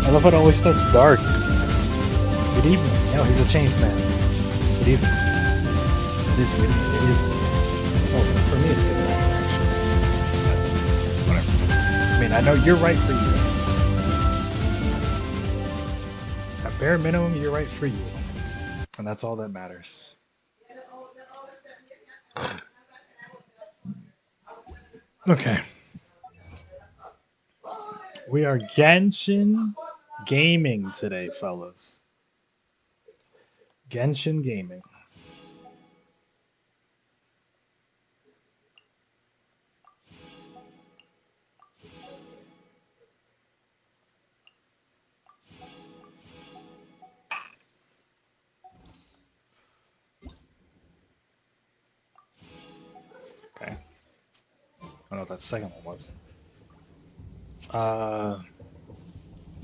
I love how it always starts dark. Good evening. No, he's a changed man. Good evening. It is good. It is. Oh, for me, it's good night, actually. But whatever. I mean, I know you're right for you. At bare minimum, you're right for you. And that's all that matters. Okay. We are Genshin Gaming today, fellas. Genshin Gaming. Okay. I don't know what that second one was.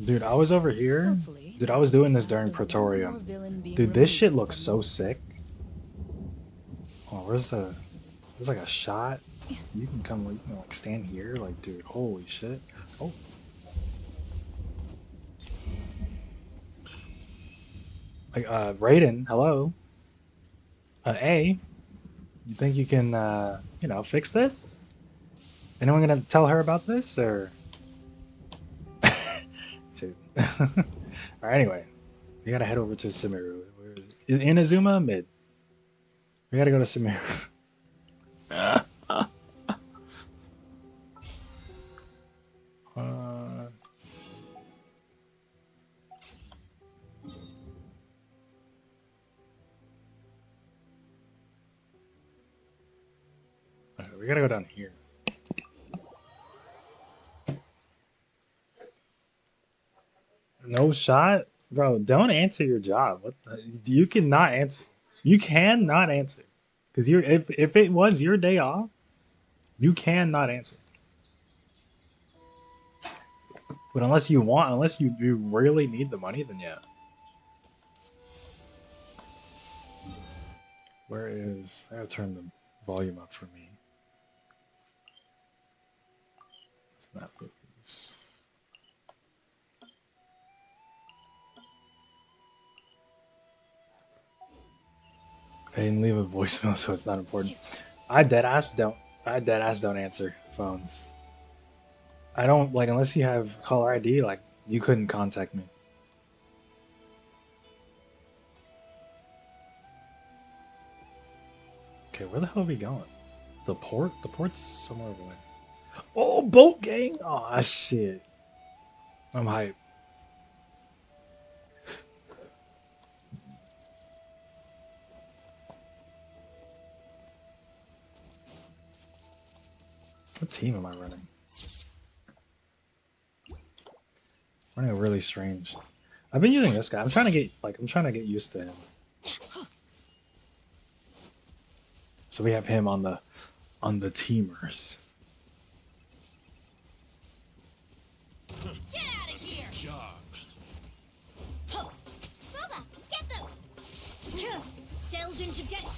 Dude, I was over here. Dude, I was doing this during Praetorium. Dude, this shit looks so sick. Oh, where's the... There's like a shot. You can come, you can like stand here. Like, dude, holy shit. Oh. Like, Raiden, hello. A, you think you can, you know, fix this? Anyone gonna tell her about this, or? Dude. Alright, anyway. We gotta head over to Sumeru. Is Inazuma? Mid. We gotta go to Sumeru. Okay, we gotta go down here. No shot? Bro, don't answer your job. What the, you cannot answer. You cannot answer. Because you're if it was your day off, you cannot answer. But unless you want, unless you really need the money, then yeah. Where is... I gotta turn the volume up for me. It's not with this. I didn't leave a voicemail, so it's not important. I deadass don't answer phones. I don't, like, unless you have caller ID, like, you couldn't contact me. Okay, where the hell are we going? The port? The port's somewhere over there. Oh, boat gang! Oh shit. I'm hyped. What team am I running? Running a really strange. I've been using this guy. I'm trying to get used to him. So we have him on the teamers. Get out of here! Bubba, get them! Delved into death.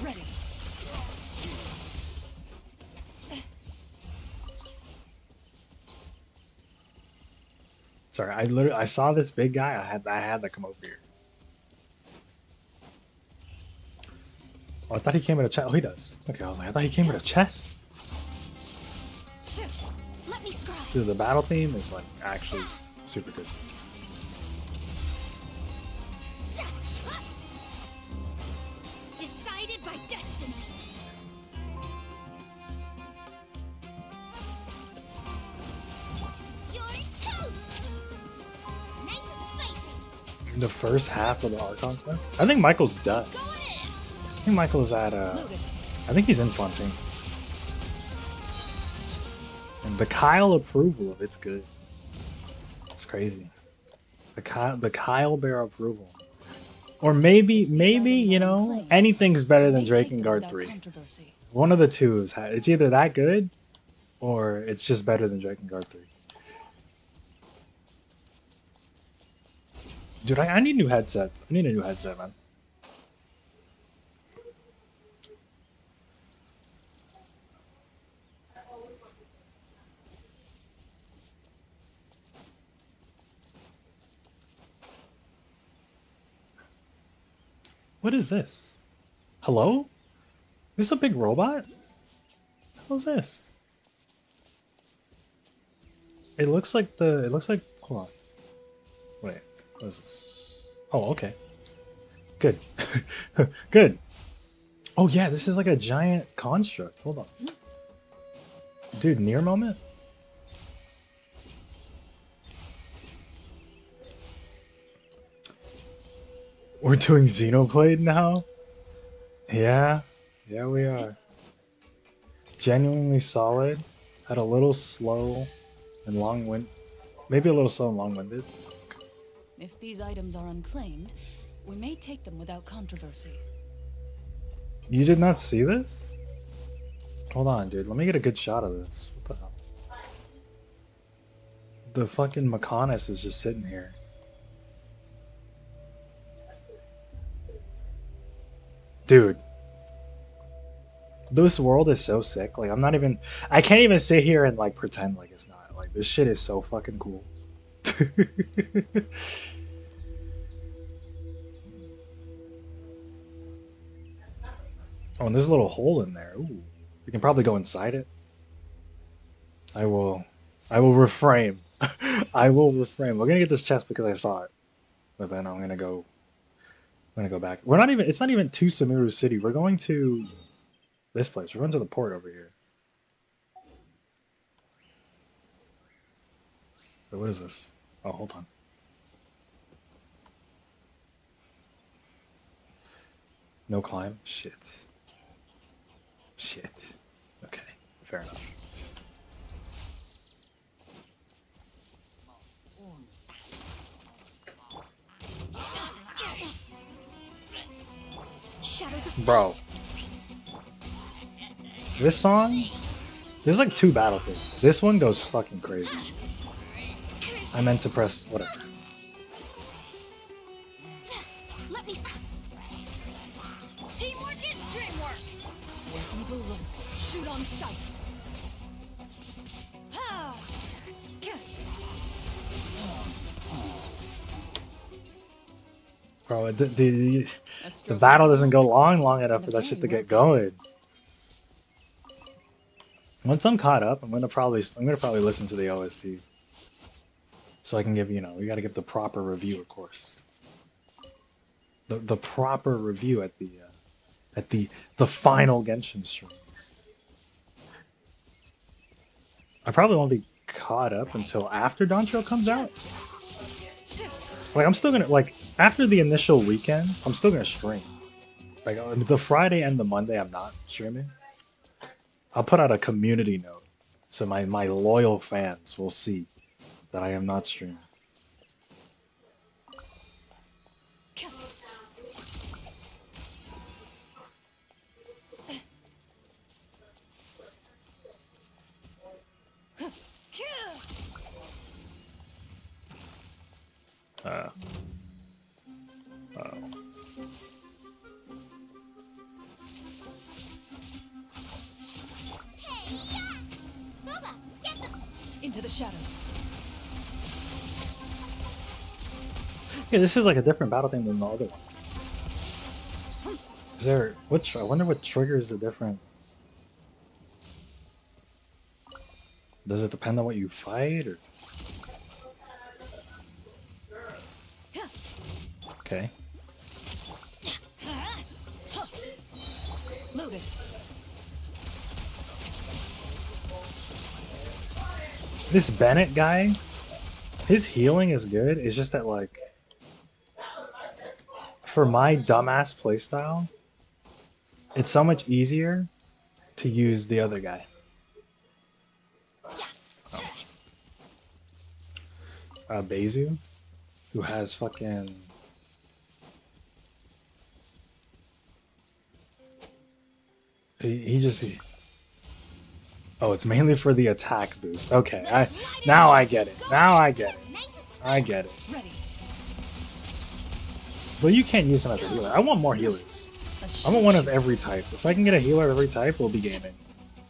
Ready. Sorry, I saw this big guy. I had to come over here. Oh, I thought he came with a chest. Oh, he does. Okay, I was like, I thought he came with a chest. Let me scry. Dude, the battle theme is like actually super good. Decided by destiny. You're toast. Nice and spicy. The first half of the Archon quest. I think Michael's done. I think Michael's at I think he's in Fontaine. And the Kyle approval of it's good. It's crazy. The Kyle Bear approval. Or maybe, you know, anything's better than Drakengard 3. One of the two is it's either that good or it's just better than Drakengard 3. Dude, I need new headsets. I need a new headset, man. What is this? Hello? This a big robot? How's this? It looks like the. It looks like. Hold on. Wait. What is this? Oh, okay. Good. Good. Oh yeah, this is like a giant construct. Hold on. Dude, near moment? We're doing Xenoblade now? Yeah. Yeah, we are. Genuinely solid. Had a little slow and long-winded. Maybe a little slow and long-winded. If these items are unclaimed, we may take them without controversy. You did not see this? Hold on, dude. Let me get a good shot of this. What the hell? The fucking Mechonis is just sitting here. Dude. This world is so sick. Like, I'm not even... I can't even sit here and, like, pretend like it's not. Like, this shit is so fucking cool. Oh, and there's a little hole in there. Ooh. We can probably go inside it. I will refrain. I will refrain. We're gonna get this chest because I saw it. But then I'm gonna go back. We're not even, it's not even to Sumeru City. We're going to this place. We're going to the port over here. But what is this? Oh, hold on. No climb? Shit. Shit. Okay, fair enough. Shadows of Bro. This song, there's like two battlefields. This one goes fucking crazy. I meant to press whatever. Let me. Teamwork is dreamwork. Where evil lurks, shoot on sight. Ha! Bro, the battle doesn't go long enough for that shit to get going. Once I'm caught up, I'm gonna probably listen to the OST, so I can give, you know, we got to give the proper review, of course. The proper review at the final Genshin stream. I probably won't be caught up until after Dancho comes out. Like, I'm still gonna, like, after the initial weekend, I'm still gonna stream. Like, the Friday and the Monday, I'm not streaming. I'll put out a community note, so my loyal fans will see that I am not streaming. Into the shadows. Yeah, this is like a different battle thing than the other one. Is there, I wonder what triggers the different... Does it depend on what you fight, or... Okay. Loaded. This Bennett guy, his healing is good. It's just that, like, for my dumbass playstyle, it's so much easier to use the other guy. Bezu, who has fucking... He just... Oh, it's mainly for the attack boost. Okay, now I get it. Now I get it. I get it. Ready. But you can't use him as a healer. I want more healers. I want one of every type. If I can get a healer of every type, we'll be gaming.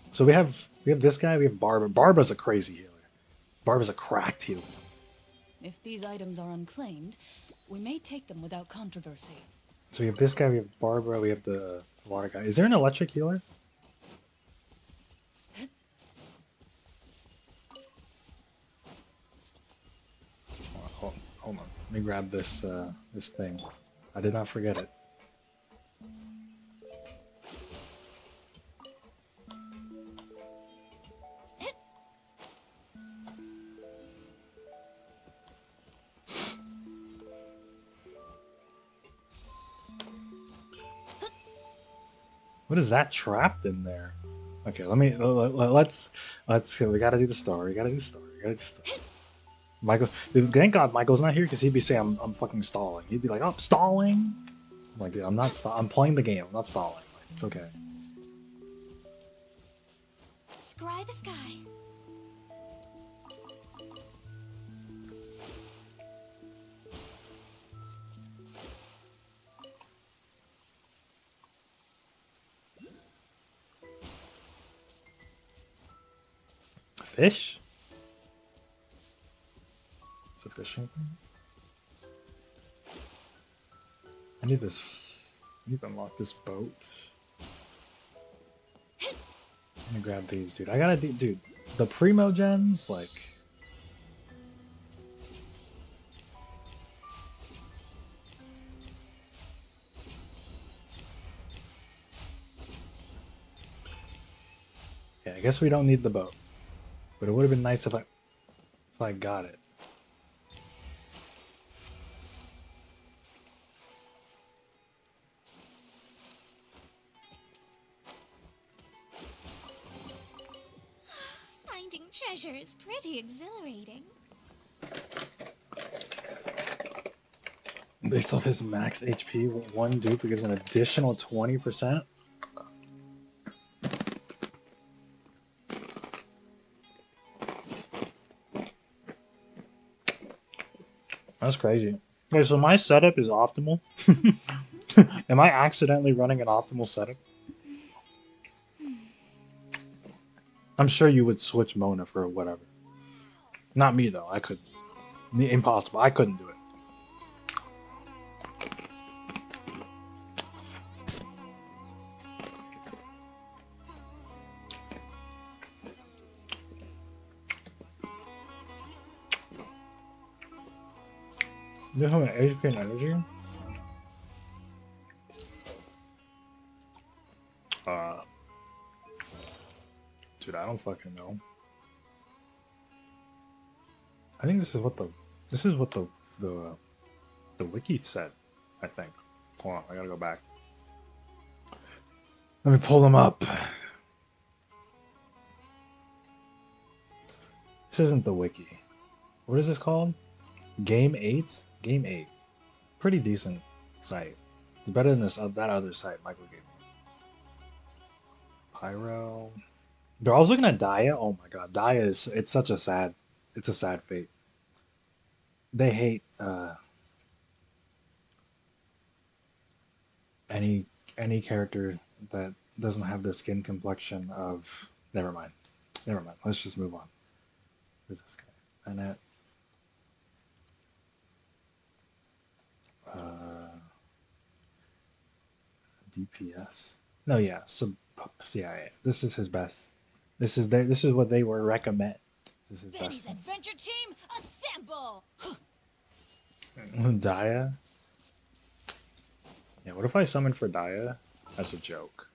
So we have this guy, we have Barba. Barba's a crazy healer. Barba's a cracked healer. If these items are unclaimed, we may take them without controversy. So we have this guy, we have Barbara, we have the water guy. Is there an electric healer? Hold on. Let me grab this this thing. I did not forget it. What is that trapped in there? Okay, let's we gotta do the story. We gotta do the story. We gotta do the story. Michael, dude, thank God Michael's not here because he'd be saying I'm fucking stalling. He'd be like, "Oh, I'm stalling." I'm like, dude, I'm not. I'm playing the game. I'm not stalling. Like, it's okay. Scry the sky. Fish? It's a fishing thing. I need this. I need to unlock this boat. Let me grab these, dude. I gotta do, dude. The primo gens, like. Yeah, I guess we don't need the boat, but it would have been nice if I got it. Finding treasure is pretty exhilarating. Based off his max HP, one dupe gives an additional 20%. That's crazy. Okay, so my setup is optimal. Am I accidentally running an optimal setup? I'm sure you would switch Mona for whatever. Not me though. I couldn't. Impossible. I couldn't do it. You have an HP and energy? Dude, I don't fucking know. I think this is what the wiki said. I think. Hold on, I gotta go back. Let me pull them up. This isn't the wiki. What is this called? Game 8? Game 8. Pretty decent site. It's better than this that other site Michael gave me. Pyro. Dude, I was looking at Dehya. Oh my god, Dehya is it's a sad fate. They hate any character that doesn't have the skin complexion of never mind. Never mind. Let's just move on. Who's this guy? Bennett. DPS. No, yeah. So yeah. This is his best. This is what they were recommend. This is his Benny's best. adventure team, assemble! Dehya. Yeah. What if I summon for Dehya as a joke?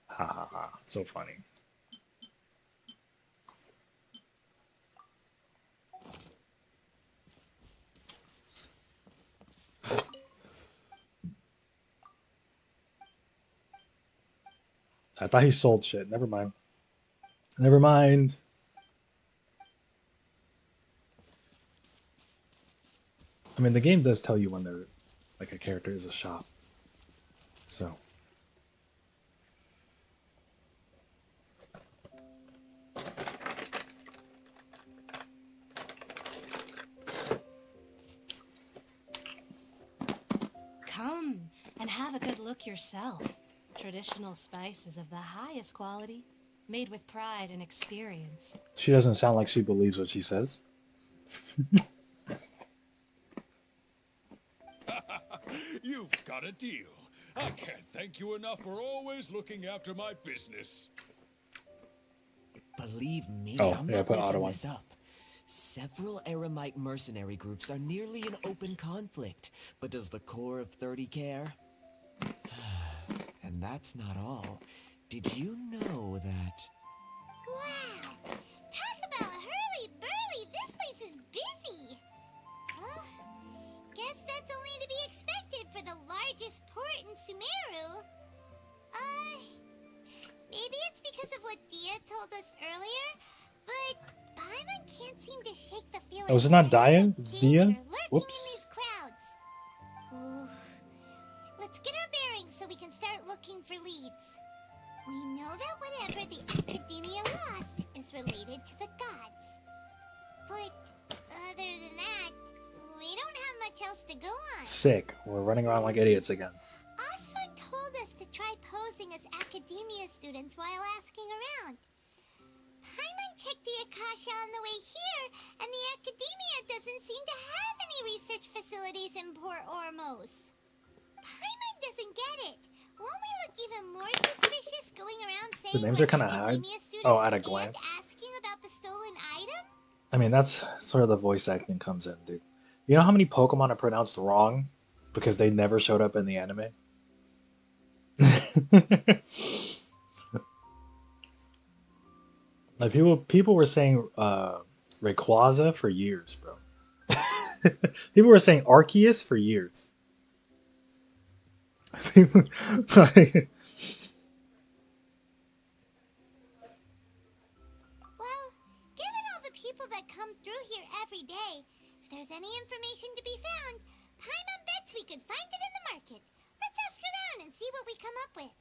Ha ha ha. So funny. I thought he sold shit. Never mind. Never mind. I mean, the game does tell you when they're like a character is a shop. So. Come and have a good look yourself. Traditional spices of the highest quality, made with pride and experience. She doesn't sound like she believes what she says. You You've got a deal. I can't thank you enough for always looking after my business. Believe me, Oh, I'm yeah, not put auto making on. this up. Several Eremite mercenary groups are nearly in open conflict, but does the core of 30 care? And that's not all. Did you know that... Wow! Talk about hurly-burly! This place is busy! Well, guess that's only to be expected for the largest port in Sumeru. Maybe it's because of what Dia told us earlier, but Paimon can't seem to shake the feeling Oh, is it not that there's Dia? some It's danger Dia? lurking in Whoops. these crowds. Ooh. Let's get our bearings so we can start looking for leads. We know that whatever the Academia lost is related to the gods. But other than that, we don't have much else to go on. Sick. We're running around like idiots again. Osford told us to try posing as Academia students while asking around. Paimon checked the Akasha on the way here, and the Academia doesn't seem to have any research facilities in Port Ormos. Paimon doesn't get it. Won't we look even more suspicious going around saying The names we're are kind of hard. Academia students Oh, at a and glance. asking about the stolen item? I mean, that's sort of the voice acting comes in, dude. You know how many Pokemon are pronounced wrong because they never showed up in the anime? Like people were saying Rayquaza for years, bro. People were saying Arceus for years. People, like, Well, given all the people that come through here every day, if there's any information to be found, Paimon bets we could find it in the market. Let's ask around and see what we come up with.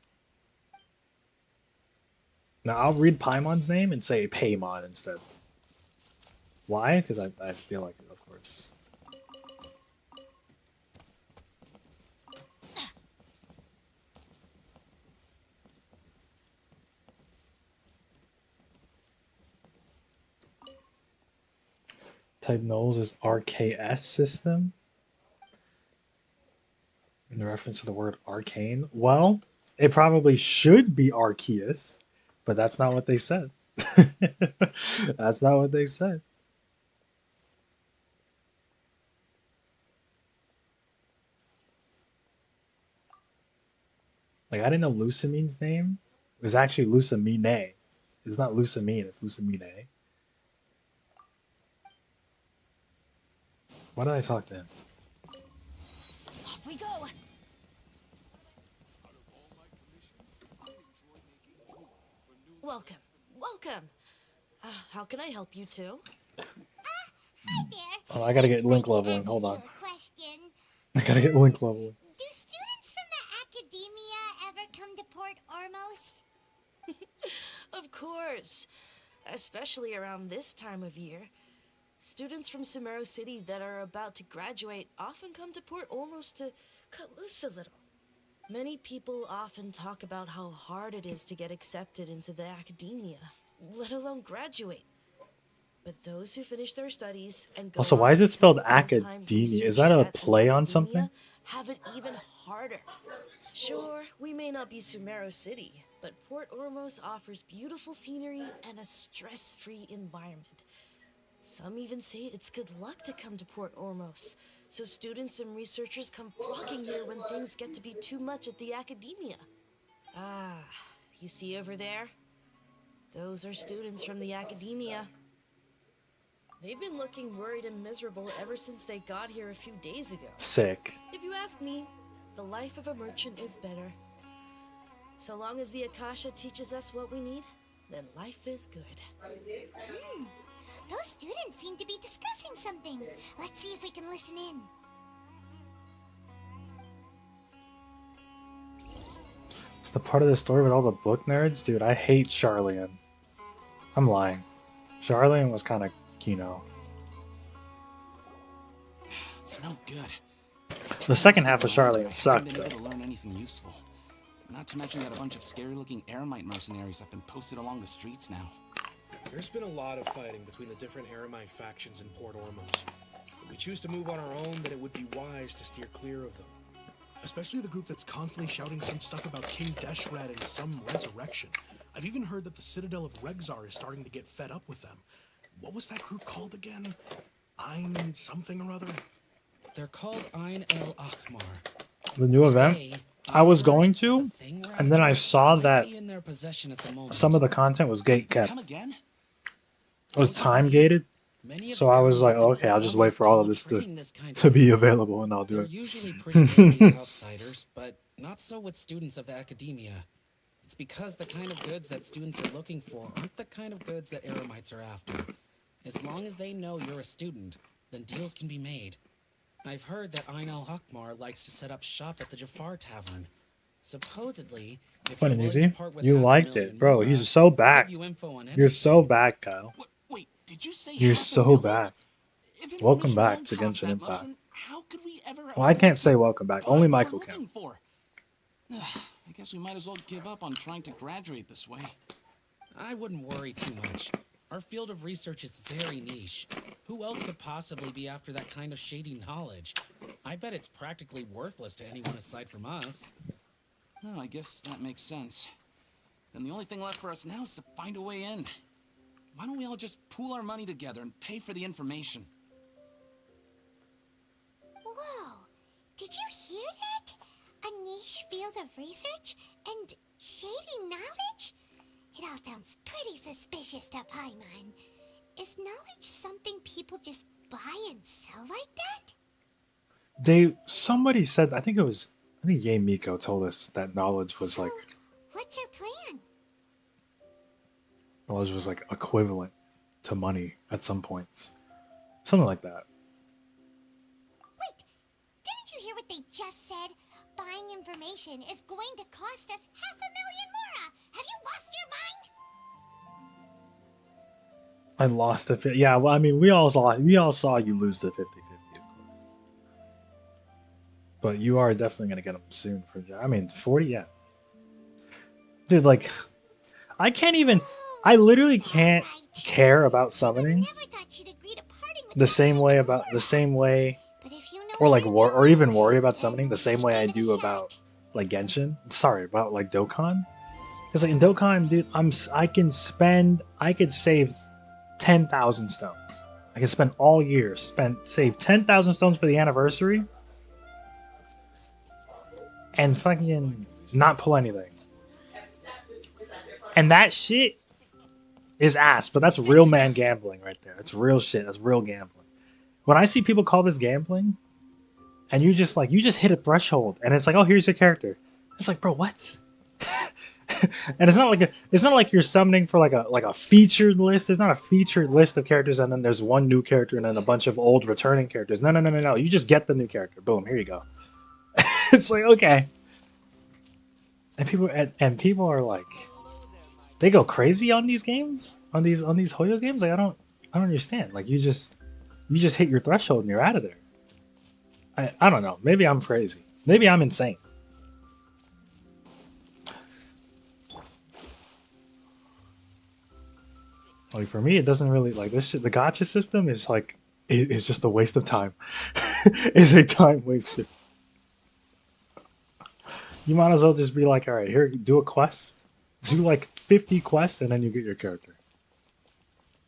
now I'll read Paimon's name and say Paimon instead. Why? Because I feel like it, of course. Type Knowles is RKS system. In reference to the word arcane. Well, it probably should be Arceus, but that's not what they said. That's not what they said. Like, I didn't know Lucamine's name was actually Lucamine. It's not Lucamine, it's Lucamine. Why did I talk to him? Off we go. Welcome. Welcome. How can I help you two? Hi there. Oh, I gotta get link I'd like to leveling. ask Hold you on. a question. I gotta get link leveling. Do students from the Academia ever come to Port Ormos? Of course. Especially around this time of year. Students from Sumeru City that are about to graduate often come to Port Ormos to cut loose a little. Many people often talk about how hard it is to get accepted into the Academia, let alone graduate. But those who finish their studies and go Also, on why is to it spelled become full-time Academia? Is that a researchers at the play on Academia something? have it even harder. Sure, we may not be Sumeru City, but Port Ormos offers beautiful scenery and a stress-free environment. Some even say it's good luck to come to Port Ormos, so students and researchers come flocking here when things get to be too much at the Academia. Ah, you see over there? Those are students from the Academia. They've been looking worried and miserable ever since they got here a few days ago. Sick. If you ask me, the life of a merchant is better. So long as the Akasha teaches us what we need, then life is good. Those students seem to be discussing something. Let's see if we can listen in. It's the part of the story with all the book nerds? Dude, I hate Charlian. I'm lying. Charlian was kind of, you know. It's no good. The second half of Charlian I sucked, haven't been though. able to learn anything useful. Not to mention that a bunch of scary-looking Eremite mercenaries have been posted along the streets now. There's been a lot of fighting between the different Eremite factions in Port Ormos. If we choose to move on our own, then it would be wise to steer clear of them. Especially the group that's constantly shouting some stuff about King Deshret and some resurrection. I've even heard that the Citadel of Regzar is starting to get fed up with them. What was that group called again? Ein something or other? They're called Ein El Ahmar. The new event. Today, I was learned going that to, the thing we're and then I after saw might that be in their possession at the moment. some of the content was gate kept. Come again? It was time gated. Many of So the I was like, Arrowheads in okay, I'll just wait Port for all of Ormos this trading this kind to of be thing. available, and I'll do They're it. usually pretty wary of outsiders, but not so with students of the academia. It's because the kind of goods that students are looking for aren't the kind of goods that Eremites are after. As long as they know you're a student, then deals can be made. I've heard that Ein El Hakmar likes to set up shop at the Jafar Tavern. Supposedly, if Funny, you're willing to Newsy. part with You liked $500,000 it, bro. more, He's so I'll back. give you info on You're anything. so back, Kyle. Wait, did you say You're half a so million? back. If Welcome information back won't to cost Genshin that much, Impact. then how could we ever Well, I can't say welcome back. buy Only what we're Michael can. looking for? I guess we might as well give up on trying to graduate this way. I wouldn't worry too much. Our field of research is very niche. Who else could possibly be after that kind of shady knowledge? I bet it's practically worthless to anyone aside from us. Oh, I guess that makes sense. Then the only thing left for us now is to find a way in. Why don't we all just pool our money together and pay for the information? Whoa! Did you hear that? A niche field of research and shady knowledge? It all sounds pretty suspicious to Paimon. Is knowledge something people just buy and sell like that? Somebody said, I think Ye Miko told us that knowledge was So, like, what's her plan? knowledge was like equivalent to money at some points. Something like that. Wait, didn't you hear what they just said? Buying information is going to cost us 500,000 mora. Have you lost your mind? I lost the yeah. Well, I mean, we all saw you lose the 50-50, of course. But you are definitely gonna get them soon. I mean, 40, yeah. Dude, like, I can't even. I literally can't care about summoning Never thought you'd agree to parting with the same way But if you know or what like you're or even doing, worry about then summoning the same way I give it a do shot. about like Genshin. Sorry, about like Dokkan. Because like in Dokkan, dude, I could save 10,000 stones. I could spend all year save 10,000 stones for the anniversary, and fucking not pull anything. And that shit is ass, but that's real man gambling right there. It's real shit. That's real gambling. When I see people call this gambling, and you just hit a threshold, and it's like, oh, here's your character. It's like, bro, what? And it's not like you're summoning for like a featured list. It's not a featured list of characters, and then there's one new character and then a bunch of old returning characters. No. You just get the new character. Boom, here you go. It's like, okay. And people are like, they go crazy on these games, on these Hoyo games. Like I don't understand. Like you just hit your threshold and you're out of there. I don't know. Maybe I'm crazy. Maybe I'm insane. Like for me, it doesn't really like this shit. The gacha system is like is just a waste of time. It's a time waster. You might as well just be like, all right, here, do a quest, do like 50 quests, and then you get your character.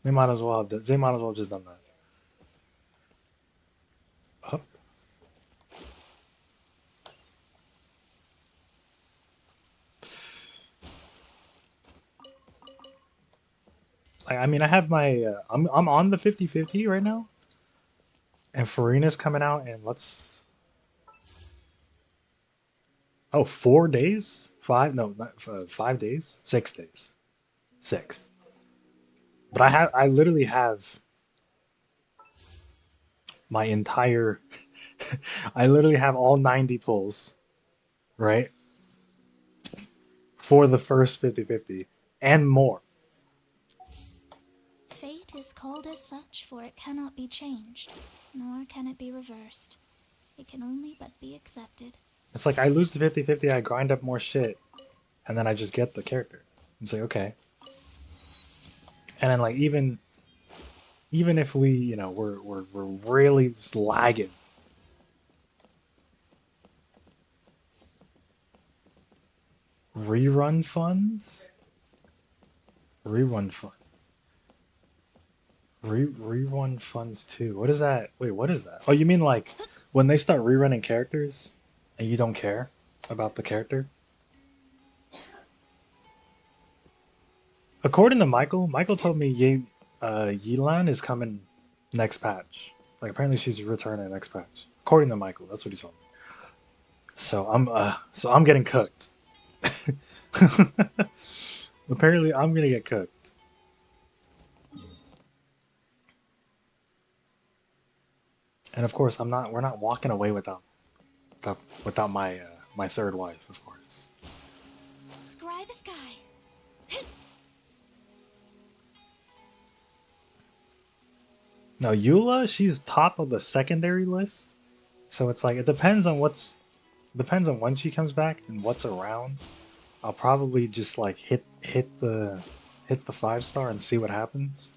They might as well have just done that. Up. I mean, I have my I'm on the 50-50 right now, and Farina's coming out, and let's 4 days, 5 no not 5 days, 6 days, 6. But I literally have my entire I literally have all 90 pulls, right, for the first 50-50 and more. Fate is called as such, for it cannot be changed, nor can it be reversed. It can only but be accepted. It's like I lose the 50-50, I grind up more shit, and then I just get the character. It's like, okay. And then like even if we, you know, we're really just lagging, Rerun funds? Rerun fund. Rerun funds too. What is that? Wait, what is that? Oh, you mean like when they start rerunning characters and you don't care about the character? According to Michael told me Yilan is coming next patch. Like apparently she's returning next patch. According to Michael, that's what he told me. So I'm getting cooked. Apparently I'm gonna get cooked. And of course we're not walking away without my my third wife, of course. Scry the sky. Now Eula, she's top of the secondary list. So it's like it depends on when she comes back and what's around. I'll probably just like hit the 5-star and see what happens.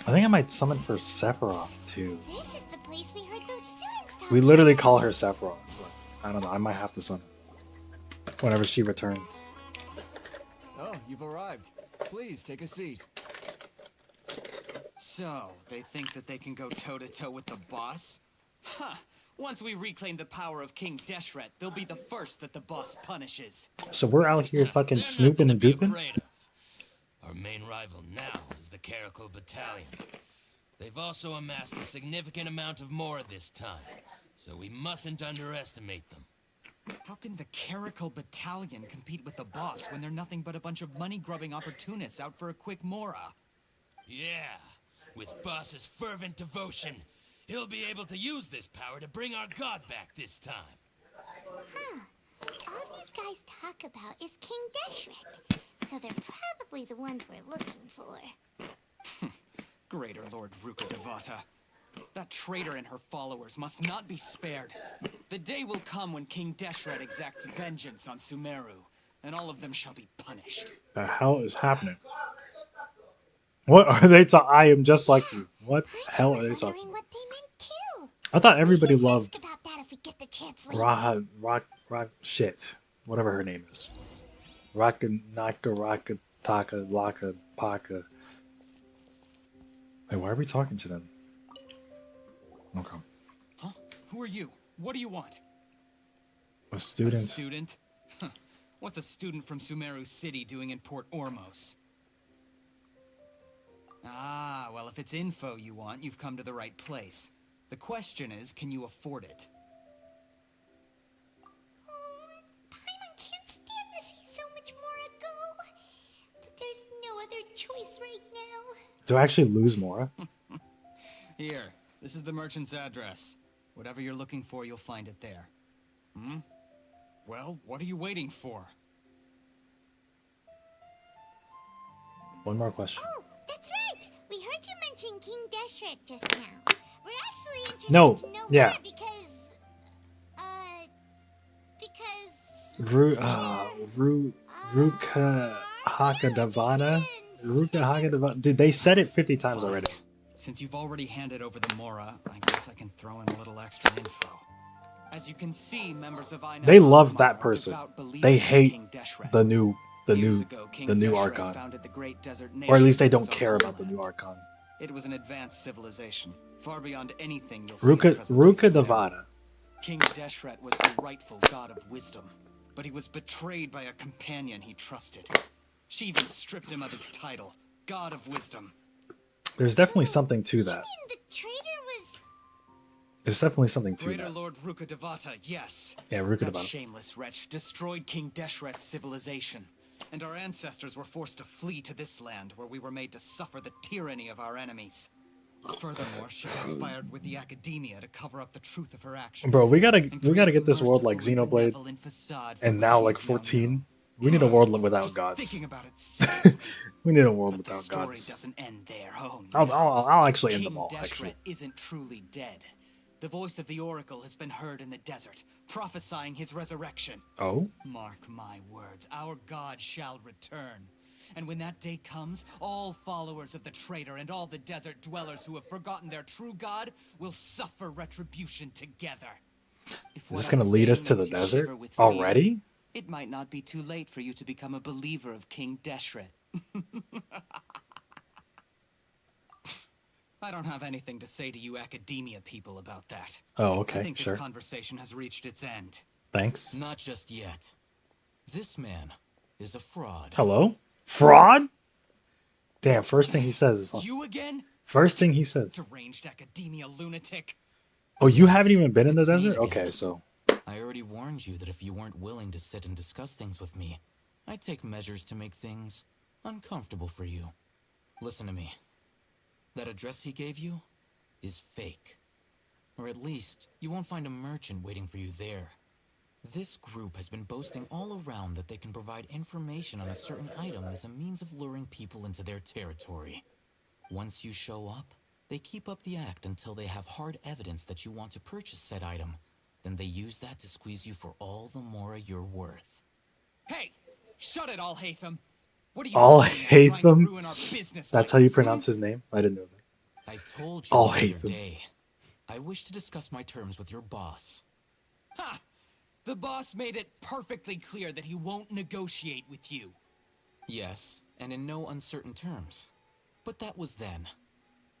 I think I might summon for Sephiroth too. This is the place we heard those students talking We literally about. call her Sephiroth. But I don't know. I might have to summon whenever she returns. Oh, you've arrived. Please take a seat. So, they think that they can go toe-to-toe with the boss? Huh! Once we reclaim the power of King Deshret, they'll be the first that the boss punishes. So we're out here fucking They're snooping nothing and to be duping. afraid of. Our main rival now is the Caracal Battalion. They've also amassed a significant amount of more this time, so we mustn't underestimate them. How can the Caracal Battalion compete with the boss when they're nothing but a bunch of money-grubbing opportunists out for a quick mora? Yeah, with Boss's fervent devotion, he'll be able to use this power to bring our god back this time. Huh. All these guys talk about is King Deshret, so they're probably the ones we're looking for. Greater Lord Ruka Devata. That traitor and her followers must not be spared. The day will come when King Deshret exacts vengeance on Sumeru, and all of them shall be punished. The hell is happening? What are they talking? I am just like you. What the hell are they was talking wondering about? what they meant too. I thought everybody We should loved ask about that if we get the chance later. shit. Whatever her name is. Raka Taka Laka Paka. Wait, why are we talking to them? Okay. Huh? Who are you? What do you want? A student. A student? Huh. What's a student from Sumeru City doing in Port Ormos? Ah, well, if it's info you want, you've come to the right place. The question is, can you afford it? Paimon can't stand to see so much more go. But there's no other choice right now. Do I actually lose Mora? Here, this is the merchant's address. Whatever you're looking for, you'll find it there. Hmm? Well, what are you waiting for? One more question. Oh, that's right. We heard you mention King Deshret just now. We're actually interested No, to know yeah. more because Ruka Hakadavana? Ruka Hakadavana? Dude, they said it 50 times already. Since you've already handed over the Mora, I guess I can throw in a little extra info. As you can see, members of I They love that person. They hate the new Archon. Or at least they don't care about the new Archon. It was an advanced civilization, far beyond anything you'll see in Ruka present-day Sumeru. Devada. King Deshret was the rightful god of wisdom, but he was betrayed by a companion he trusted. She even stripped him of his title, God of Wisdom. There's definitely something to that. the traitor was... There's definitely something to Greater that. Lord Ruka Devata, yes. Yeah, Ruka That Devata. shameless wretch destroyed King Deshret's civilization, and our ancestors were forced to flee to this land where we were made to suffer the tyranny of our enemies. Furthermore, she conspired with the academia to cover up the truth of her actions. Bro, we gotta and get create this the world like merciful and Xenoblade, benevolent facade for and which now she like is now 14. known. We need a world without Just gods. thinking about it sickens me. We need a world But the without story gods. doesn't end there. Oh, I'll actually end King them all. Deshret Actually, isn't truly dead. The voice of the Oracle has been heard in the desert, prophesying his resurrection. oh, Mark my words, our God shall return. And when that day comes, all followers of the traitor and all the desert dwellers who have forgotten their true god will suffer retribution together. If Is this gonna lead us to the desert already? It might not be too late for you to become a believer of King Deshret. I don't have anything to say to you academia people about that. Oh, okay, I think sure. this conversation has reached its end. Thanks. Not just yet. This man is a fraud. Hello? Fraud? Damn, first thing he says is... You again? First thing he says. Deranged academia lunatic. Oh, you haven't even been in the desert? Okay, so... I already warned you that if you weren't willing to sit and discuss things with me, I'd take measures to make things uncomfortable for you. Listen to me. That address he gave you is fake. Or at least, you won't find a merchant waiting for you there. This group has been boasting all around that they can provide information on a certain item as a means of luring people into their territory. Once you show up, they keep up the act until they have hard evidence that you want to purchase said item. Then they use that to squeeze you for all the more you're worth. Hey! Shut it, Al-Haytham! What are you Al-Haytham? That's how you pronounce his name? I didn't know that. I told you the other day. I wish to discuss my terms with your boss. Ha! The boss made it perfectly clear that he won't negotiate with you. Yes, and in no uncertain terms. But that was then.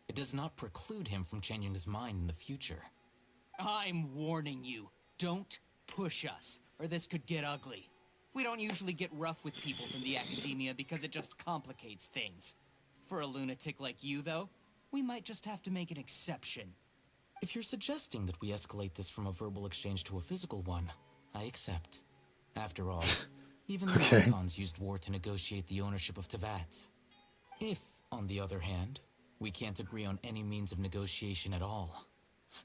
It does not preclude him from changing his mind in the future. I'm warning you. Don't push us, or this could get ugly. We don't usually get rough with people from the academia because it just complicates things. For a lunatic like you, though, we might just have to make an exception. If you're suggesting that we escalate this from a verbal exchange to a physical one, I accept. After all, even the Archons used war to negotiate the ownership of Teyvat. If, on the other hand, we can't agree on any means of negotiation at all,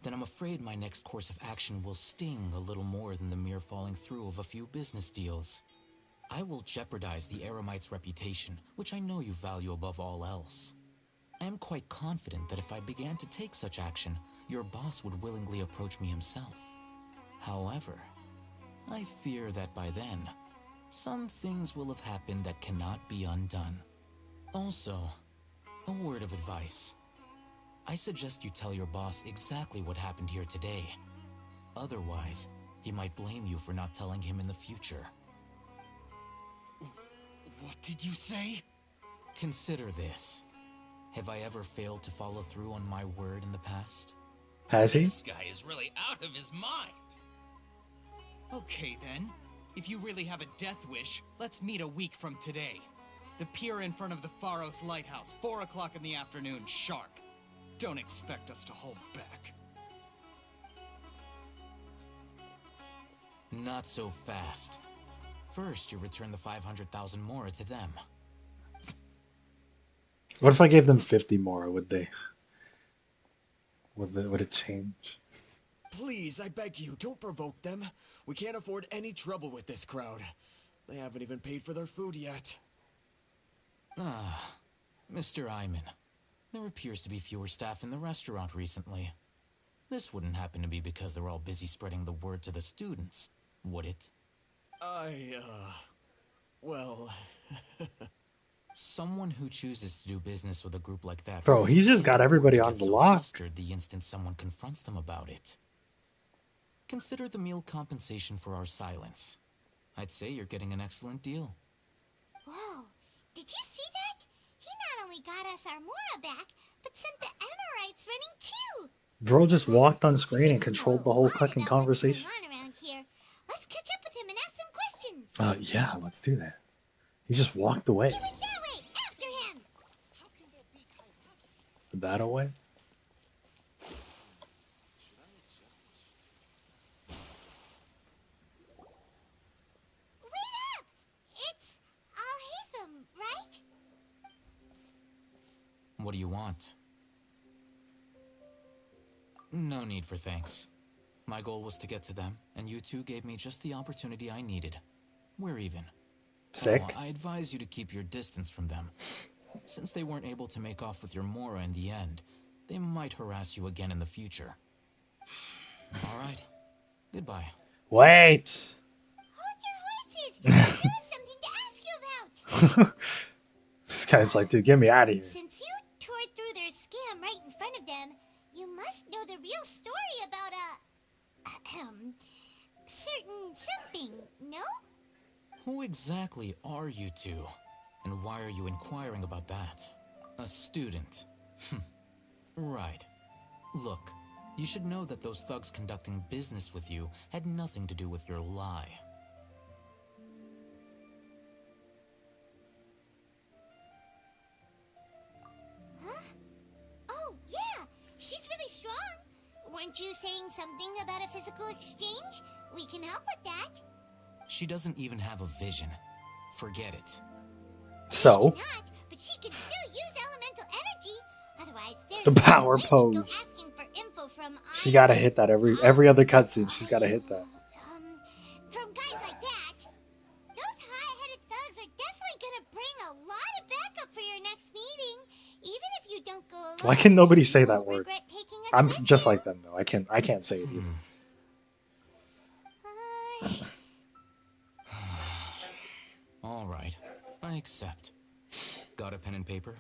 then I'm afraid my next course of action will sting a little more than the mere falling through of a few business deals. I will jeopardize the Eremite's reputation, which I know you value above all else. I am quite confident that if I began to take such action, your boss would willingly approach me himself. However, I fear that by then, some things will have happened that cannot be undone. Also, a word of advice. I suggest you tell your boss exactly what happened here today. Otherwise, he might blame you for not telling him in the future. What did you say? Consider this. Have I ever failed to follow through on my word in the past? Has he? This guy is really out of his mind. Okay then. If you really have a death wish, let's meet a week from today. The pier in front of the Pharos Lighthouse, 4 o'clock in the afternoon, sharp. Don't expect us to hold back. Not so fast. First, you return the 500,000 Mora to them. What if I gave them 50 more? Would they? Would it change? Please, I beg you, don't provoke them. We can't afford any trouble with this crowd. They haven't even paid for their food yet. Ah, Mr. Iman. There appears to be fewer staff in the restaurant recently. This wouldn't happen to be because they're all busy spreading the word to the students, would it? Well... Someone who chooses to do business with a group like that... Bro, he's just got everybody on the lock. Flustered the instant someone confronts them about it. Consider the meal compensation for our silence. I'd say you're getting an excellent deal. Whoa, did you see that? He not only got us our Mora back, but sent the Amorites running too. Bro just walked on screen and controlled the whole fucking conversation. Around here. Let's catch up with him and ask some questions. Yeah, let's do that. He just walked away. He went that way, after him. That away? Wait up! It's Al-Haytham, right? What do you want? No need for thanks. My goal was to get to them, and you two gave me just the opportunity I needed. We're even. Sick. I advise you to keep your distance from them. Since they weren't able to make off with your Mora in the end, they might harass you again in the future. Alright. Goodbye. Wait! Hold your horses! I have something to ask you about! Guy's like, dude, get me out of here. Since you tore through their scam right in front of them, you must know the real story about certain something, no? Who exactly are you two? And why are you inquiring about that? A student. Right. Look, you should know that those thugs conducting business with you had nothing to do with your lie. Huh? Oh, yeah! She's really strong! Weren't you saying something about a physical exchange? We can help with that. She doesn't even have a vision. Forget it. So? Maybe not, but she can still use elemental energy. Otherwise, there's The power no way to pose. go asking for info from She gotta hit that every other cutscene. She's gotta hit that. From guys like that. Those high-headed thugs are definitely gonna bring a lot of backup for your next meeting. Even if you don't go alone. Why can nobody say you that won't word? regret taking us I'm with just you. like them though. I can't say it either. All right, I accept. Got a pen and paper?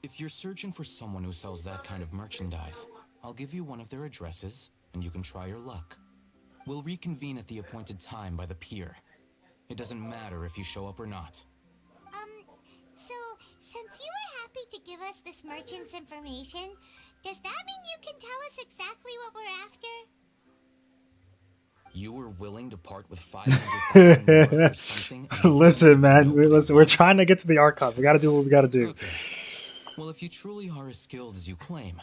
If you're searching for someone who sells that kind of merchandise, I'll give you one of their addresses, and you can try your luck. We'll reconvene at the appointed time by the pier. It doesn't matter if you show up or not. So, since you were happy to give us this merchant's information, does that mean you can tell us exactly what we're after? You were willing to part with 500,000 more for something? Listen, man. Listen, we're trying to get to the Archon. We gotta do what we gotta do. Okay. Well, if you truly are as skilled as you claim,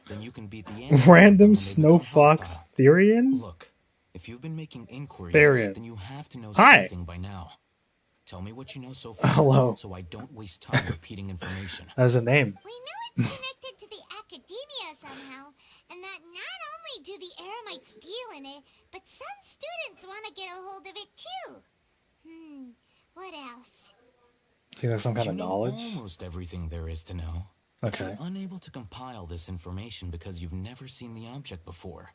then you can beat the Random Snow Fox Therian? Look, if you've been making inquiries, Therian. then you have to know Hi. something by now. Tell me what you know so far, Hello. so I don't waste time repeating information. As a name. We know it's connected to the academia somehow, and that not only do the Eremites deal in it, but some students want to get a hold of it too. What else? Do you have some kind You of know knowledge? almost everything there is to know. Okay. You're unable to compile this information because you've never seen the object before.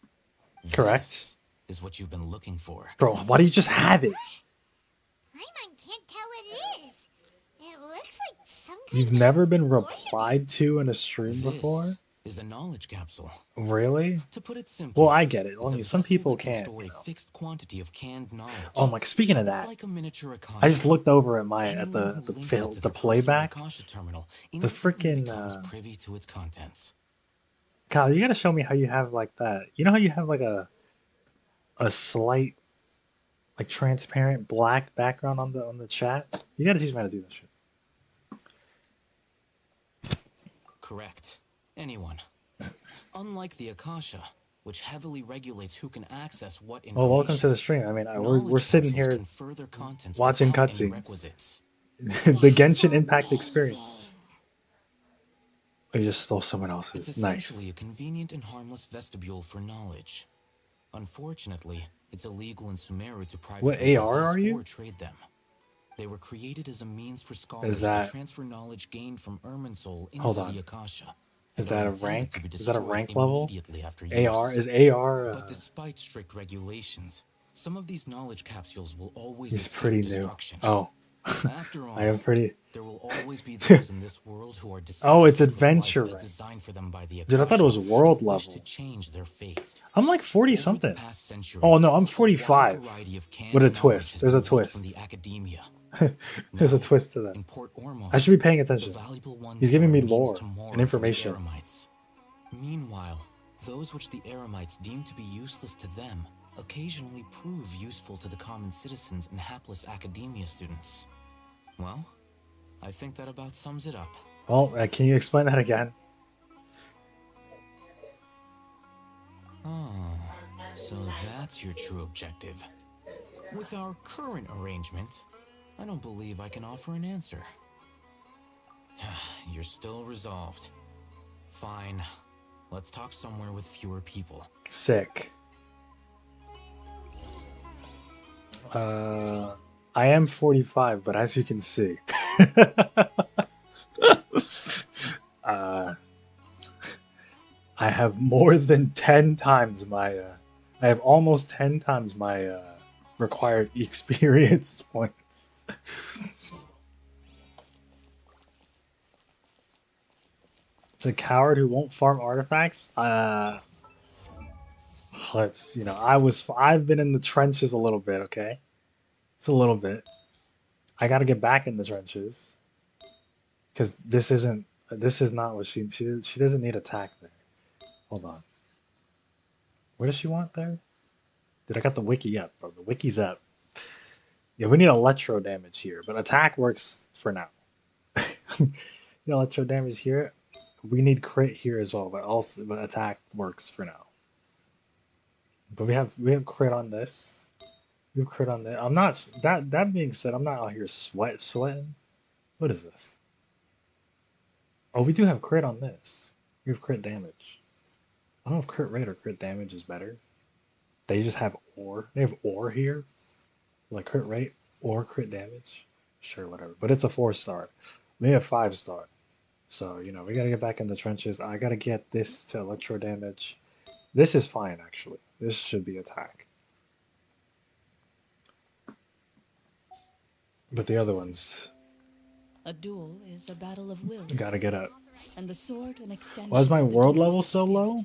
Correct. This is what you've been looking for. Bro, why do you just have it? Paimon can't tell what it is. It looks like some kind You've of never been ornament. replied to in a stream before? This is a knowledge capsule. Really? To put it simply, Well, I get it. it's I mean, a some vessel people that can can't. store a fixed quantity of canned knowledge. Oh my! Speaking of It's that, like a miniature Akasha. I just looked over at my Anyone who links it to the their playback. personal Akasha terminal The instantly freaking becomes privy to its contents. Kyle, you gotta show me how you have like that. You know how you have like a slight, like transparent black background on the chat. You gotta teach me how to do that shit. Correct. Anyone. Unlike the Akasha, which heavily regulates who can access what information. Well, welcome to the stream. I mean, we're sitting knowledge here capsules can further contents watching without any cutscenes. requisites. The Genshin Impact experience. Oh, you just stole someone It's else's. essentially Nice. a convenient and harmless vestibule for knowledge. Unfortunately, it's illegal in Sumeru to What privately AR possess are you? or trade them. They were created as a means for scholars that- to transfer knowledge gained from Irminsul into Hold on. the Akasha. Is and that are a intended rank? to be Is that a destroyed rank level? immediately after AR use. is AR. But despite strict regulations, some of these knowledge capsules will always He's escape pretty new. destruction. Oh, After all, I am pretty. there will always be those in this world who are Oh, it's dissatisfied with life adventure that is rank. designed for them by the Dude, I thought it was Akasha world and wish level. to change their fate. I'm like 40 Over the something. past century, Oh no, I'm a wide 45 variety of canned with a knowledge twist. has There's a been leaked twist. from the academia. There's a Now, twist to that. in Port Ormos, I should be paying the attention. valuable ones He's giving are me a means lore to more and for the information. Eremites. Meanwhile, those which the Eremites deem to be useless to them occasionally prove useful to the common citizens and hapless academia students. Well, I think that about sums it up. Well, can you explain that again? Oh, so that's your true objective. With our current arrangement, I don't believe I can offer an answer. You're still resolved. Fine. Let's talk somewhere with fewer people. Sick. I am 45, but as you can see, I have more than 10 times my. I have almost 10 times my required experience points. It's a coward who won't farm artifacts. Let's, I've been in the trenches a little bit, okay? It's a little bit. I gotta get back in the trenches. Because this is not what she doesn't need attack there. Hold on. What does she want there? Dude, I got the wiki up, bro. The wiki's up. Yeah, we need electro damage here, but attack works for now. Electro damage here. We need crit here as well, but attack works for now. But we have crit on this. We have crit on that. I'm not that being said, I'm not out here sweating. What is this? Oh, we do have crit on this. We have crit damage. I don't know if crit rate or crit damage is better. They just have ore. They have ore here. Like crit rate or crit damage. Sure, whatever. But it's a 4-star. We have 5-star. So, we gotta get back in the trenches. I gotta get this to electro damage. This is fine, actually. This should be attack. But the other ones... A duel is a battle of wills. Gotta get up. And the sword an extension. Why is my of the world duelist's level so spirit. low?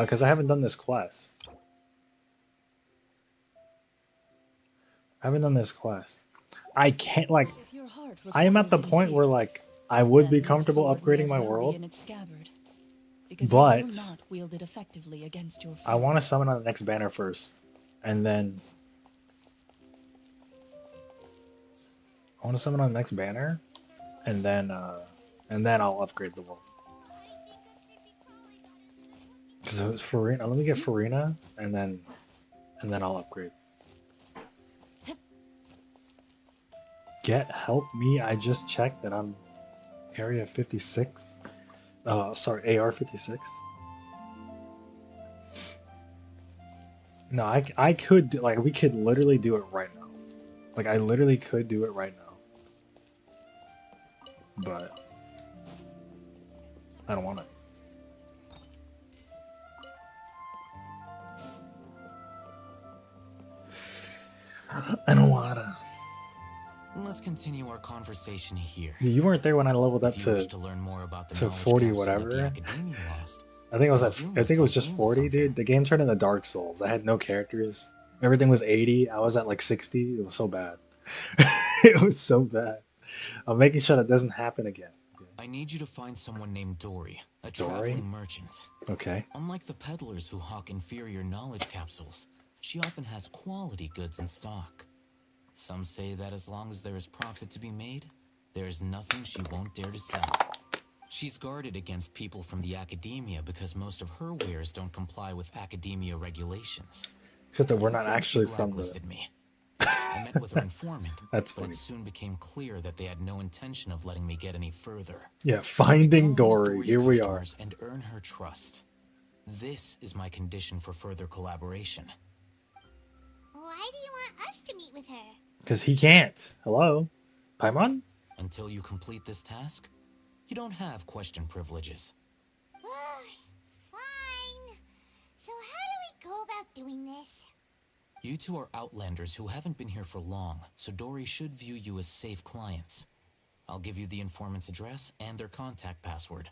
Because I haven't done this quest. I can't, like... If your heart I am at the requires point some where, fear, like, I would then be your comfortable sword upgrading may my as well be world. in its scabbard, because But you will not wield it effectively against your I foe. want to summon on the next banner first. And then... I want to summon on the next banner. And then I'll upgrade the world. Because it was Farina. Let me get Farina, and then I'll upgrade. Help me. I just checked that I'm area 56. Sorry, AR 56. No, I could, like, we could literally do it right now. Like, I literally could do it right now. But I don't want it. I don't wanna. Let's continue our conversation here. You weren't there when I leveled up If you wish to learn more about the knowledge 40 capsule that the whatever. Academia lost, I think it was just Room 40, something. dude. The game turned into Dark Souls. I had no characters. Everything was 80. I was at like 60. It was so bad. It was so bad. I'm making sure that doesn't happen again. I need you to find someone named Dory, a Dory? traveling merchant. Okay. Unlike the peddlers who hawk inferior knowledge capsules, she often has quality goods in stock. Some say that as long as there is profit to be made, there is nothing she won't dare to sell. She's guarded against people from the Academia because most of her wares don't comply with Academia regulations. Except that we're not Unfortunately, actually she from the... blacklisted me. I met with her informant, That's but funny. it soon became clear that they had no intention of letting me get any further. Yeah, finding Become one of Dory. Dory's Here we are. customers and earn her trust. This is my condition for further collaboration. Why do you want us to meet with her? Because he can't. Hello? Paimon? Until you complete this task, you don't have question privileges. Fine. So how do we go about doing this? You two are outlanders who haven't been here for long, so Dory should view you as safe clients. I'll give you the informant's address and their contact password.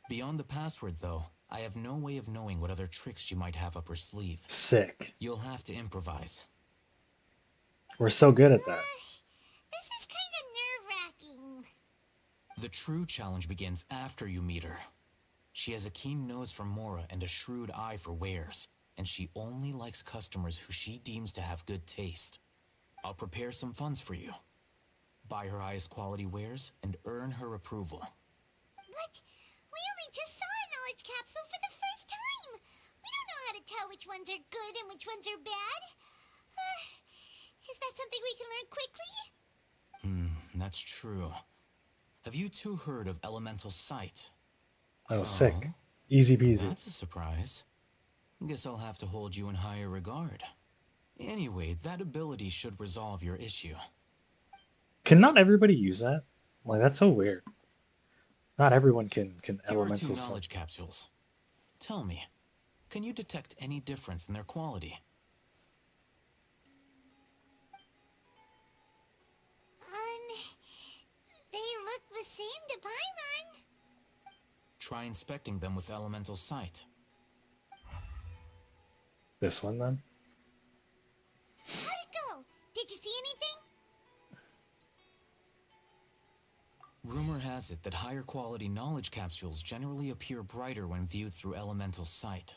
Beyond the password, though, I have no way of knowing what other tricks she might have up her sleeve. Sick. You'll have to improvise. We're so good at that. This is kind of nerve-wracking. The true challenge begins after you meet her. She has a keen nose for Mora and a shrewd eye for wares, and she only likes customers who she deems to have good taste. I'll prepare some funds for you. Buy her highest quality wares and earn her approval. But we only just saw a knowledge capsule for the first time. We don't know how to tell which ones are good and which ones are bad. Is that something we can learn quickly? That's true. Have you two heard of elemental sight? Oh, sick. Easy peasy. That's a surprise. Guess I'll have to hold you in higher regard. Anyway, that ability should resolve your issue. Can not everybody use that? Like, that's so weird. Not everyone can Here are elemental two sight. knowledge capsules. Tell me, can you detect any difference in their quality? They look the same to Paimon. Try try inspecting them with elemental sight. This one then? How'd it go? Did you see anything? Rumor has it that higher quality knowledge capsules generally appear brighter when viewed through elemental sight.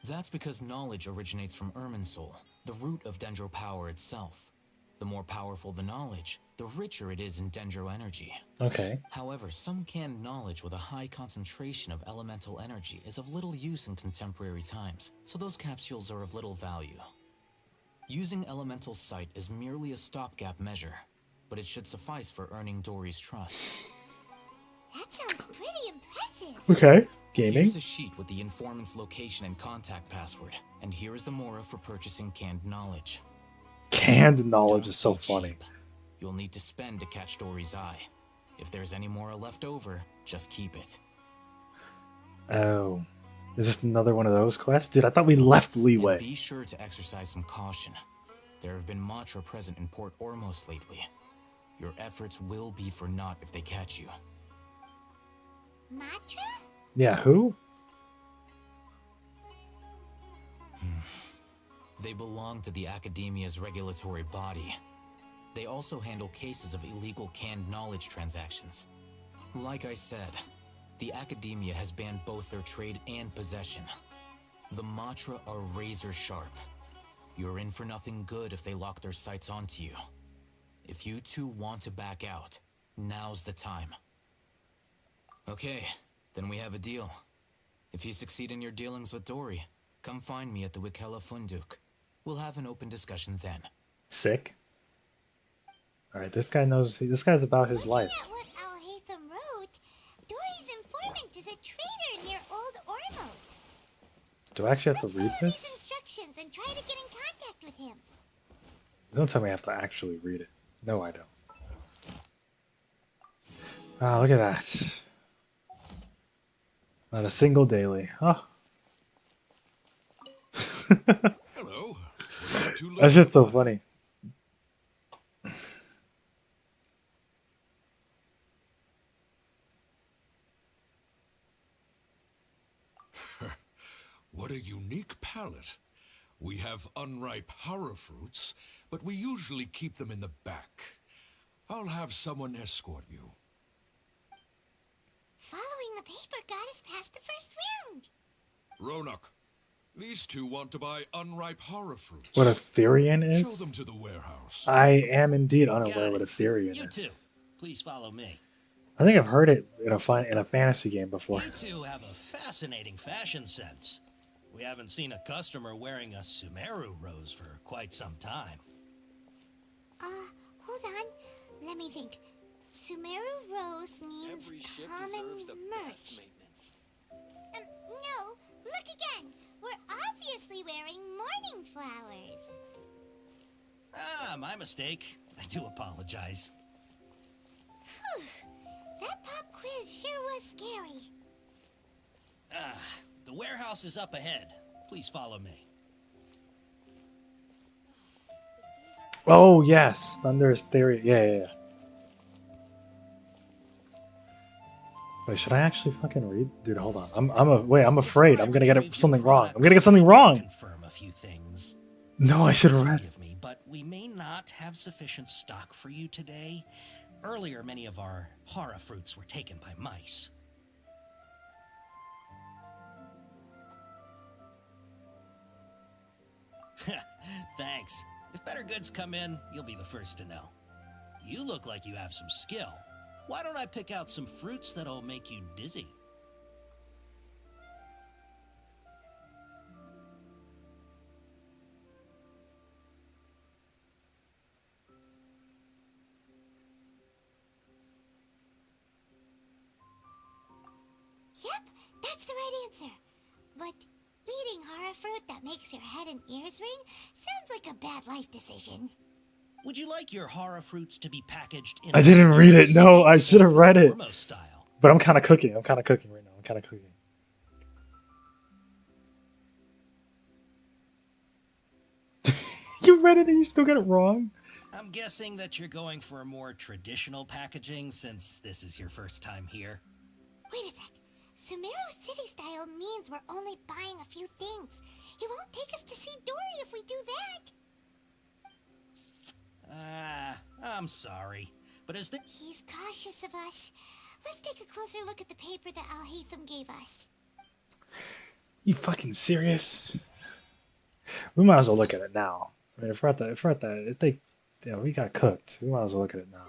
That's because knowledge originates from Irminsul, the root of Dendro power itself. The more powerful the knowledge, the richer it is in Dendro energy. Okay. However, some canned knowledge with a high concentration of elemental energy is of little use in contemporary times, so those capsules are of little value. Using elemental sight is merely a stopgap measure, but it should suffice for earning Dory's trust. That sounds pretty impressive. Okay. Gaming. Here's a sheet with the informant's location and contact password, and here is the mora for purchasing canned knowledge. Canned knowledge is so Don't be funny. cheap. You'll need to spend to catch Dory's eye. If there's any mora left over, just keep it. Oh. Is this another one of those quests? Dude, I thought we left Leeway. And be sure to exercise some caution. There have been Matra present in Port Ormos lately. Your efforts will be for naught if they catch you. Matra? Yeah, who? They belong to the Academia's regulatory body. They also handle cases of illegal canned knowledge transactions. Like I said, the Academia has banned both their trade and possession. The Matra are razor sharp. You're in for nothing good if they lock their sights onto you. If you two want to back out, now's the time. Okay, then we have a deal. If you succeed in your dealings with Dory, come find me at the Wikela Funduk. We'll have an open discussion then. Sick. Alright, this guy knows. This guy's about his life. Looking at what Al-Haytham wrote, Dory's informant is a traitor near Old Ormos. Do I actually have to Let's read follow these this? instructions and try to get in contact with him. Don't tell me I have to actually read it. No, I don't. Ah, look at that. Not a single daily. Oh. Hello. That shit's so funny. What a unique palate. We have unripe horror fruits, but we usually keep them in the back. I'll have someone escort you. Following the paper got us past the first round. Ronak, these two want to buy unripe horror fruits. What Ethereum Show is? them to the warehouse. I am indeed unaware what Ethereum You is. too. Please follow me. I think I've heard it in a fantasy game before. You two have a fascinating fashion sense. We haven't seen a customer wearing a Sumeru rose for quite some time. Hold on. Let me think. Sumeru Rose means common merch. No, look again. We're obviously wearing morning flowers. Ah, my mistake. I do apologize. Whew. That pop quiz sure was scary. Ah, the warehouse is up ahead. Please follow me. Oh yes, Thunderous Theory. Yeah. Wait, should I actually fucking read? Dude, hold on. I'm afraid. I'm gonna get something wrong. I'm gonna get something wrong. Confirm a few things. No, I should have read. Forgive me, but we may not have sufficient stock for you today. Earlier, many of our hara fruits were taken by mice. Thanks. If better goods come in, you'll be the first to know. You look like you have some skill. Why don't I pick out some fruits that'll make you dizzy? Yep, that's the right answer. But eating horror fruit that makes your head and ears ring sounds like a bad life decision. Would you like your hara fruits to be packaged in I didn't read it. No, I should have read it. Ormos style? But I'm kind of cooking. I'm kind of cooking right now. I'm kind of cooking. You read it and you still got it wrong? I'm guessing that you're going for a more traditional packaging since this is your first time here. Wait a sec. Sumeru City style means we're only buying a few things. He won't take us to see Dory if we do that. I'm sorry, but is the... He's cautious of us. Let's take a closer look at the paper that Al-Haytham gave us. You fucking serious? We might as well look at it now. I mean, yeah, we got cooked. We might as well look at it now.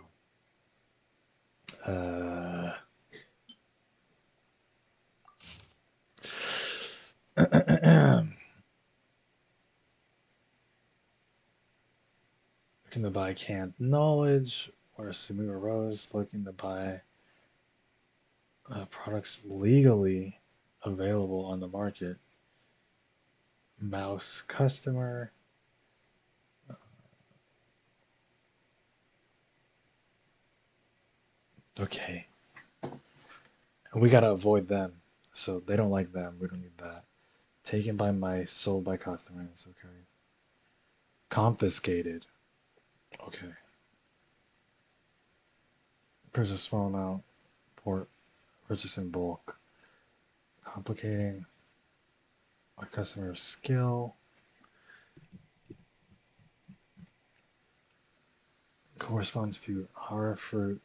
Looking to buy canned knowledge, or Sumeru Rose looking to buy products legally available on the market. Mouse customer. Okay. And we gotta avoid them. So they don't like them. We don't need that. Taken by mice, sold by customers. Okay. Confiscated. Okay. Purchase a small amount. Purchase in bulk. Complicating. My customer's skill. Corresponds to horror fruit.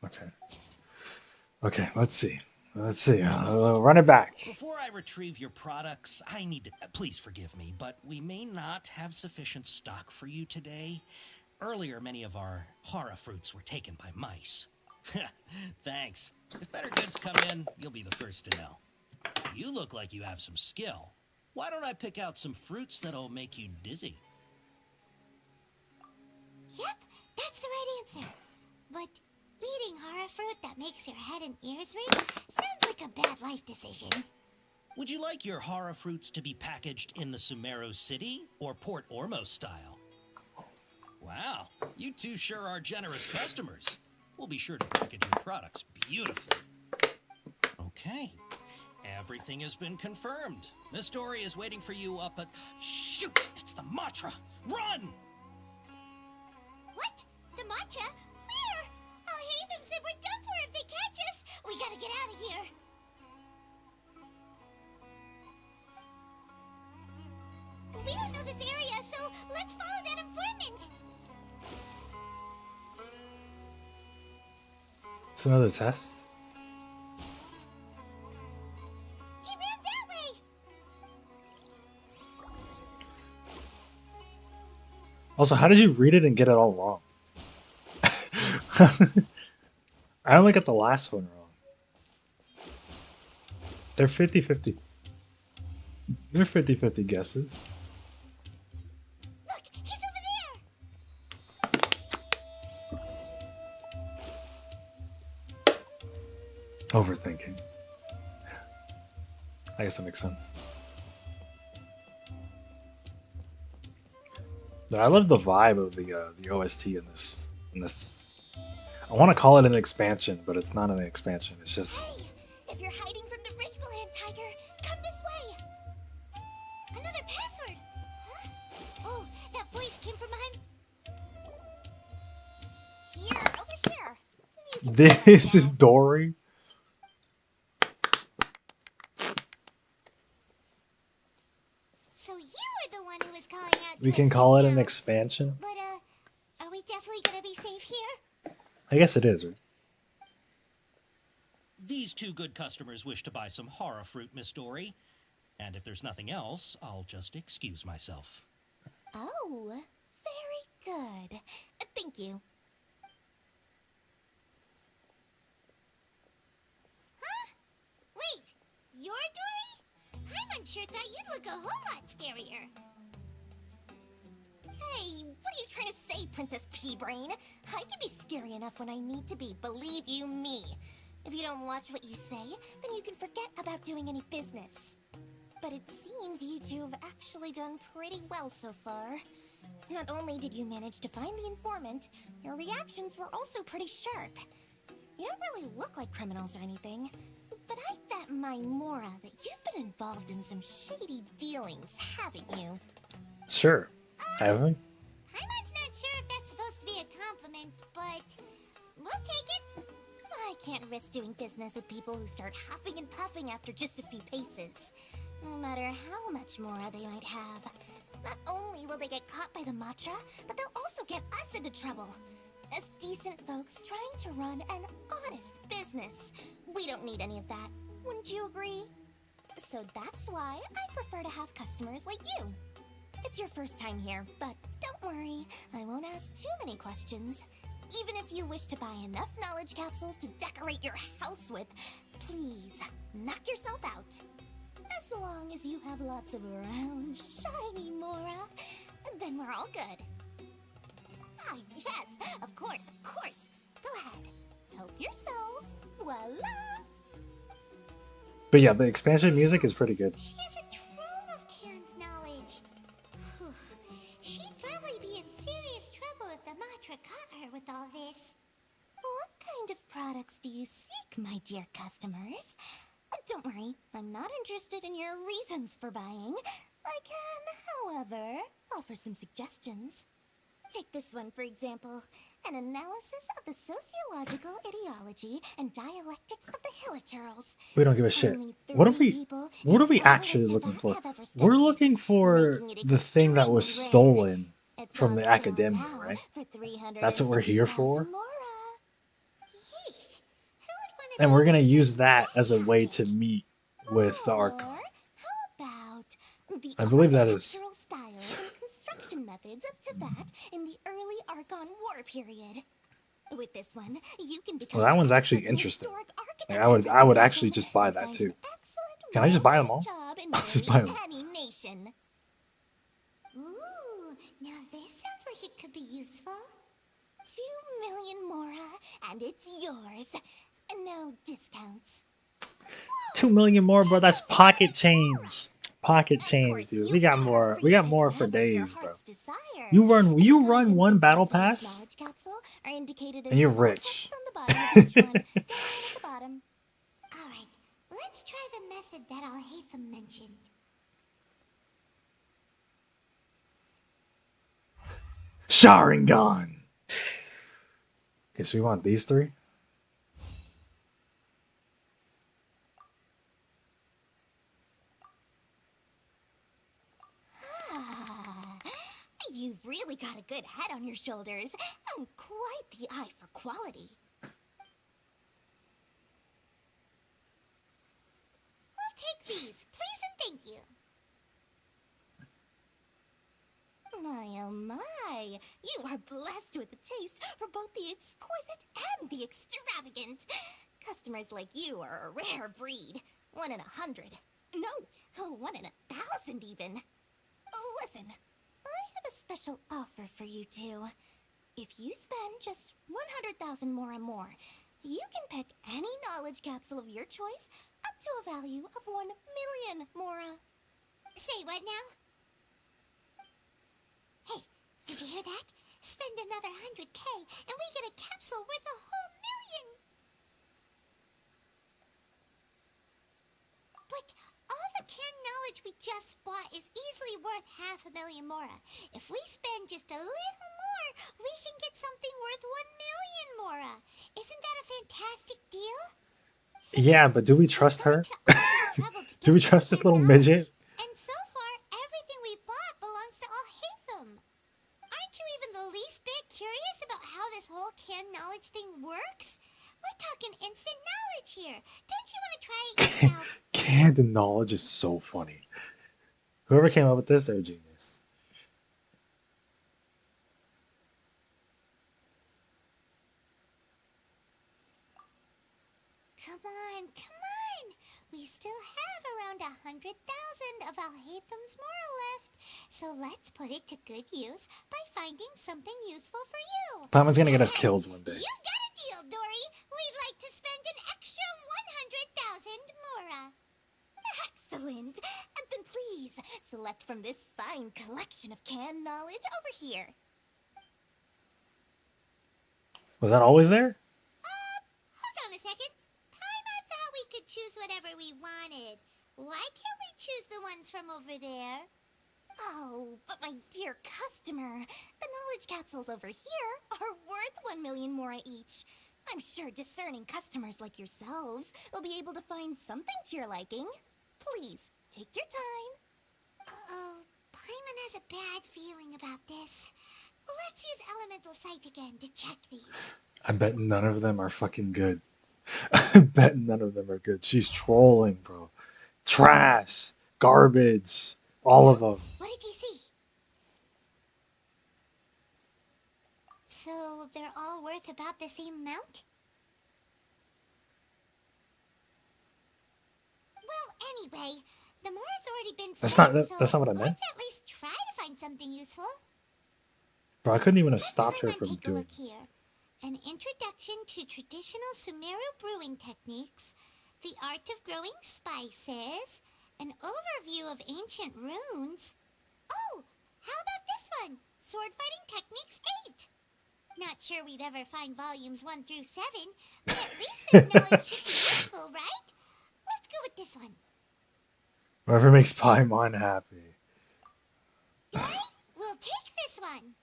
Okay. Okay, let's see. Let's see. Run it back. Before I retrieve your products, I need to... please forgive me, but we may not have sufficient stock for you today. Earlier, many of our horror fruits were taken by mice. Thanks. If better goods come in, you'll be the first to know. You look like you have some skill. Why don't I pick out some fruits that'll make you dizzy? Yep, that's the right answer. But eating horror fruit that makes your head and ears ring sounds like a bad life decision. Would you like your horror fruits to be packaged in the Sumeru City or Port Ormos style? Wow, you two sure are generous customers. We'll be sure to package your products beautifully. Okay, everything has been confirmed. Miss Dory is waiting for you up at... Shoot, it's the Matra! Run! What? The Matra? Where? Al-Haytham said we're done for if they catch us. We gotta get out of here. We don't know this area, so let's follow that informant. It's another test. He ran that way. Also, how did you read it and get it all wrong? I only got the last one wrong. They're 50-50. They're 50-50 guesses. Look, he's over there. Overthinking. I guess that makes sense. I love the vibe of the OST in this. I want to call it an expansion, but it's not an expansion. It's just. Hey, if you're hiding from the Rishbaland tiger, come this way. Another password. Huh? Oh, that voice came from behind. Here, over here. This is Dory. So you were the one who was calling out. We can call it an expansion. But are we definitely gonna be safe here? I guess it is, right? These two good customers wish to buy some horror fruit, Miss Dory. And if there's nothing else, I'll just excuse myself. Oh, very good. Thank you. Huh? Wait, you're Dory? I'm unsure thought you'd look a whole lot scarier. Hey, what are you trying to say, Princess Pea-Brain? I can be scary enough when I need to be, believe you me. If you don't watch what you say, then you can forget about doing any business. But it seems you two have actually done pretty well so far. Not only did you manage to find the informant, your reactions were also pretty sharp. You don't really look like criminals or anything, but I bet my Mora that you've been involved in some shady dealings, haven't you? Sure. Haven't we? Paimon's not sure if that's supposed to be a compliment, but we'll take it. I can't risk doing business with people who start huffing and puffing after just a few paces, no matter how much Mora they might have. Not only will they get caught by the Matra, but they'll also get us into trouble. As decent folks trying to run an honest business, we don't need any of that. Wouldn't you agree? So that's why I prefer to have customers like you. It's your first time here, but don't worry, I won't ask too many questions. Even if you wish to buy enough knowledge capsules to decorate your house with, please, knock yourself out. As long as you have lots of round, shiny Mora, then we're all good. Ah, yes, of course, of course. Go ahead, help yourselves. Voila! But yeah, the expansion music is pretty good. She has a trove of canned knowledge. Whew. She'd probably be in serious trouble if the Matra caught her with all this. What kind of products do you seek, my dear customers? Don't worry, I'm not interested in your reasons for buying. I can, however, offer some suggestions. Take this one, for example. An analysis of the sociological ideology and dialectics of the Hiliturals. We don't give a shit. What are we actually looking for? We're looking for the thing that was stolen from the academia, right? That's what we're here for. And we're gonna use that as a way to meet with the Archon. I believe that is. Construction methods of Teyvat in the early Archon War period. With this one, you can become. Well, that one's actually interesting. Like, I would actually just buy that too. Can I just buy them all? I'll just buy them. Ooh, now this sounds like it could be useful. 2 million Mora, and it's yours. No discounts. 2 million more, bro. That's pocket change. Pocket change, dude. We got more. We got more for days, bro. You run one battle pass, and you're rich. Alright, let's try the method that Al-Haytham mentioned. Sharingan. Okay, so we want these three. You've really got a good head on your shoulders, and quite the eye for quality. We'll take these, please and thank you. My oh my, you are blessed with a taste for both the exquisite and the extravagant. Customers like you are a rare breed. 1 in 100. No, 1 in 1,000 even. Listen. I have a special offer for you two. If you spend just 100,000 more, you can pick any knowledge capsule of your choice up to a value of 1 million Mora. Say what now? Hey, did you hear that? Spend another 100K and we get a capsule worth a whole million. But all the canned knowledge we just bought is easily worth 500,000 Mora. If we spend just a little more, we can get something worth 1 million Mora. Isn't that a fantastic deal? Yeah, but do we trust her? Do we trust this little midget? And so far, everything we bought belongs to Al-Haytham. Aren't you even the least bit curious about how this whole canned knowledge thing works? We're talking instant knowledge here. Don't you want to try it yourself? Canned knowledge is so funny. Whoever came up with this, they're a genius. Come on. We still have around 100,000 of Al-Haytham's Mora left. So let's put it to good use by finding something useful for you. Paimon's gonna get us killed one day. You've got a deal, Dory. We'd like to spend an extra 100,000 Mora. Excellent. And then please, select from this fine collection of canned knowledge over here. Was that always there? Hold Why can't we choose the ones from over there? Oh, but my dear customer, the knowledge capsules over here are worth 1 million mora each. I'm sure discerning customers like yourselves will be able to find something to your liking. Please, take your time. Uh-oh, Paimon has a bad feeling about this. Let's use Elemental Sight again to check these. I bet none of them are fucking good. I bet none of them are good. She's trolling, bro. Trash. Garbage. All of them. What did you see? So they're all worth about the same amount? Well, anyway, the mora's already been That's spent, not what I meant. let's at least try to find something useful. Bro, I couldn't even have stopped her Paimon, from take a doing look here. An introduction to traditional Sumeru brewing techniques, the art of growing spices, an overview of ancient runes. Oh, how about this one? Sword fighting techniques 8. Not sure we'd ever find volumes 1 through 7, but at least this knowledge should be useful, right? Let's go with this one. Whoever makes Paimon happy. Dory, we'll take this one.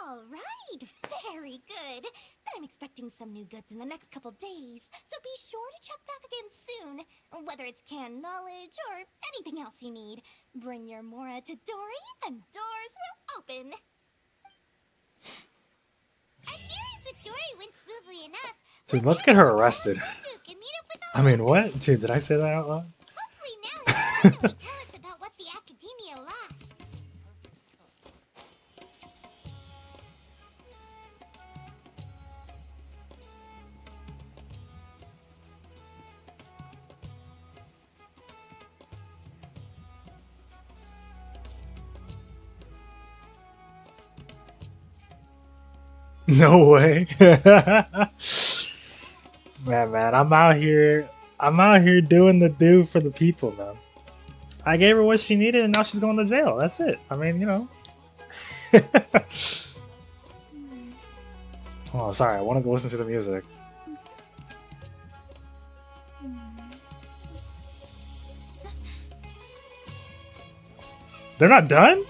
All right, very good. I'm expecting some new goods in the next couple days, so be sure to check back again soon. Whether it's canned knowledge or anything else you need, bring your mora to Dory and doors will open. Our dealings with Dory went smoothly enough. Dude, let's get her arrested. I mean, what? Dude, did I say that out loud? Hopefully now he'll finally tell us about what the Academia lost. No way. Man, I'm out here doing the do for the people, man. I gave her what she needed and now she's going to jail. That's it. I mean, you know. Oh, sorry. I wanted to listen to the music. They're not done?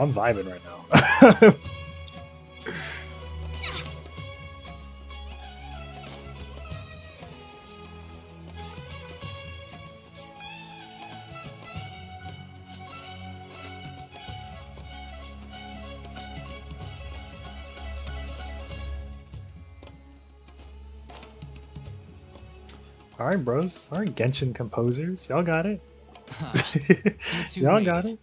I'm vibing right now. Alright, bros. Alright, Genshin composers. Y'all got it. Y'all got it.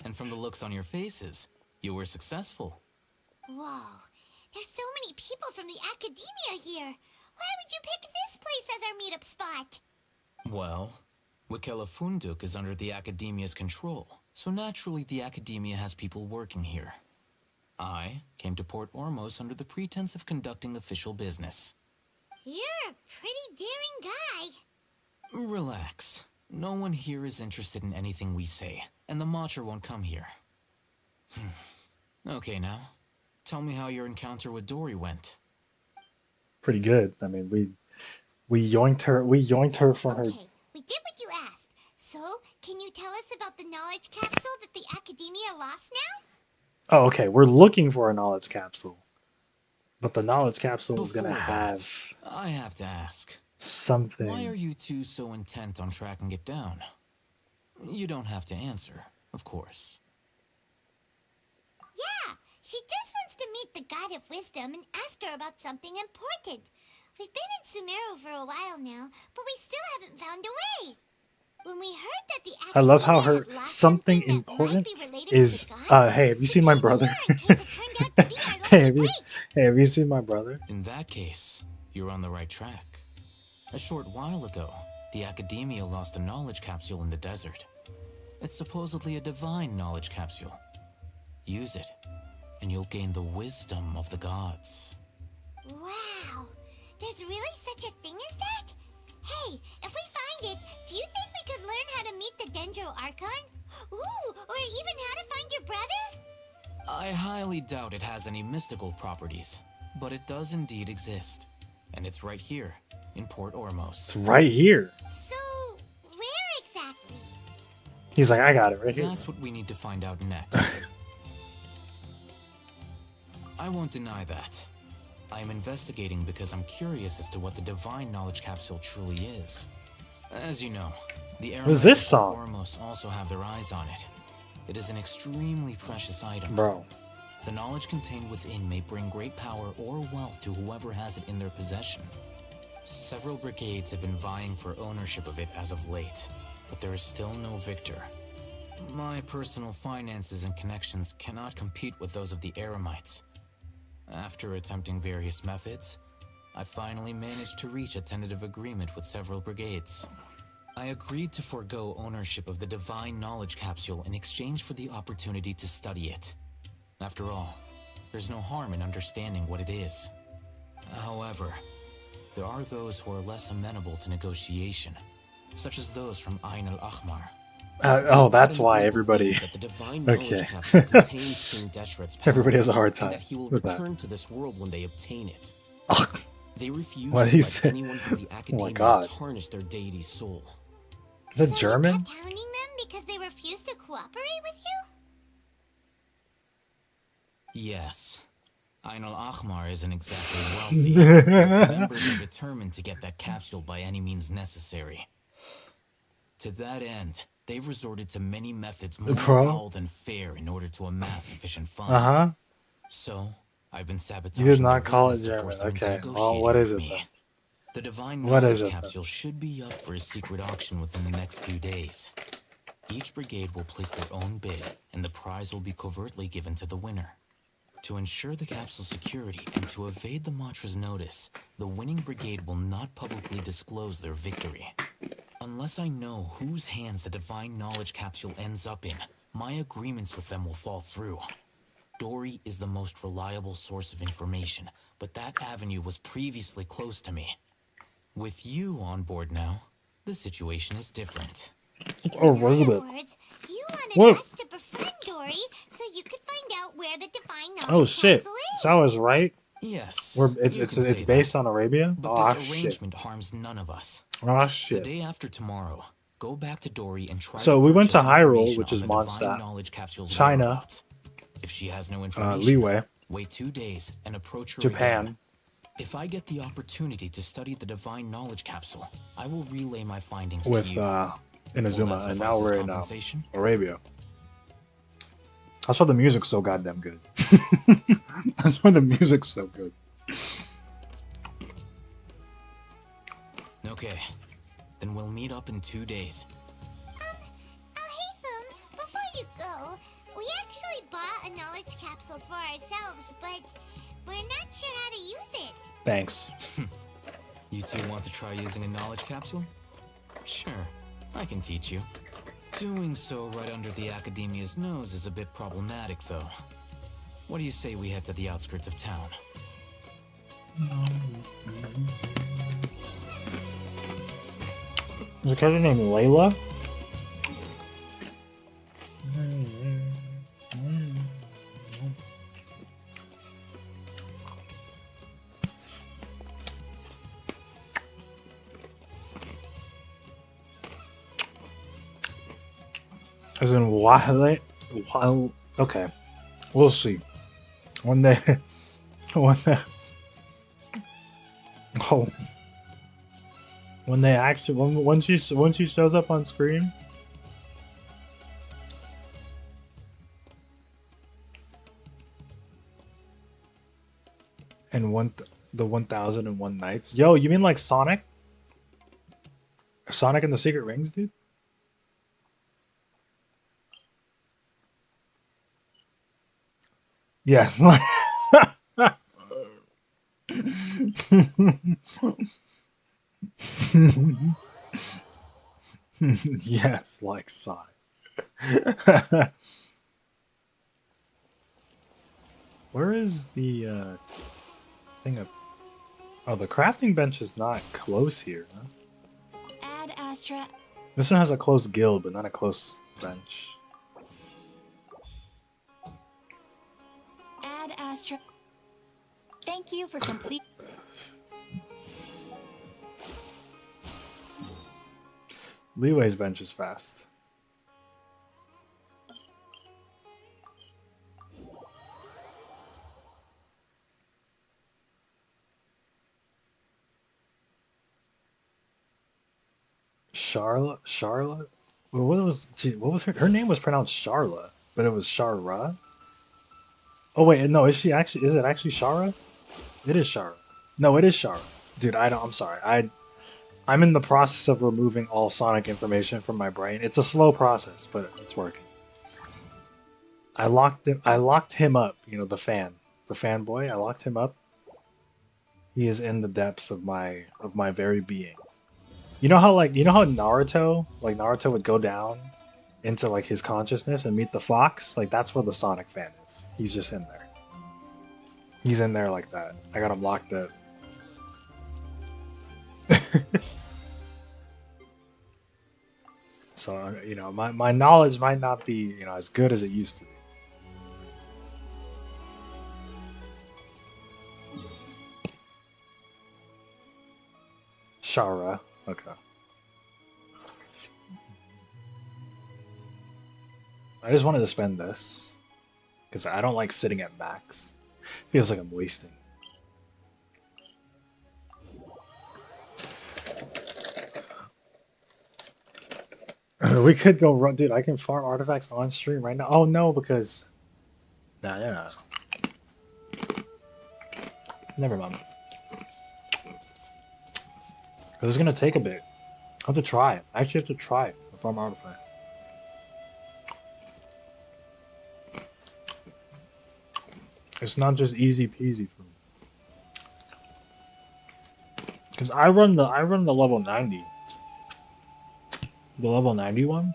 And from the looks on your faces, you were successful. Whoa, there's so many people from the Academia here. Why would you pick this place as our meetup spot? Well, Wikela Funduk is under the Academia's control, so naturally the Academia has people working here. I came to Port Ormos under the pretense of conducting official business. You're a pretty daring guy. Relax. No one here is interested in anything we say, and the Matcher won't come here. Okay, now, tell me how your encounter with Dory went. Pretty good. I mean, we yoinked her from her. Okay, we did what you asked. So, can you tell us about the knowledge capsule that the Academia lost now? Oh, okay. We're looking for a knowledge capsule, but the knowledge capsule is gonna have. I have to ask. Something. Why are you two so intent on tracking it down? You don't have to answer, of course. Yeah, she just wants to meet the God of Wisdom and ask her about something important. We've been in Sumeru for a while now, but we still haven't found a way. When we heard that the Academia I love how her had lost something that important might be related is. to the gods, Hey, have you seen my brother? hey, have you seen my brother? In that case, you're on the right track. A short while ago, the Academia lost a knowledge capsule in the desert. It's supposedly a divine knowledge capsule. Use it, and you'll gain the wisdom of the gods. Wow, There's really such a thing as that? Hey, if we find it, do you think we could learn how to meet the Dendro Archon? Ooh, or even how to find your brother? I highly doubt it has any mystical properties, but it does indeed exist. And it's right here, in Port Ormos. It's right here. So, where exactly? He's like, I got it right here. That's what we need to find out next. I won't deny that. I am investigating because I'm curious as to what the Divine Knowledge Capsule truly is. As you know, the What is this Eremites song? of Ormos also have their eyes on it. It is an extremely precious item. Bro. The knowledge contained within may bring great power or wealth to whoever has it in their possession. Several brigades have been vying for ownership of it as of late, but there is still no victor. My personal finances and connections cannot compete with those of the Eremites. After attempting various methods, I finally managed to reach a tentative agreement with several brigades. I agreed to forego ownership of the Divine Knowledge Capsule in exchange for the opportunity to study it. After all, there's no harm in understanding what it is. However, there are those who are less amenable to negotiation, such as those from Ain al-Ahmar. Oh, that's why everybody. That the divine Okay. knowledge capsule contains King Deshret's power, Everybody has a hard time and that he will with that. return to this world when they obtain it. They refuse What to he let said? anyone from the Oh my academia God. tarnish their deity's soul. Is that German? Downing them because they refuse to cooperate with you? Yes. Ain al-Ahmar isn't exactly wealthy, but its members are determined to get that capsule by any means necessary. To that end, they've resorted to many methods more foul than fair in order to amass sufficient funds. So, I've been sabotaging You did not their call it business to German. force them into Okay. Well, negotiating what is with it me. then? The Divine What Knowledge is it Capsule should be up for a secret auction within the next few days. Each brigade will place their own bid, and the prize will be covertly given to the winner. To ensure the capsule's security and to evade the Matra's notice, the winning brigade will not publicly disclose their victory. Unless I know whose hands the Divine Knowledge Capsule ends up in, my agreements with them will fall through. Dory is the most reliable source of information, but that avenue was previously closed to me. With you on board now, the situation is different. Oh, In other wait a words, minute. you wanted What? us to befriend Dory so you could find out where the Divine Knowledge Oh shit! Capsule is. So I was right. Yes. We're, you it's can say based that. on Arabia. But Oh this shit! arrangement harms none of us. Oh The shit! day after tomorrow, go back to Dory and try So to we went to purchase Hyrule, information which on is the Divine Mondstadt, Knowledge Capsule's China, whereabouts. If she has no information, Leeway, wait 2 days and approach her Japan. again. If I get the opportunity to study the Divine Knowledge Capsule, I will relay my findings with to you. Inazuma, that and now suffice we're as in compensation? Arabia. That's why the music's so goddamn good. That's why the music's so good. Okay, then we'll meet up in 2 days. Haytham, before you go, we actually bought a knowledge capsule for ourselves, but we're not sure how to use it. Thanks. You two want to try using a knowledge capsule? Sure, I can teach you. Doing so right under the Academia's nose is a bit problematic, though. What do you say we head to the outskirts of town? Is the character named Layla? As in Wile. Okay, we'll see. When they, oh, when they actually when she shows up on screen. And the 1001 Nights. Yo, you mean like Sonic? Sonic and the Secret Rings, dude? Yes. Yes, like Sonic. Where is the thing of Oh, the crafting bench is not close here. Huh? Add Astra. This one has a close guild, but not a close bench. Add Astra. Thank you for complete. Leeway's bench is fast. Charlotte? Well, what was her name was pronounced Charla, but it was Shara? Oh wait, no, is it actually Shara? It is Shara. No, it is Shara. Dude, I'm sorry. I'm in the process of removing all Sonic information from my brain. It's a slow process, but it's working. I locked him up, you know, the fanboy. I locked him up. He is in the depths of my very being. You know how Naruto would go down into like his consciousness and meet the fox? Like that's where the Sonic fan is. He's just in there. He's in there like that. I got him locked up. So, you know, my knowledge might not be, you know, as good as it used to be. Shara. Okay. I just wanted to spend this because I don't like sitting at max. Feels like I'm wasting. We could go run, dude. I can farm artifacts on stream right now. Oh no, because nah. Never mind. Because it's gonna take a bit. I have to try it. I actually have to try it. The farm artifact. It's not just easy peasy for me. Because I run the level 90. The level 91?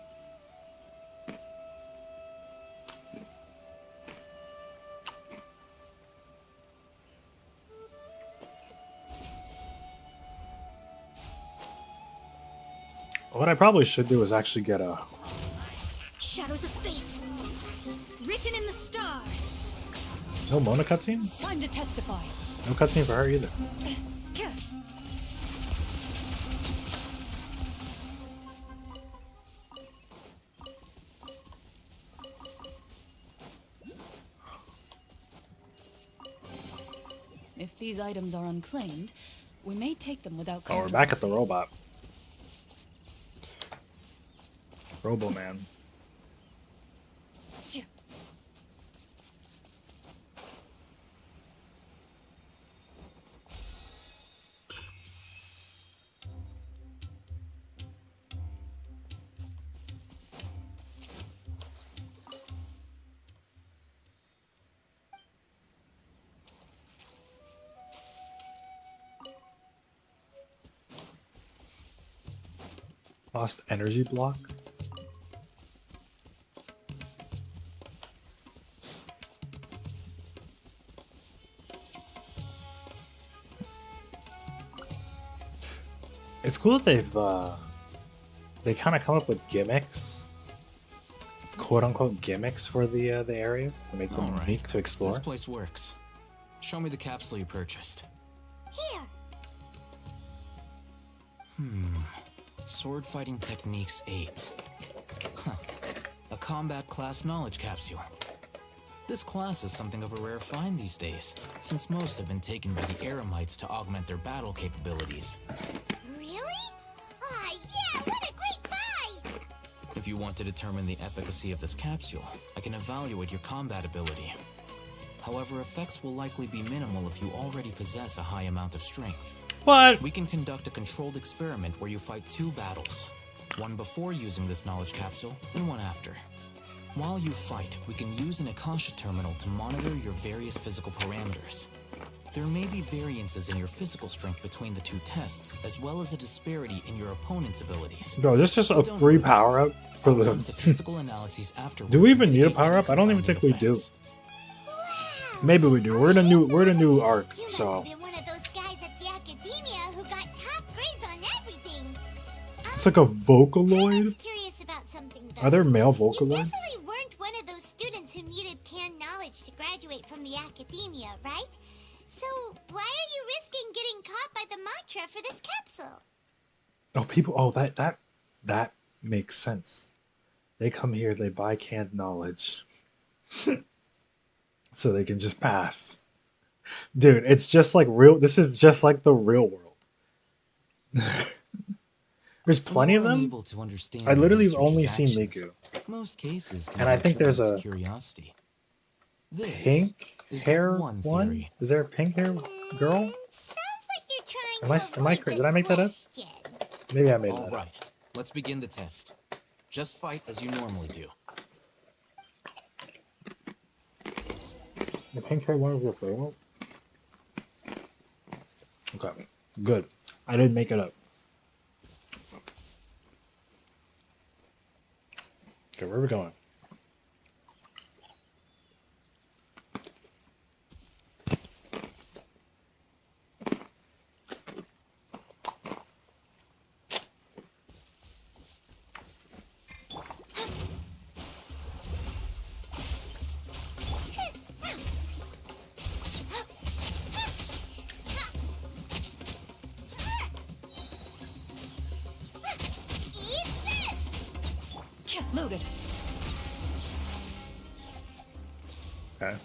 What I probably should do is actually get a... Shadows of fate, written in the stars. No Mona cutscene? Time to testify. No cutscene for her either. If these items are unclaimed, we may take them without Oh, we're back at the robot. Robo-Man. Lost energy block? It's cool that they kind of come up with gimmicks, quote unquote gimmicks for the area to make them unique to explore. This place works. Show me the capsule you purchased. Here. Sword Fighting Techniques 8. Huh. A combat class knowledge capsule. This class is something of a rare find these days, since most have been taken by the Eremites to augment their battle capabilities. Really? Ah, yeah, what a great buy! If you want to determine the efficacy of this capsule, I can evaluate your combat ability. However, effects will likely be minimal if you already possess a high amount of strength. What? We can conduct a controlled experiment where you fight 2 battles. One before using this knowledge capsule, and one after. While you fight, we can use an Akasha terminal to monitor your various physical parameters. There may be variances in your physical strength between the 2 tests, as well as a disparity in your opponent's abilities. Bro, this is just a free power-up for the... statistical analyses afterwards. Do we even need a power-up? I don't even think we do. Maybe we do. We're in a new arc, so... One of those guys at the It's like a Vocaloid? Curious about something, though. Are there male You Vocaloids? definitely weren't one of those students who needed canned knowledge to graduate from the academia, right? So why are you risking getting caught by the mantra for this capsule? Oh, people. Oh, that makes sense. They come here, they buy canned knowledge, so they can just pass. Dude, it's just like real. This is just like the real world. There's plenty of them. I literally have only seen Miku. Most cases And I think there's a curiosity. pink hair one. Is there a pink hair girl? Am I did I make that up? Maybe I made that up. Alright, let's begin the test. Just fight as you normally do. The pink hair one is your favorite? Okay, good. I didn't make it up. Okay, where are we going? Loaded. Okay.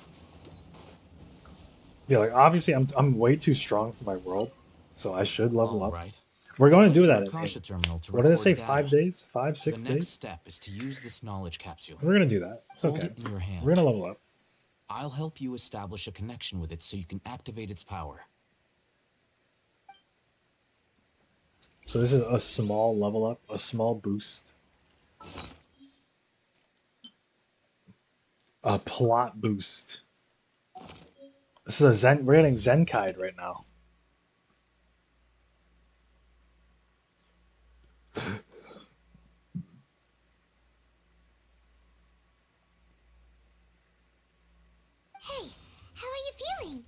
Yeah, like obviously I'm way too strong for my world, so I should level up. Right. We're going to do that. Terminal to What did I say? record 5 data. days? 5, 6 The next days? step is to use this knowledge capsule. We're gonna do that. It's Hold okay. it in your hand. We're gonna level up. I'll help you establish a connection with it so you can activate its power. So this is a small level up, a small boost. A plot boost. This is a Zen. We're getting Zenkai'd right now. Hey, how are you feeling?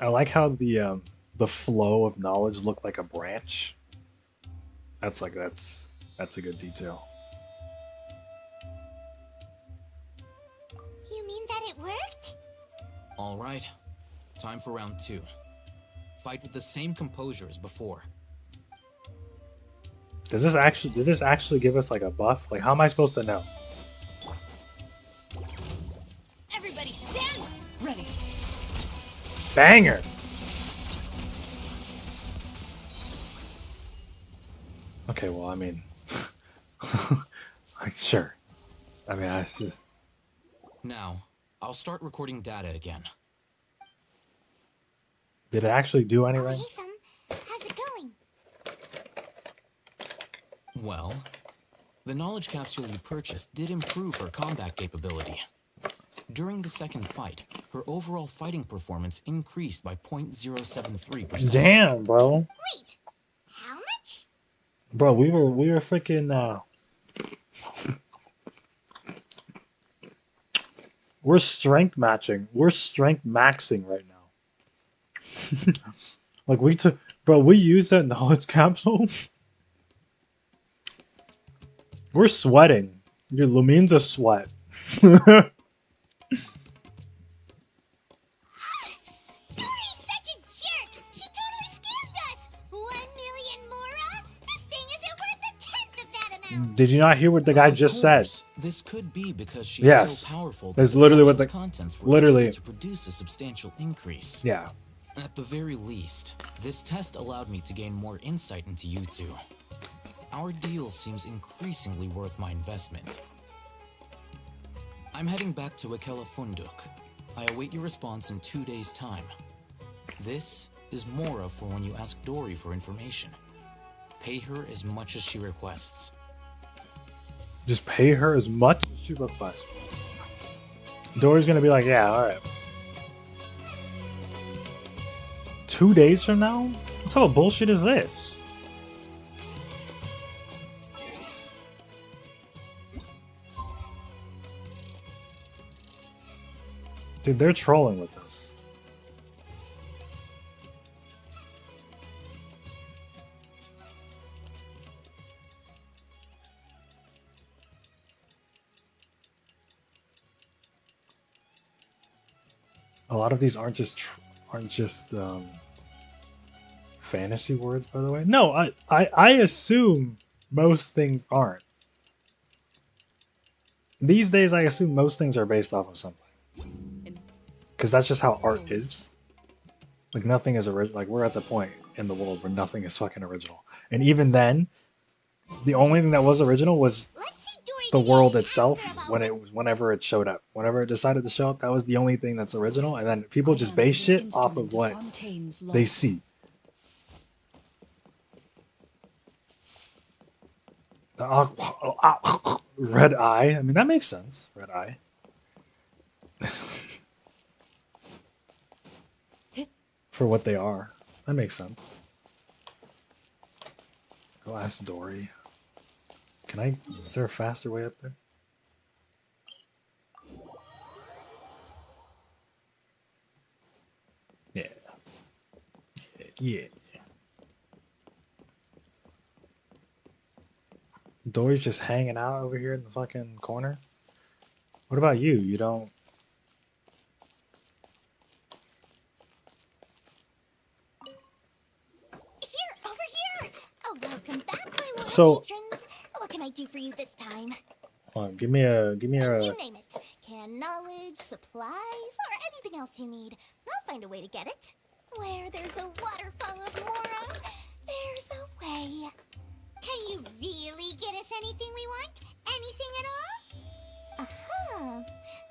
I like how the flow of knowledge looked like a branch. That's a good detail. You mean that it worked? All right. Time for round 2. Fight with the same composure as before. Did this actually give us like a buff? Like how am I supposed to know? Everybody stand ready. Banger! Okay, well, I mean, sure. I mean, Now, I'll start recording data again. Did it actually do anything? How's it going? Well, the knowledge capsule you purchased did improve her combat capability. During the second fight, her overall fighting performance increased by 0.073%. Damn, bro. Wait, how much? Bro, we were freaking we're strength matching. We're strength maxing right now. Like we used that knowledge capsule. We're sweating. Your Lumine's a sweat. Did you not hear what the guy just said? This could be because she's yes. so powerful That's that literally what the contents were literally able to produce a substantial increase. Yeah. At the very least, this test allowed me to gain more insight into you two. Our deal seems increasingly worth my investment. I'm heading back to Akela Funduk. I await your response in 2 days' time. This is Mora for when you ask Dory for information. Pay her as much as she requests. Just pay her as much as she requests. Dory's gonna be like, yeah, alright. 2 days from now? What type of bullshit is this? Dude, they're trolling with us. A lot of these aren't just fantasy words, by the way. No, I assume most things aren't. These days, I assume most things are based off of something. Because that's just how art is. Like, nothing is original. Like, we're at the point in the world where nothing is fucking original. And even then, the only thing that was original was the world itself whenever it showed up. Whenever it decided to show up, that was the only thing that's original. And then people just base shit off of what they see. Red eye. I mean, that makes sense. Red eye. For what they are. That makes sense. Glass Dory. Can I... Is there a faster way up there? Yeah. Yeah. Dory's just hanging out over here in the fucking corner? What about you? You don't... Welcome back, my loyal So, patrons. What can I do for you this time? hold on, give me a... You name it. Canned knowledge, supplies, or anything else you need. I'll find a way to get it. Where there's a waterfall of Mora, there's a way. Can you really get us anything we want? Anything at all? Aha.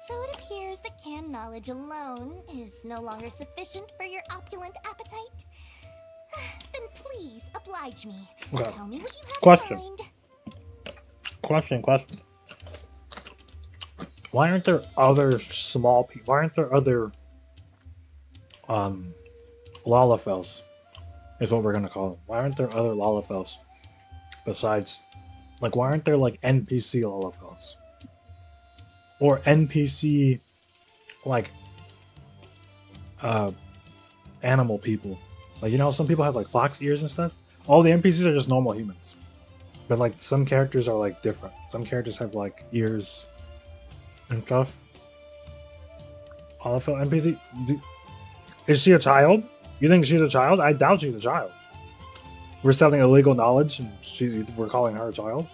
So it appears that canned knowledge alone is no longer sufficient for your opulent appetite. Then please oblige me. Okay. Tell me what you have in mind. Question. Why aren't there other small people? Why aren't there other Lalafels? Is what we're gonna call them. Why aren't there other Lalafels besides, like, why aren't there like NPC Lalafels or NPC like animal people? Like, you know, some people have like fox ears and stuff. All the NPCs are just normal humans, but like some characters are like different. Some characters have like ears and stuff. Lalafell NPC. Is she a child? You think she's a child? I doubt she's a child. We're selling illegal knowledge, and we're calling her a child.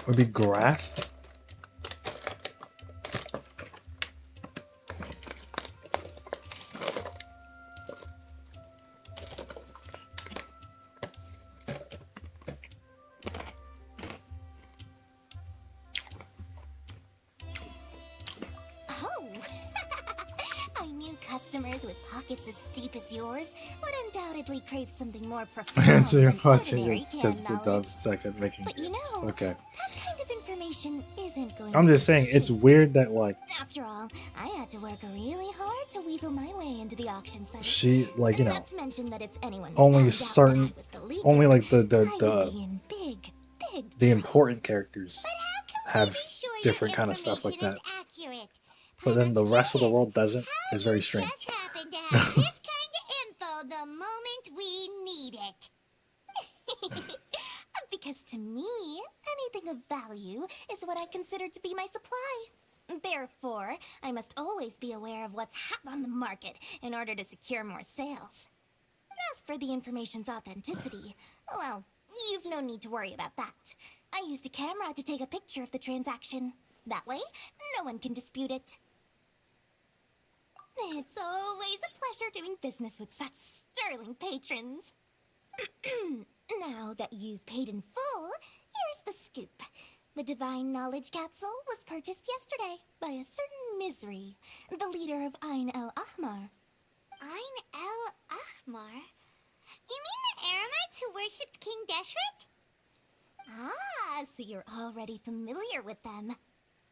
Would be Graph. Crave something more profound. Answer your question. It skips the dove second making but you know, okay. That kind of information isn't going I'm to just saying, it's weird that, like... After all, I had to work really hard to weasel my way into the auction site. She, like, you know... Not to mention that if anyone only certain... Only, like, the important characters have different kind of stuff like that. But then the rest of the world doesn't. It's very strange. The moment we need it. Because to me, anything of value is what I consider to be my supply. Therefore, I must always be aware of what's hot on the market in order to secure more sales. As for the information's authenticity, well, you've no need to worry about that. I used a camera to take a picture of the transaction. That way, no one can dispute it. It's always a pleasure doing business with such sterling patrons. Now that you've paid in full, here's the scoop. The Divine Knowledge Capsule was purchased yesterday by a certain Misery, the leader of Ain el Ahmar. Ain el Ahmar? You mean the Aramites who worshipped King Deshret? Ah, so you're already familiar with them.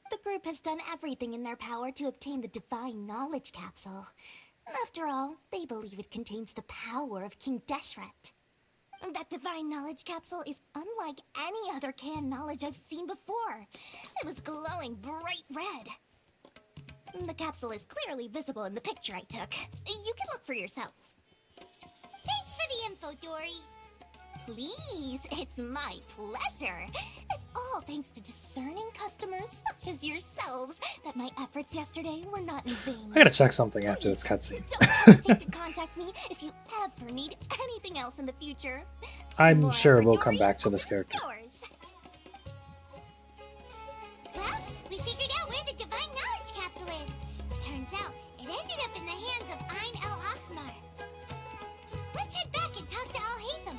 The group has done everything in their power to obtain the Divine Knowledge Capsule. After all, they believe it contains the power of King Deshret. That Divine Knowledge Capsule is unlike any other canned knowledge I've seen before. It was glowing bright red. The capsule is clearly visible in the picture I took. You can look for yourself. Thanks for the info, Dory. please. It's my pleasure. It's all thanks to discerning customers such as yourselves that my efforts yesterday were not in vain. I gotta check something after this cutscene. Don't hesitate to contact me if you ever need anything else in the future. I'm sure we'll come back to this character. Well, we figured out where the Divine Knowledge Capsule is. Turns out, it ended up in the hands of Ain el-Ahmar. Let's head back and talk to Al-Haytham.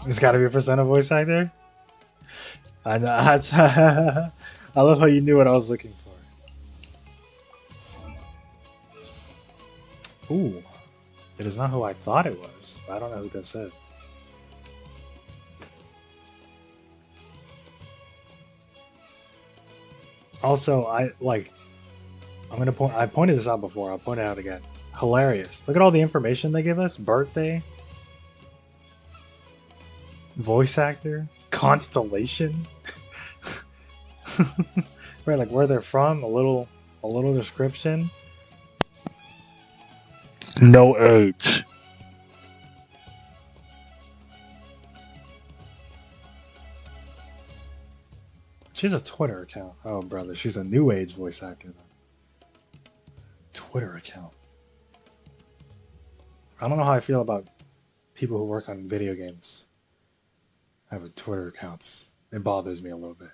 There's gotta be a Persona voice actor. I know. I love how you knew what I was looking for. Ooh. It is not who I thought it was. I don't know who this is. Also, I pointed this out before. I'll point it out again. Hilarious. Look at all the information they give us. Birthday. Voice actor. Constellation. Right, like where they're from. A little description. No age. She's a Twitter account. Oh, brother. She's a new age voice actor. Twitter account. I don't know how I feel about people who work on video games. Have a Twitter accounts. It bothers me a little bit.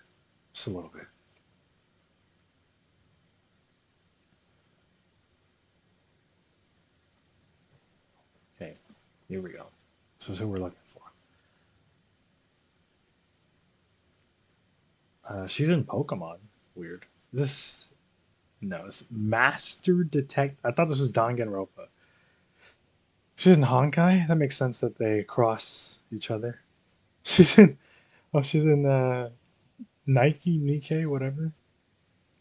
Just a little bit. Okay, here we go. This is who we're looking for. She's in Pokemon. Weird. This... No, it's Master Detect... I thought this was Danganronpa. She's in Honkai? That makes sense that they cross each other. She's in... Oh, she's in Nike, Nikkei, whatever.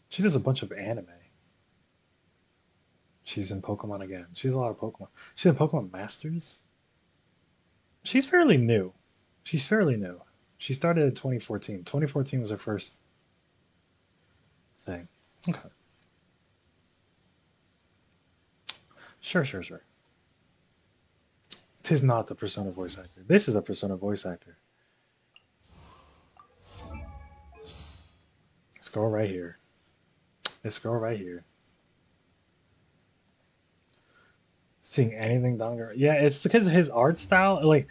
She does a bunch of anime. She's in Pokemon again. She's a lot of Pokemon. She's in Pokemon Masters? She's fairly new. She's fairly new. She started in 2014. 2014 was her first thing. Okay. Sure. Tis not the Persona voice actor. This is a Persona voice actor. This girl right here. This girl right here. Seeing anything Danganronpa. Yeah, it's because of his art style. Like,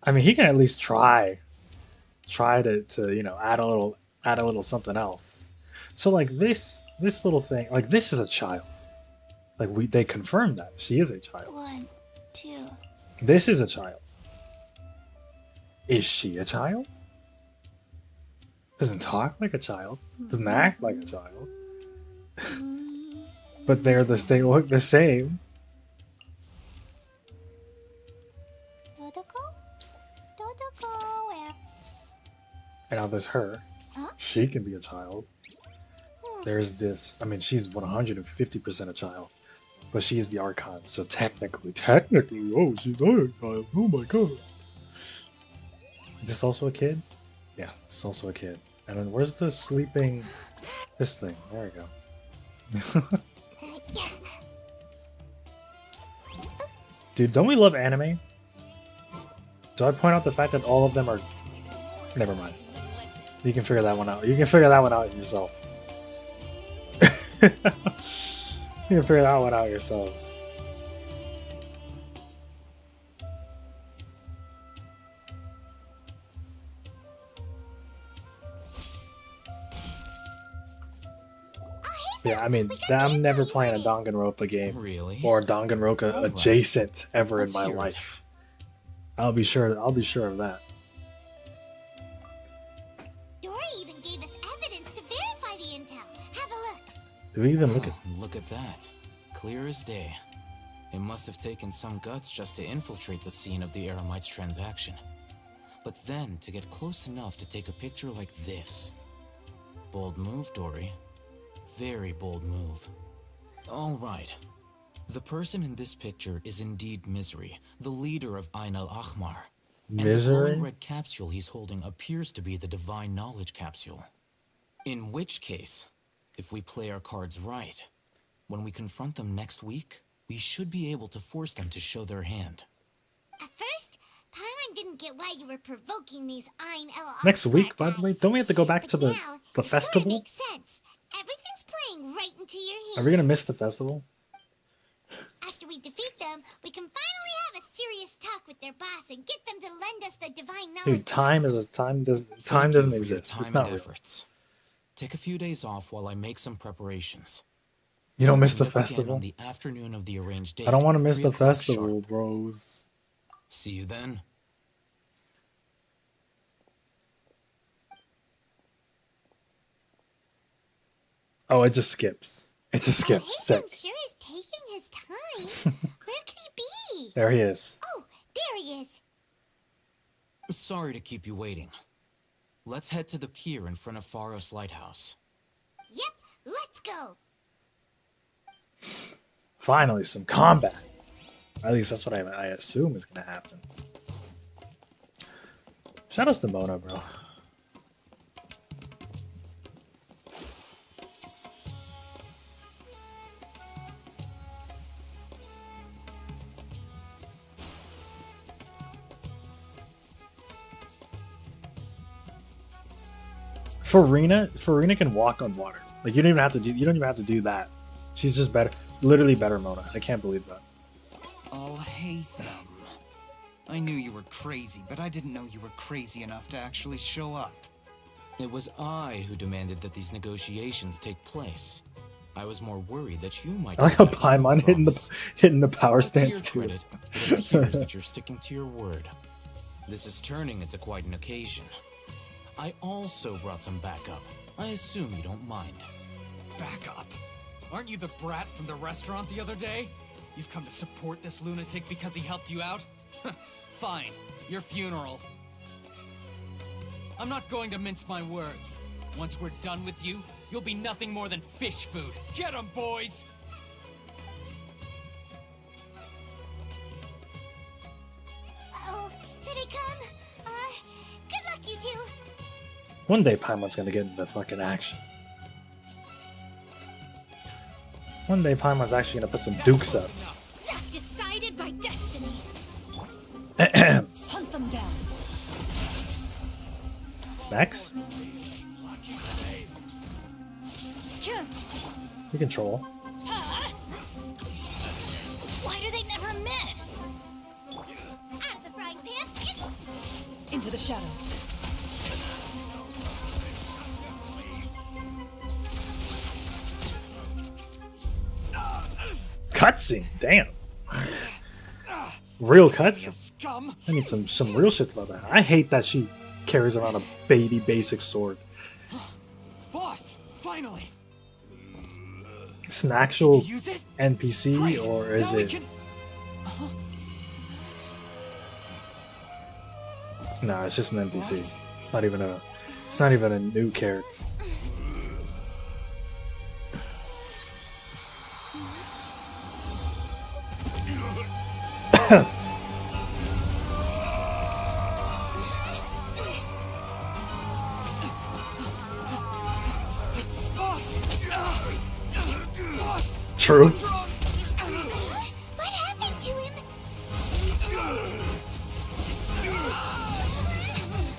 I mean, he can at least try to you know, add a little something else. So like this little thing, like this is a child. Like they confirmed that she is a child. 1, 2. This is a child. Is she a child? Doesn't talk like a child. Doesn't act like a child. But they look the same. And now there's her. Huh? She can be a child. There's this. I mean, she's 150% a child. But she is the Archon, so technically, oh, she's not a child. Oh my god. Is this also a kid? Yeah, it's also a kid. And then where's the sleeping... This thing. There we go. Dude, don't we love anime? Do I point out the fact that all of them are... Never mind. You can figure that one out. You can figure that one out yourself. You can figure that one out yourselves. Yeah, I mean, I'm never playing a Danganronpa game. Really? Or a Danganronpa adjacent ever in my life. I'll be sure of that. Dory even gave us evidence to verify the intel. Have a look. Do we even look at... Look at that. Clear as day. It must have taken some guts just to infiltrate the scene of the Eremites transaction. But then to get close enough to take a picture like this. Bold move, Dory. Very bold move. All right. The person in this picture is indeed Misery, the leader of Ain al-Ahmar. And the glowing red capsule he's holding appears to be the Divine Knowledge Capsule. In which case, if we play our cards right, when we confront them next week, we should be able to force them to show their hand. At first, Paimon didn't get why you were provoking these Ein El Next week, by the way, don't we have to go back to the festival? Makes sense. Everything's playing right into your hands. Are we gonna miss the festival? After we defeat them, we can finally have a serious talk with their boss and get them to lend us the divine knowledge. Dude, time doesn't exist. It's not real. Efforts. Take a few days off while I make some preparations. You don't miss the Let's meet again festival? on the afternoon of the arranged date. I don't want to miss 3 the o'clock festival, sharp. bros. See you then. Oh, it just skips. It just skips. Sick. I'm sure he's taking his time. Where could he be? There he is. Oh, there he is. Sorry to keep you waiting. Let's head to the pier in front of Faros Lighthouse. Yep, let's go. Finally, some combat. At least that's what I assume is gonna happen. Shoutouts to Mona, bro. Farina can walk on water. Like you don't even have to do that. She's just better, literally better Mona. I can't believe that. I'll hate them. I knew you were crazy, but I didn't know you were crazy enough to actually show up. It was I who demanded that these negotiations take place. I was more worried that you might. I like how Paimon hitting the power stance To your too. credit, it appears that you're sticking to your word. This is turning into quite an occasion. I also brought some backup. I assume you don't mind. Backup? Aren't you the brat from the restaurant the other day? You've come to support this lunatic because he helped you out? Fine, your funeral. I'm not going to mince my words. Once we're done with you, you'll be nothing more than fish food. Get 'em, boys! Uh-oh, here they come. Good luck, you two. One day Paimon's gonna get into fucking action. One day Paimon's actually gonna put some dukes up. Decided by destiny. Hunt them down. Next, we control. Why do they never miss? Out of the frying pan. Into the shadows. Cutscene, damn. Real cutscene. I need some real shit about that. I hate that she carries around a baby basic sword. Boss, finally. It's an actual Did you use it? NPC Great. or is Now we it? can- Nah, it's just an NPC. It's not even a new character. True. What happened to him?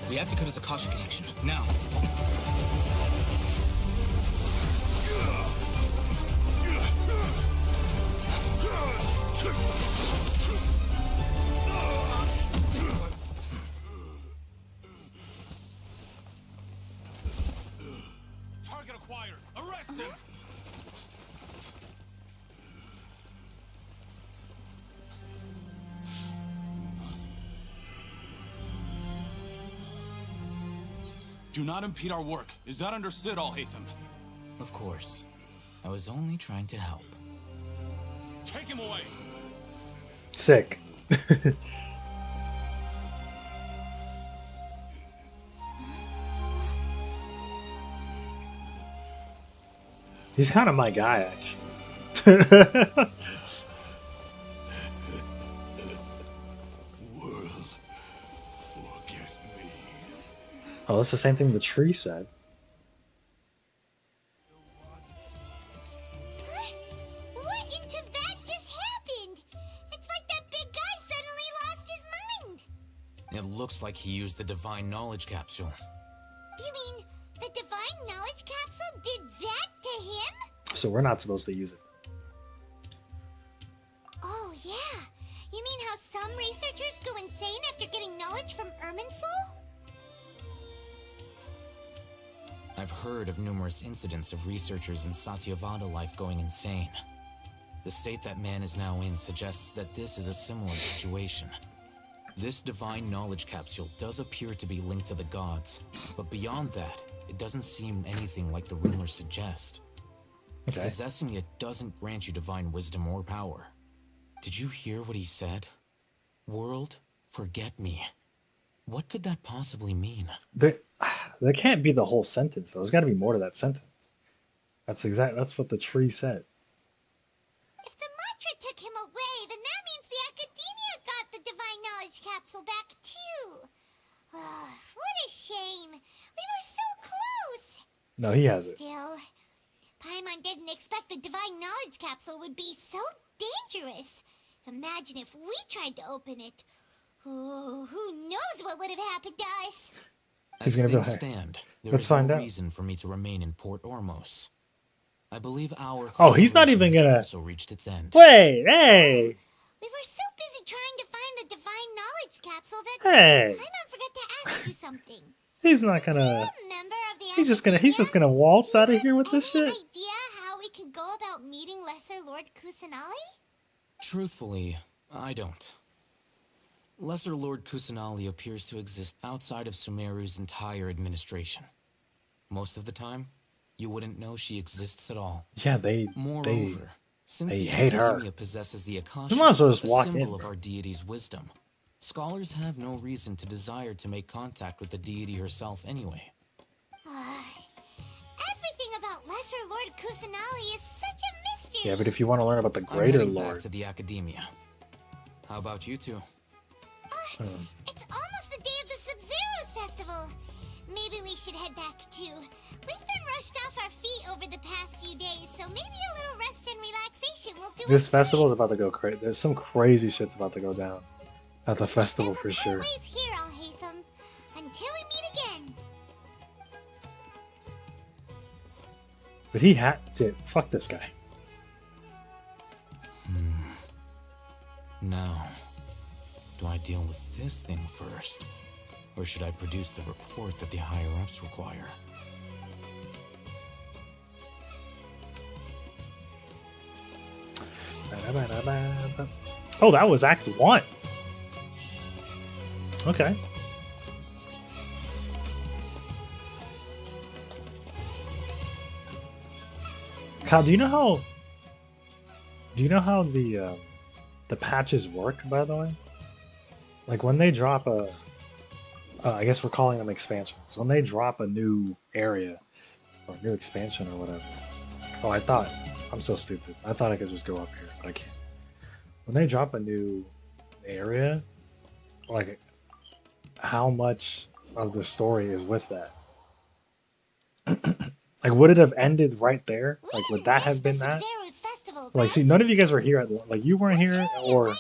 We have to cut his Akasha connection now. Target acquired. Arrest him. Do not impede our work. Is that understood, Alhaitham? Of course. I was only trying to help. Take him away. Sick. He's kind of my guy, actually. World, forget me. Oh, that's the same thing the tree said. What in Tibet just happened? It's like that big guy suddenly lost his mind. Looks like he used the divine knowledge capsule. You mean the divine knowledge capsule did that to him? So we're not supposed to use it. Oh, yeah. You mean how some researchers go insane after getting knowledge from Irminsul? I've heard of numerous incidents of researchers in Satyavada life going insane. The state that man is now in suggests that this is a similar situation. This divine knowledge capsule does appear to be linked to the gods, but beyond that, it doesn't seem anything like the rumors suggest. Okay. Possessing it doesn't grant you divine wisdom or power. Did you hear what he said? World, forget me. What could that possibly mean? That can't be the whole sentence, though. There's got to be more to that sentence. That's what the tree said. If the mantra took him away, then that means the Academia got the divine knowledge capsule back too. What a shame. We were so close. No, he has it. Still, Paimon didn't expect the divine knowledge capsule would be so dangerous. Imagine if we tried to open it. Oh, who knows what would have happened to us? He's As gonna be things like, stand, there let's is find no out. reason for me to remain in Port Ormos. I believe our Oh, he's not collaboration even has gonna. also reached its end. Wait, hey, We were so busy trying to find the divine knowledge capsule that hey. Paimon forgot to ask you something. He's not gonna. You're a member of the He's just gonna waltz out of here with this shit. idea how we could go about meeting Lesser Lord Kusanali? Truthfully, I don't. Lesser Lord Kusanali appears to exist outside of Sumeru's entire administration. Most of the time, you wouldn't know she exists at all. Yeah, Moreover, since they the hate her. Academia possesses the Akasha, You might as well just a walk symbol in, of bro. our deity's wisdom, scholars have no reason to desire to make contact with the deity herself anyway. Everything about Lesser Lord Kusanali is such a mystery. Yeah, but if you want to learn about the I'm greater heading back lord, to the Academia. How about you two? It's almost the day of the Sub-Zero's festival. Maybe we should head back too. We've been rushed off our feet over the past few days, so maybe a little rest and relaxation will do this us festival is about to go crazy. There's some crazy shit's about to go down at the festival for sure. Always here, Alhaitham. Until we meet again. But he had to fuck this guy. Now, do I deal with this thing first? Or should I produce the report that the higher-ups require? Oh, that was Act 1. Okay. Kyle, do you know how the patches work, by the way? Like when they drop a I guess we're calling them expansions. When they drop a new area or new expansion or whatever. Oh, I'm so stupid. I thought I could just go up here, but I can't. When they drop a new area, like how much of the story is with that? Like, would it have ended right there? Like, would that have been that? Like, see, none of you guys were here. Like, you weren't here, or Paimon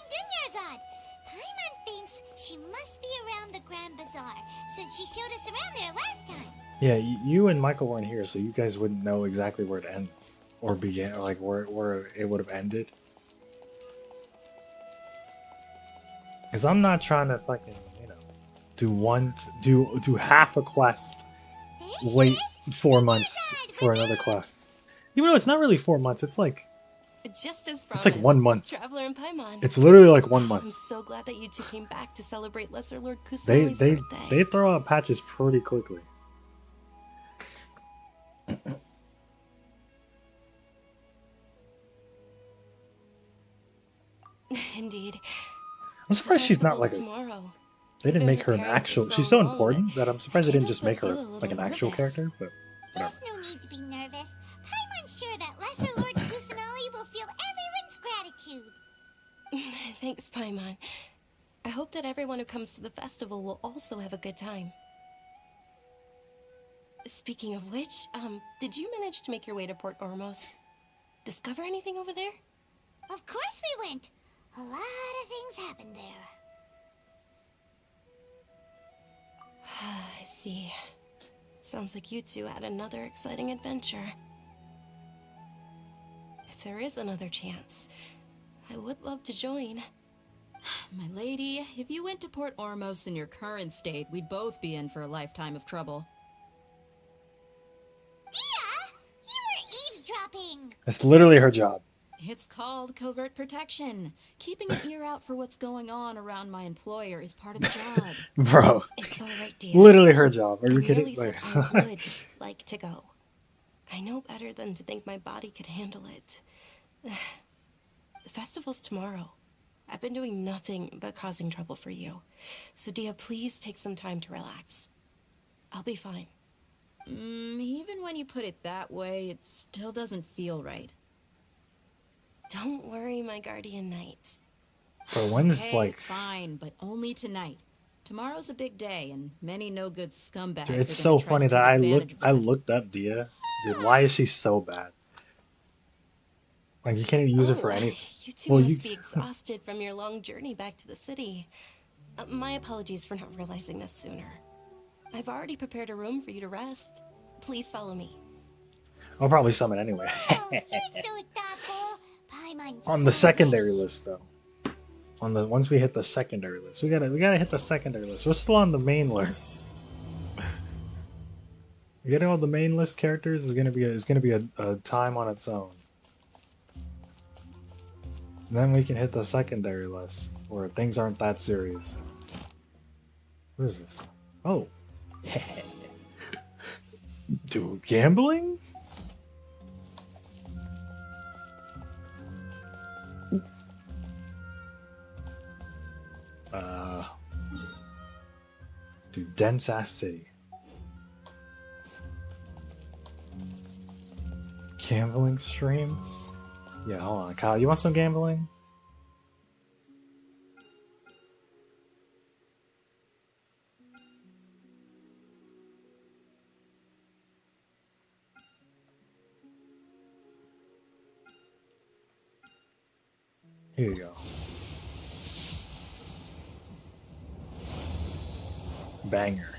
thinks she must be around the Grand Bazaar, since she showed us around there last time. yeah, you and Michael weren't here, so you guys wouldn't know exactly where it ends or began, or like where it would have ended. Because I'm not trying to fucking, do half a quest, wait 4 months for another quest. Even though it's not really 4 months, it's like Just as it's promised, like 1 month. Traveler and Paimon. It's literally like 1 I'm month. so glad that you two came back to celebrate Lesser Lord They Kusanali's they birthday. they throw out patches pretty quickly. Indeed. I'm surprised she's not like a. Tomorrow. They didn't make her an preparing for actual. so She's so long important that I'm surprised they didn't just make her feel a little like an actual nervous. character. But There's no need to be nervous. Paimon's sure that Lesser Lord Kusanali will feel everyone's gratitude. Thanks, Paimon. I hope that everyone who comes to the festival will also have a good time. Speaking of which, did you manage to make your way to Port Ormos? Discover anything over there? Of course we went. A lot of things happened there. see. Sounds like you two had another exciting adventure. If there is another chance, I would love to join. My lady, if you went to Port Ormos in your current state, we'd both be in for a lifetime of trouble. Dehya, you were eavesdropping. It's literally her job. It's called covert protection. Keeping an ear out for what's going on around my employer is part of the job. Bro. It's all right, dear. Literally her job. Are you I kidding? merely said I would like to go. I know better than to think my body could handle it. The festival's tomorrow. I've been doing nothing but causing trouble for you. So, Dehya, please take some time to relax. I'll be fine. Even when you put it that way, it still doesn't feel right. Don't worry, my guardian knight. But when's Okay, like... fine, but only tonight. Tomorrow's a big day, and many no-good scumbags. Dude, it's are so gonna try funny to that take I advantage looked up Dehya. Dude, why is she so bad? Like, you can't even use it for anything. You two must be exhausted from your long journey back to the city. My apologies for not realizing this sooner. I've already prepared a room for you to rest. Please follow me. I'll probably summon anyway. Oh, you're so thoughtful. Paimon's On the so secondary ready. list, though. Once we hit the secondary list, we gotta hit the secondary list. We're still on the main list. Getting all the main list characters is gonna be a time on its own. Then we can hit the secondary list where things aren't that serious. What is this? Oh, dude, gambling? Dude, dense ass city. Gambling stream? Yeah, hold on, Kyle. You want some gambling? Here you go. Banger.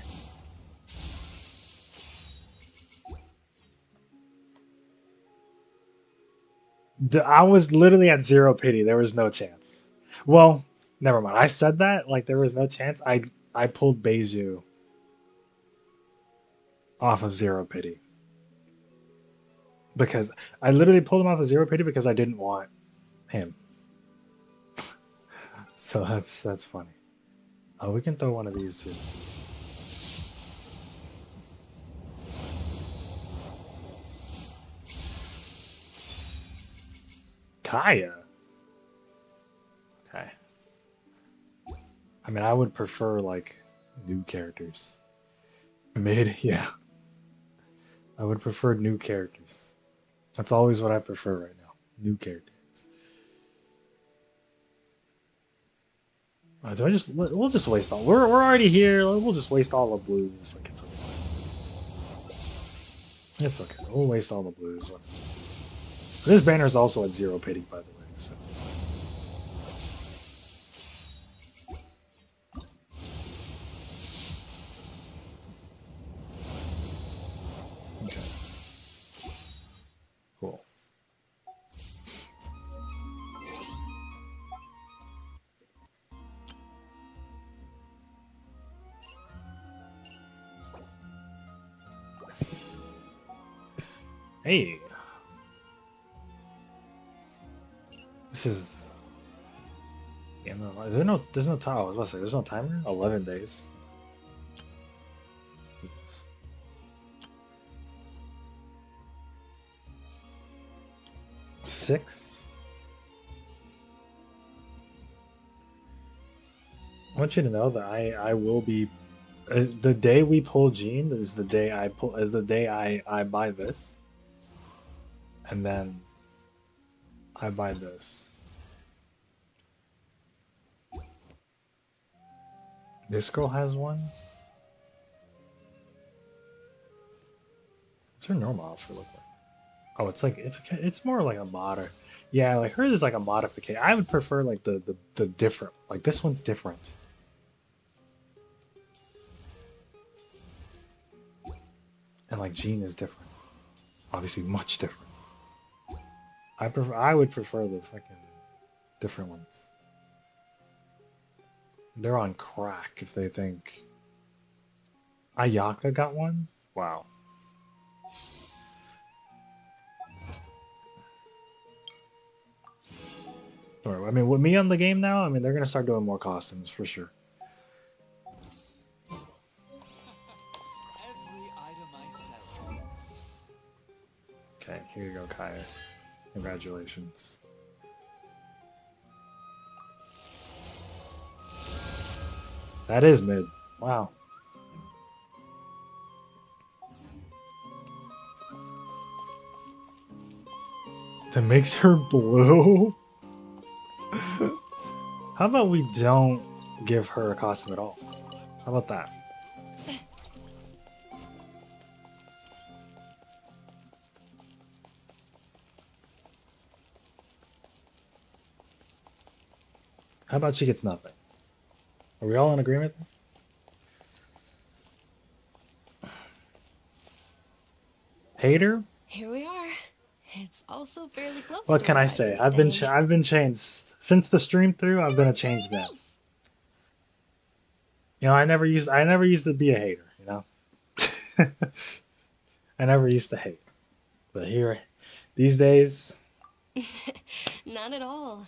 I was literally at 0 pity. There was no chance. Well, never mind. I said that like there was no chance. I pulled Beiju off of 0 pity. Because I literally pulled him off of 0 pity because I didn't want him. So that's funny. Oh, we can throw one of these too. Kaya. Okay. I mean, I would prefer like new characters. Mid, yeah. I would prefer new characters. That's always what I prefer right now. New characters. Do I just? We'll just waste all. We're already here. We'll just waste all the blues. Like it's okay. It's okay. We'll waste all the blues. This banner is also at 0 pity, by the way. So. Okay. Cool. Hey. This is. Yeah, no. Is there no? There's no time. I was gonna say there's no timer. 11 days. Jesus. Six. I want you to know that I will be. The day we pull Gene is the day I pull. Is the day I buy this. And then I buy this. This girl has one. What's her normal outfit look like? Oh, it's like it's more like a mod. Yeah, like hers is like a modification. I would prefer like the different. Like this one's different. And like Jean is different. Obviously much different. I would prefer the fucking different ones. They're on crack if they think Ayaka got one? Wow. I mean, with me on the game now, I mean, they're going to start doing more costumes for sure. Every item I sell. Okay, here you go, Kaya. Congratulations. That is mid. Wow. That makes her blue? How about we don't give her a costume at all? How about that? How about she gets nothing? Are we all in agreement? Hater? Here we are. It's also fairly close. What can I say? I've been changed since the stream through. I've been a changed man. You know, I never used to be a hater. You know, I never used to hate, but here, these days. Not at all.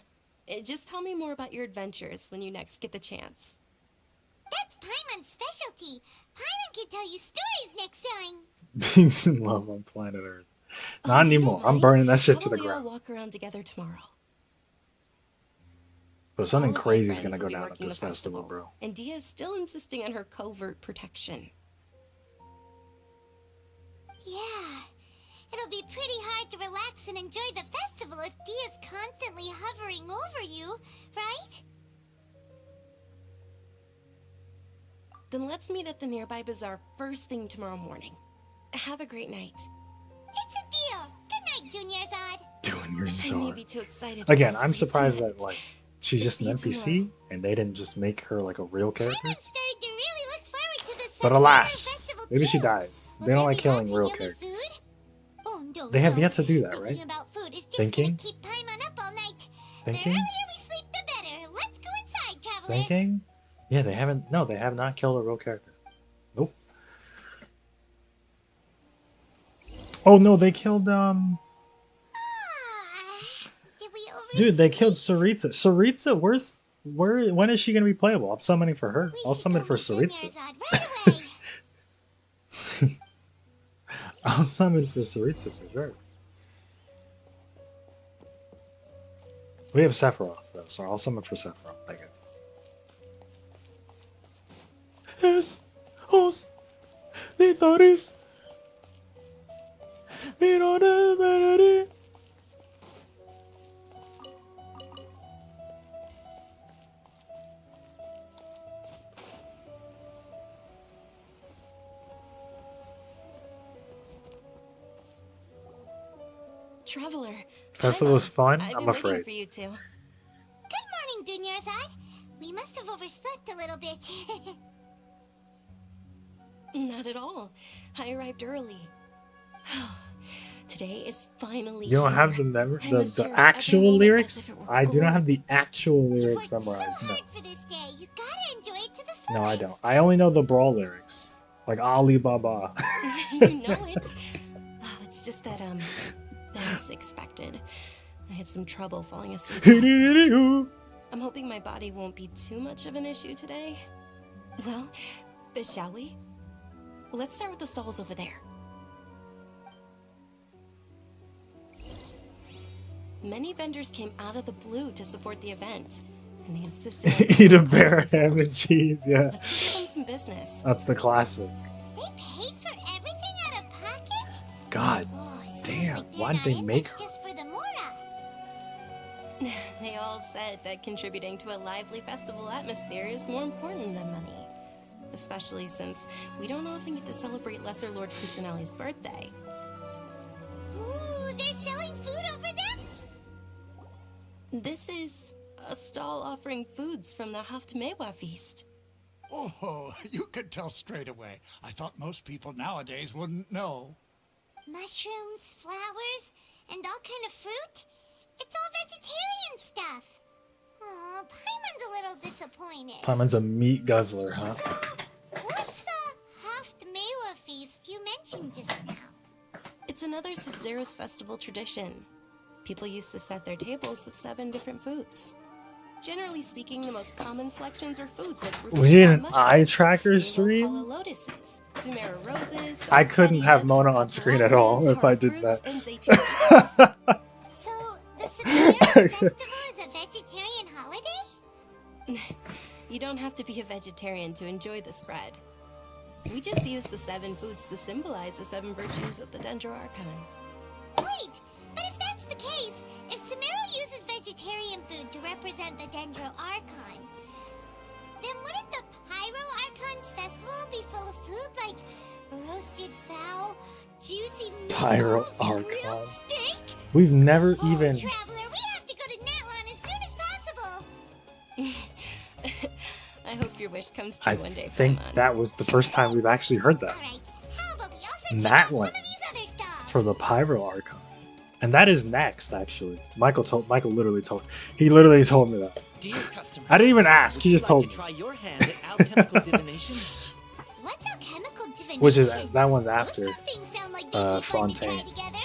Just tell me more about your adventures when you next get the chance. That's Paimon's specialty. Paimon can tell you stories next time. Beings in love on planet Earth. Not anymore. I'm burning that shit to the How about ground. we all walk around together tomorrow? But something All of my crazy is friends gonna go will be down at working this the festival, bro. And Dia is still insisting on her covert protection. Yeah. It'll be pretty hard to relax and enjoy the festival if Dia's constantly hovering over you, right? Then let's meet at the nearby bazaar first thing tomorrow morning. Have a great night. It's a deal. Good night, Dunyarzad. Doing your I may sword. be too excited. Again, to I'm see surprised tonight. that like she's just an NPC and they didn't just make her like a real character. Started to really look forward to this But alas, maybe she dies. They don't like killing real characters. Oh, no, They have no. yet to do that, Thinking right? about food is just Thinking? gonna keep Paimon up all night. Thinking? The earlier we sleep, the better. Let's go inside, traveler. Thinking? Yeah, they haven't. No, they have not killed a real character. Nope. Oh no, they killed Dude, they killed Saritsa. Saritsa, when is she gonna be playable? I'm summoning for her. I'll summon for Saritsa. I'll summon for Saritsa for sure. We have Sephiroth though, so I'll summon for Sephiroth, I guess. Yes, os ditores. Traveler. Festival is fun? I've I'm been waiting afraid. for you two. Good morning, Dunyarzad. We must have overslept a little bit. Not at all. I arrived early. Today is finally You don't have the the actual lyrics? I do not have the actual lyrics memorized. No. You gotta enjoy it to the No, I don't. I only know the brawl lyrics. Like Alibaba. You know it. Oh, it's just that, as expected, I had some trouble falling asleep last night. I'm hoping my body won't be too much of an issue today. Well, but shall we? Let's start with the stalls over there. Many vendors came out of the blue to support the event, and they insisted on Eat a bear ham and cheese, yeah. Let's give them some business. That's the classic. They paid for everything out of pocket? God damn, why did they make her? Just for the Mora. They all said that contributing to a lively festival atmosphere is more important than money. Especially since we don't often get to celebrate Lesser Lord Kusanali's birthday. Ooh, they're selling food over there? This is a stall offering foods from the Haft Mewa feast. Oh, you could tell straight away. I thought most people nowadays wouldn't know. Mushrooms, flowers, and all kind of fruit? It's all vegetarian stuff. Oh, Paimon's a little disappointed. Paimon's a meat guzzler, huh? What's the Haft-Mewa feast you mentioned just now? It's another Sub-Zero's festival tradition. People used to set their tables with 7 different foods. Generally speaking, the most common selections are foods like We need an eye tracker stream? lotuses, Sumeru roses, I couldn't have Mona on screen at all if I did that. and So, the Sumeru festival is a vegetarian holiday? You don't have to be a vegetarian to enjoy the spread. We just use the 7 foods to symbolize the 7 virtues of the Dendro Archon. Wait, but if that's the case, if Sumeru uses vegetarian food to represent the Dendro Archon, then wouldn't the Pyro Archon's festival be full of food like roasted fowl, juicy meatballs, Pyro grilled Archon. steak? We've never even... Traveler, we have to go to Natlan as soon as possible. I hope your wish comes true I one day, think Paimon. that was the first time we've actually heard that. Natlan for the Pyro Archon. And that is next, actually. Michael literally told me that. Dear customers, I didn't even ask, he would you just told like me. to try your hand at alchemical divination? What's alchemical divination? Which is that one's after Sound like they'd be fun to try Fontaine. together.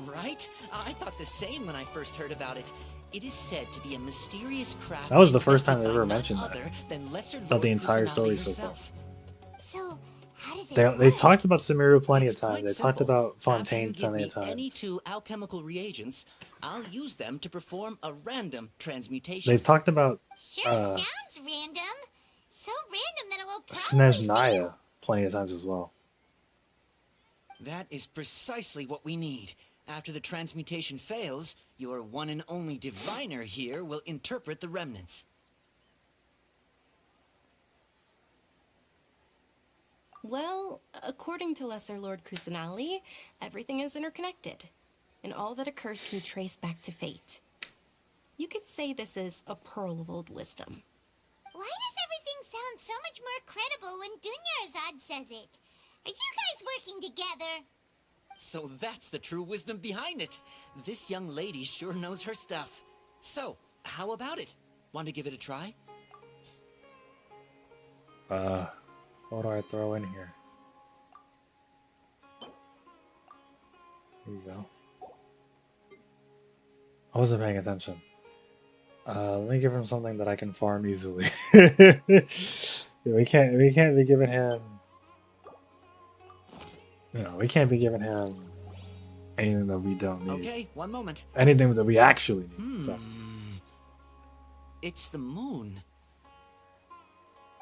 Right? I thought the same when I first heard about it. It is said to be a mysterious craft. That was the first time invented they ever by mentioned none that. other than Lesser Not the Lord entire Kusanagi story so far. herself. So, how does it They work? talked about Sumeru plenty of times. Quite They talked simple. about After Fontaine you give plenty me of times. any 2 alchemical reagents, I'll use them to perform a random transmutation. They've talked about Sure sounds random. So random that it will probably Snezhnaya plenty of times as well. That is precisely what we need. After the transmutation fails, your one and only diviner here will interpret the remnants. Well, according to Lesser Lord Kusanali, everything is interconnected, and all that occurs can be traced back to fate. You could say this is a pearl of old wisdom. Why does everything sound so much more credible when Dunyarzad says it? Are you guys working together? So that's the true wisdom behind it. This young lady sure knows her stuff. So, how about it? Want to give it a try? What do I throw in here? Here you go. I wasn't paying attention. Let me give him something that I can farm easily. we can't be giving him. We can't be giving him anything that we don't need. Okay, one moment. Anything that we actually need. So. It's the moon.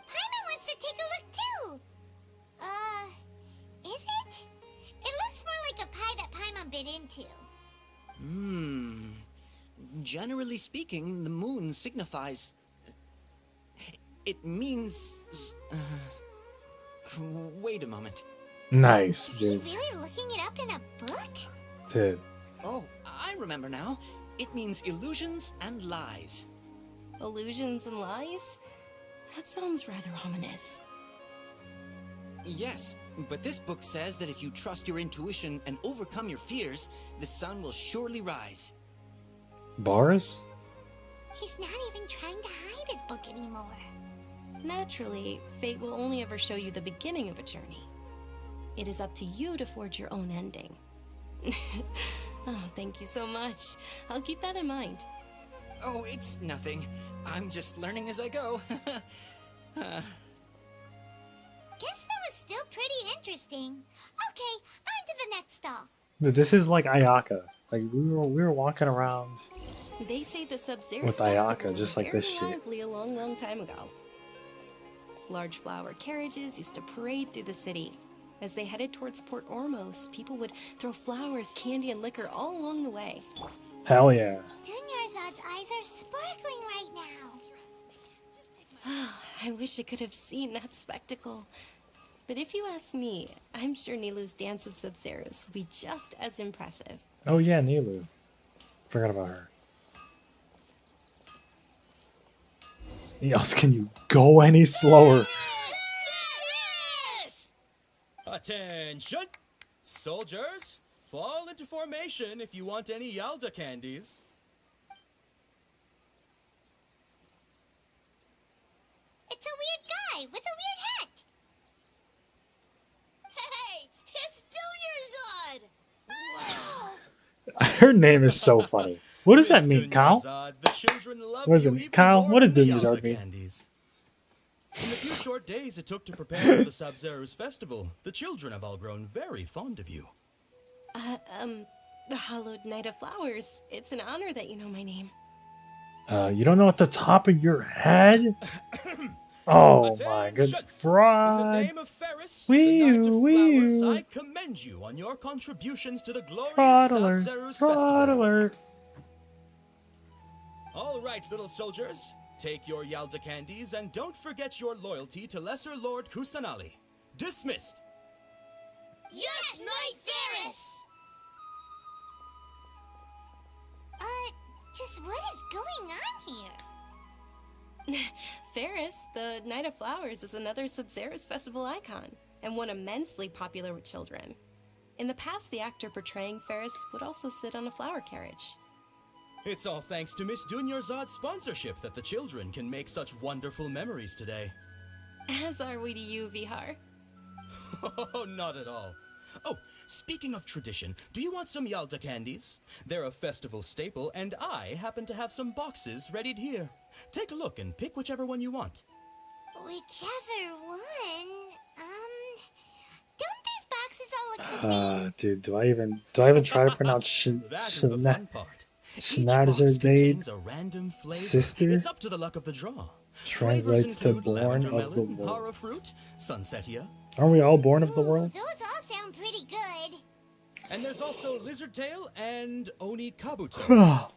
Paimon wants to take a look too. Is it? It looks more like a pie that Paimon bit into. Generally speaking, the moon signifies... It means... Wait a moment. Nice, Is he dude. really looking it up in a book? Dude. Oh, I remember now. It means illusions and lies. Illusions and lies? That sounds rather ominous. Yes, but this book says that if you trust your intuition and overcome your fears, the sun will surely rise. Boris? He's not even trying to hide his book anymore. Naturally, fate will only ever show you the beginning of a journey. It is up to you to forge your own ending. Oh, thank you so much. I'll keep that in mind. Oh, it's nothing. I'm just learning as I go. Guess that was still pretty interesting. Okay, on to the next stall. Dude, this is like Ayaka. Like we were walking around They say the Sub-Zero with Ayaka, just like this shit. lively a long, long time ago. Large flower carriages used to parade through the city. As they headed towards Port Ormos, people would throw flowers, candy, and liquor all along the way. Hell yeah. Dunyarzad's eyes are sparkling right now. I wish I could have seen that spectacle. But if you ask me, I'm sure Nilu's dance of Sub-Zeros will be just as impressive. Oh yeah, Nilu. Forgot about her. Else, can you go any slower? Attention! Soldiers, fall into formation if you want any Yalda candies. It's a weird guy with a weird hat. Hey, it's 2 years old! Her name is so funny. What does that mean, Kyle? What is it, Kyle? What does Dunyazad mean? In the few short days it took to prepare for the Sub-Zero's festival, the children have all grown very fond of you. The Hallowed Knight of Flowers. It's an honor that you know my name. You don't know at the top of your head? Oh my good fraud. In the name of Ferris, the Knight of Flowers, I commend you on your contributions to the glorious Sub-Zero's festival. alert. All right, little soldiers. Take your Yalda candies and don't forget your loyalty to Lesser Lord Kusanali. Dismissed. Yes, Knight Ferris! Just what is going on here? Ferris, the Knight of Flowers, is another Sub-Zero's festival icon, and one immensely popular with children. In the past, the actor portraying Ferris would also sit on a flower carriage. It's all thanks to Miss Dunyazad's sponsorship that the children can make such wonderful memories today. As are we to you, Vihar. Oh, not at all. Oh, speaking of tradition, do you want some Yalda candies? They're a festival staple, and I happen to have some boxes readied here. Take a look and pick whichever one you want. Whichever one? Don't these boxes all look the same? Dude, do I even try to pronounce Schneider's sister? It's up to the luck of the draw. Translates to born lavender of the melon, hara world. fruit, sunsetia. Aren't we all born of the world? Those all sound pretty good. And there's also lizard tail and oni kabuto. Huh?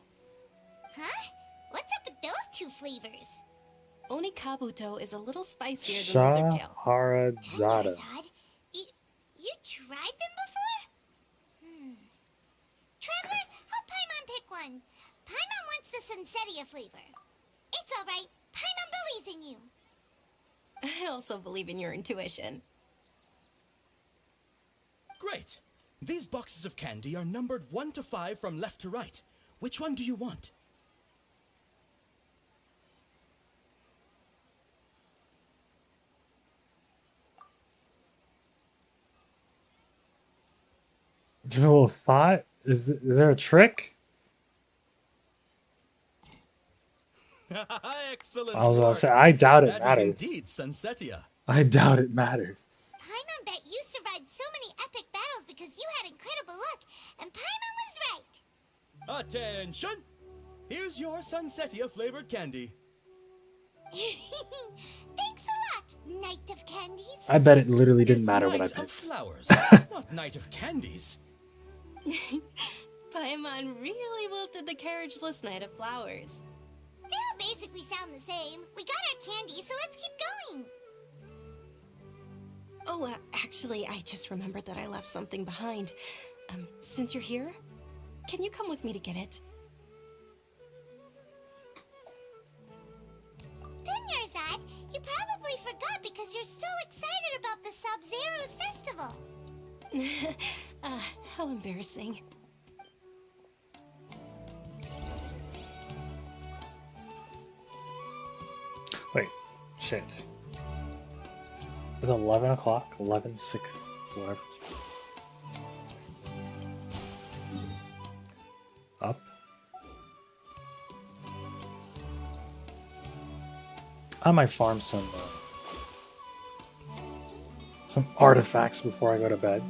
What's up with those two flavors? Oni Kabuto is a little spicier than lizard tail. Shaharazada. You tried them before? Trevor, help Paimon pick one. Paimon wants the Sunsetia flavor. It's alright. Paimon believes in you. I also believe in your intuition. Great. These boxes of candy are numbered 1 to 5 from left to right. Which one do you want? Give it a little thought. Is there a trick? Excellent. I was gonna say, I doubt it That is matters. indeed Sunsetia. I doubt it matters. Paimon bet you survived so many epic battles because you had incredible luck, and Paimon was right. Attention! Here's your Sunsetia flavored candy. Thanks a lot, Knight of Candies. I bet it literally didn't It's matter what I Knight of picked. Flowers, not Knight of Candies. Paimon really wilted the carriageless Knight of Flowers. They all basically sound the same. We got our candy, so let's keep going. Oh, actually, I just remembered that I left something behind. Since you're here, can you come with me to get it? Dunyarzad, you probably forgot because you're so excited about the Sub-Zero's festival. How embarrassing. Wait, shit. It's 11 o'clock, 11:06, whatever. Up. I might farm some artifacts before I go to bed.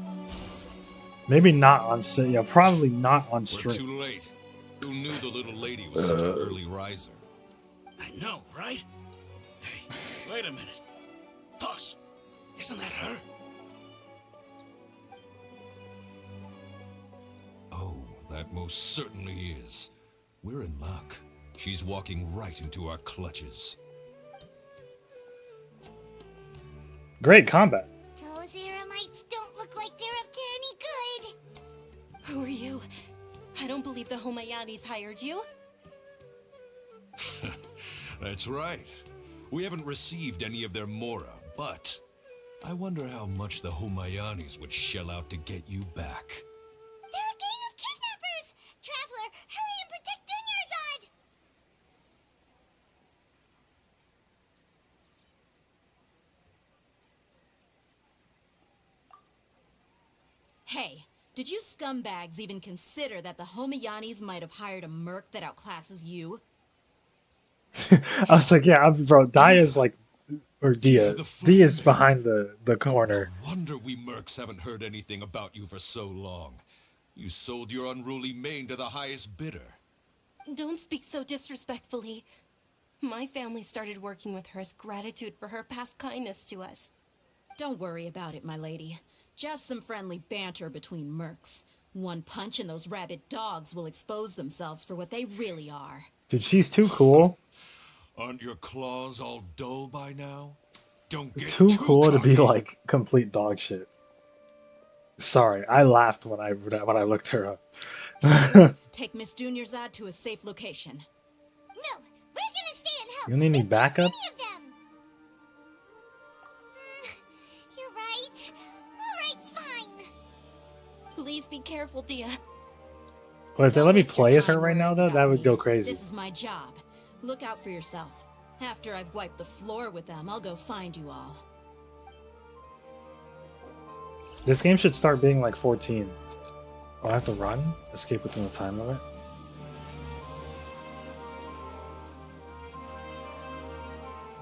Maybe not on yeah, probably not on We're stream. too late. Who knew the little lady was such an early riser? I know, right? Hey, wait a minute. Boss, isn't that her? Oh, that most certainly is. We're in luck. She's walking right into our clutches. Great combat. Those Eremites don't look like they're up to any good. Who are you? I don't believe the Homayanis hired you. That's right. We haven't received any of their mora, but I wonder how much the Humayanis would shell out to get you back. They're a gang of kidnappers! Traveler, hurry and protect Dunyarzad! Hey, did you scumbags even consider that the Homayanis might have hired a merc that outclasses you? I was like, yeah, bro, Daya's like, or Dia. Dia's behind the corner. No wonder we mercs haven't heard anything about you for so long. You sold your unruly mane to the highest bidder. Don't speak so disrespectfully. My family started working with her as gratitude for her past kindness to us. Don't worry about it, my lady. Just some friendly banter between mercs. One punch and those rabid dogs will expose themselves for what they really are. Dude, she's too cool. Aren't your claws all dull by now? Don't get Too cool to be cocky. like complete dog shit. Sorry, I laughed when I looked her up. Take Miss Dunyarzad to a safe location. No, we're gonna stay and help. You need any backup? Any of them. You're right. All right, fine. Please be careful, Dia. Well, if they let me play as her right now, though, that would go crazy. This is my job. Look out for yourself. After I've wiped the floor with them, I'll go find you all. This game should start being like 14. Oh, I have to run? Escape within the time limit?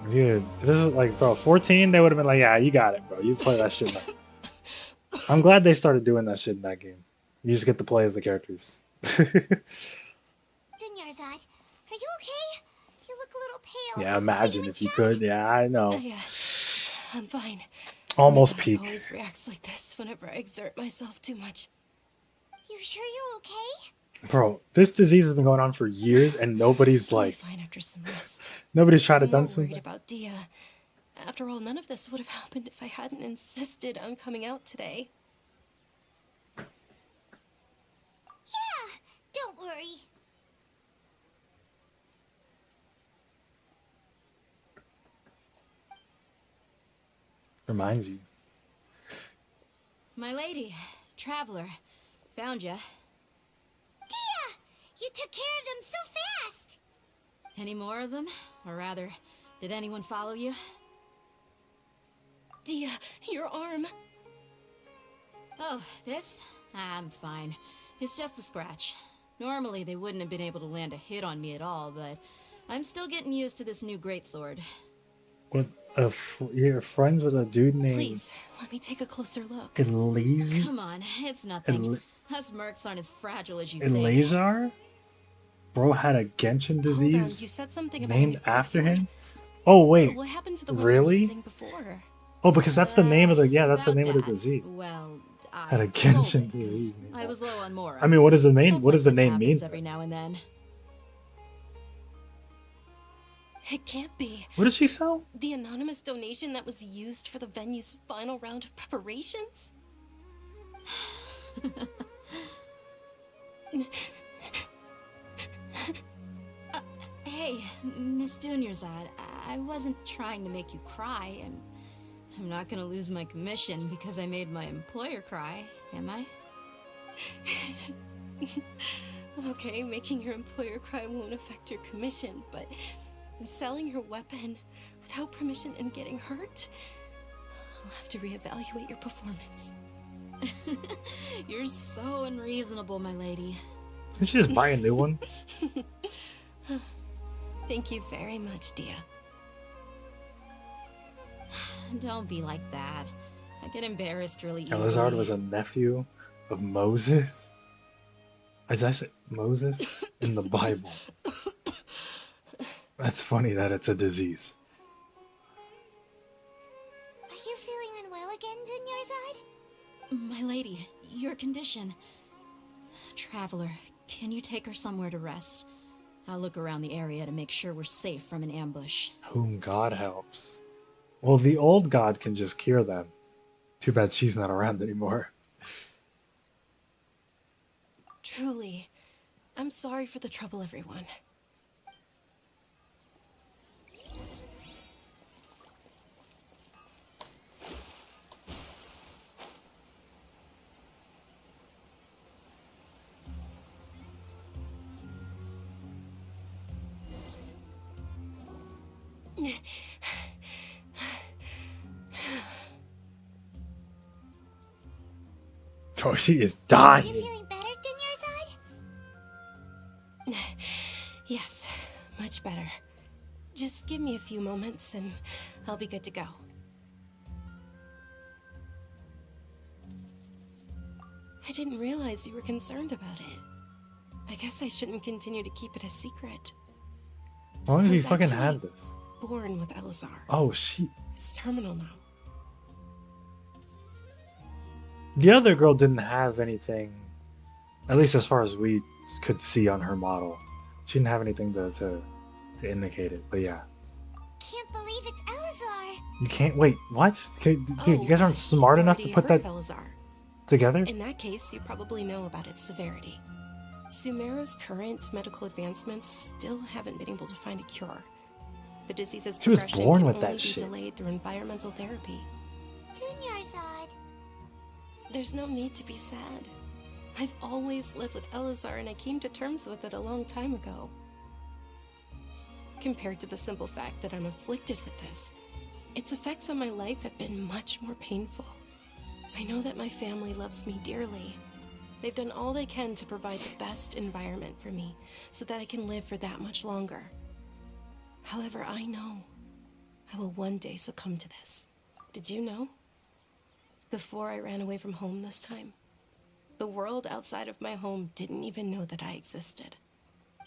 Dude, this is like, bro, 14, they would have been like, yeah, you got it, bro. You play that shit now. I'm glad they started doing that shit in that game. You just get to play as the characters. Dunyarzad, are you okay? You look a little pale. Yeah, imagine if you could. Yeah, I know. Yeah, I'm fine. Almost My body peak. always reacts like this whenever I exert myself too much. You sure you're okay? Bro, this disease has been going on for years and nobody's I'll be like, fine after some rest. nobody's tried to I'm done more something. worried about Dia. After all, none of this would have happened if I hadn't insisted on coming out today. Yeah, don't worry. Reminds you. My lady, traveler, found ya. Dia, you took care of them so fast. Any more of them? Or rather, did anyone follow you? Dia, your arm. Oh, this? I'm fine. It's just a scratch. Normally, they wouldn't have been able to land a hit on me at all, but I'm still getting used to this new greatsword. What? You're friends with a dude named Please, let me take a closer look. Elise? Come on, it's nothing. Us mercs aren't as fragile as you think. Elazar? Bro had a Genshin disease you said something about named a new after greatsword. him? Oh, wait. What happened to the one really? using before? Oh, because that's the name of the, yeah, that's the name of the disease. Well, Had a Genshin disease name. I was low on more. I mean, what does the name, what does the name mean? Every now and then. It can't be. What did she sell? The anonymous donation that was used for the venue's final round of preparations? Hey, Miss Dunyarzad, I wasn't trying to make you cry. I'm not gonna lose my commission because I made my employer cry, am I? Okay, making your employer cry won't affect your commission, but selling your weapon without permission and getting hurt? I'll have to reevaluate your performance. You're so unreasonable, my lady. Did she just buy a new one? Thank you very much, Dia. Don't be like that. I get embarrassed really easily. Elazar was a nephew of Moses? As I said, Moses in the Bible. That's funny that it's a disease. Are you feeling unwell again, Dunyarzad? My lady, your condition. Traveler, can you take her somewhere to rest? I'll look around the area to make sure we're safe from an ambush. Whom God helps. Well, the old God can just cure them. Too bad she's not around anymore. Truly, I'm sorry for the trouble, everyone. Oh, she is Are you dying. feeling better, Dunyarzad? Yes, much better. Just give me a few moments and I'll be good to go. I didn't realize you were concerned about it. I guess I shouldn't continue to keep it a secret. Why would I he was fucking actually have this? born with Elazar. Oh, she. It's terminal now. The other girl didn't have anything, at least as far as we could see on her model. She didn't have anything to indicate it, but yeah. Can't believe it's Elazar. You can't. Wait, what? Okay, dude, Oh, you guys aren't smart enough to already put heard that of Elazar. together? In that case, you probably know about its severity. Sumeru's current medical advancements still haven't been able to find a cure. The disease's She was progression born can with only that be shit. delayed through environmental therapy. Dunyarzad. There's no need to be sad. I've always lived with Elazar and I came to terms with it a long time ago. Compared to the simple fact that I'm afflicted with this, its effects on my life have been much more painful. I know that my family loves me dearly. They've done all they can to provide the best environment for me so that I can live for that much longer. However, I know I will one day succumb to this. Did you know? Before I ran away from home this time, the world outside of my home didn't even know that I existed.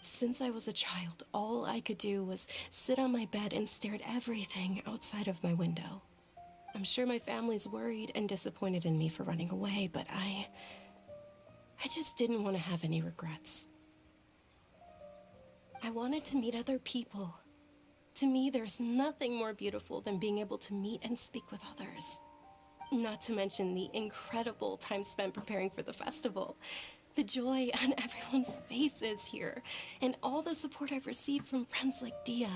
Since I was a child, all I could do was sit on my bed and stare at everything outside of my window. I'm sure my family's worried and disappointed in me for running away, but I just didn't want to have any regrets. I wanted to meet other people. To me, there's nothing more beautiful than being able to meet and speak with others. Not to mention the incredible time spent preparing for the festival. The joy on everyone's faces here, and all the support I've received from friends like Dehya.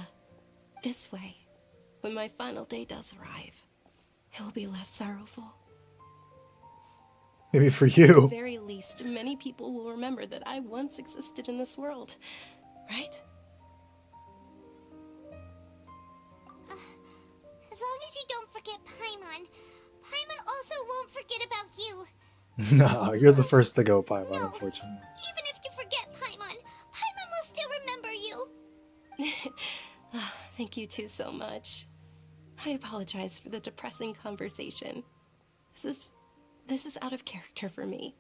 This way, when my final day does arrive, it will be less sorrowful. Maybe for At the you. very least, many people will remember that I once existed in this world, right? As long as you don't forget Paimon, Paimon also won't forget about you. No, you're the first to go, Paimon, unfortunately. Even if you forget Paimon, Paimon will still remember you. Oh, thank you two so much. I apologize for the depressing conversation. This is out of character for me.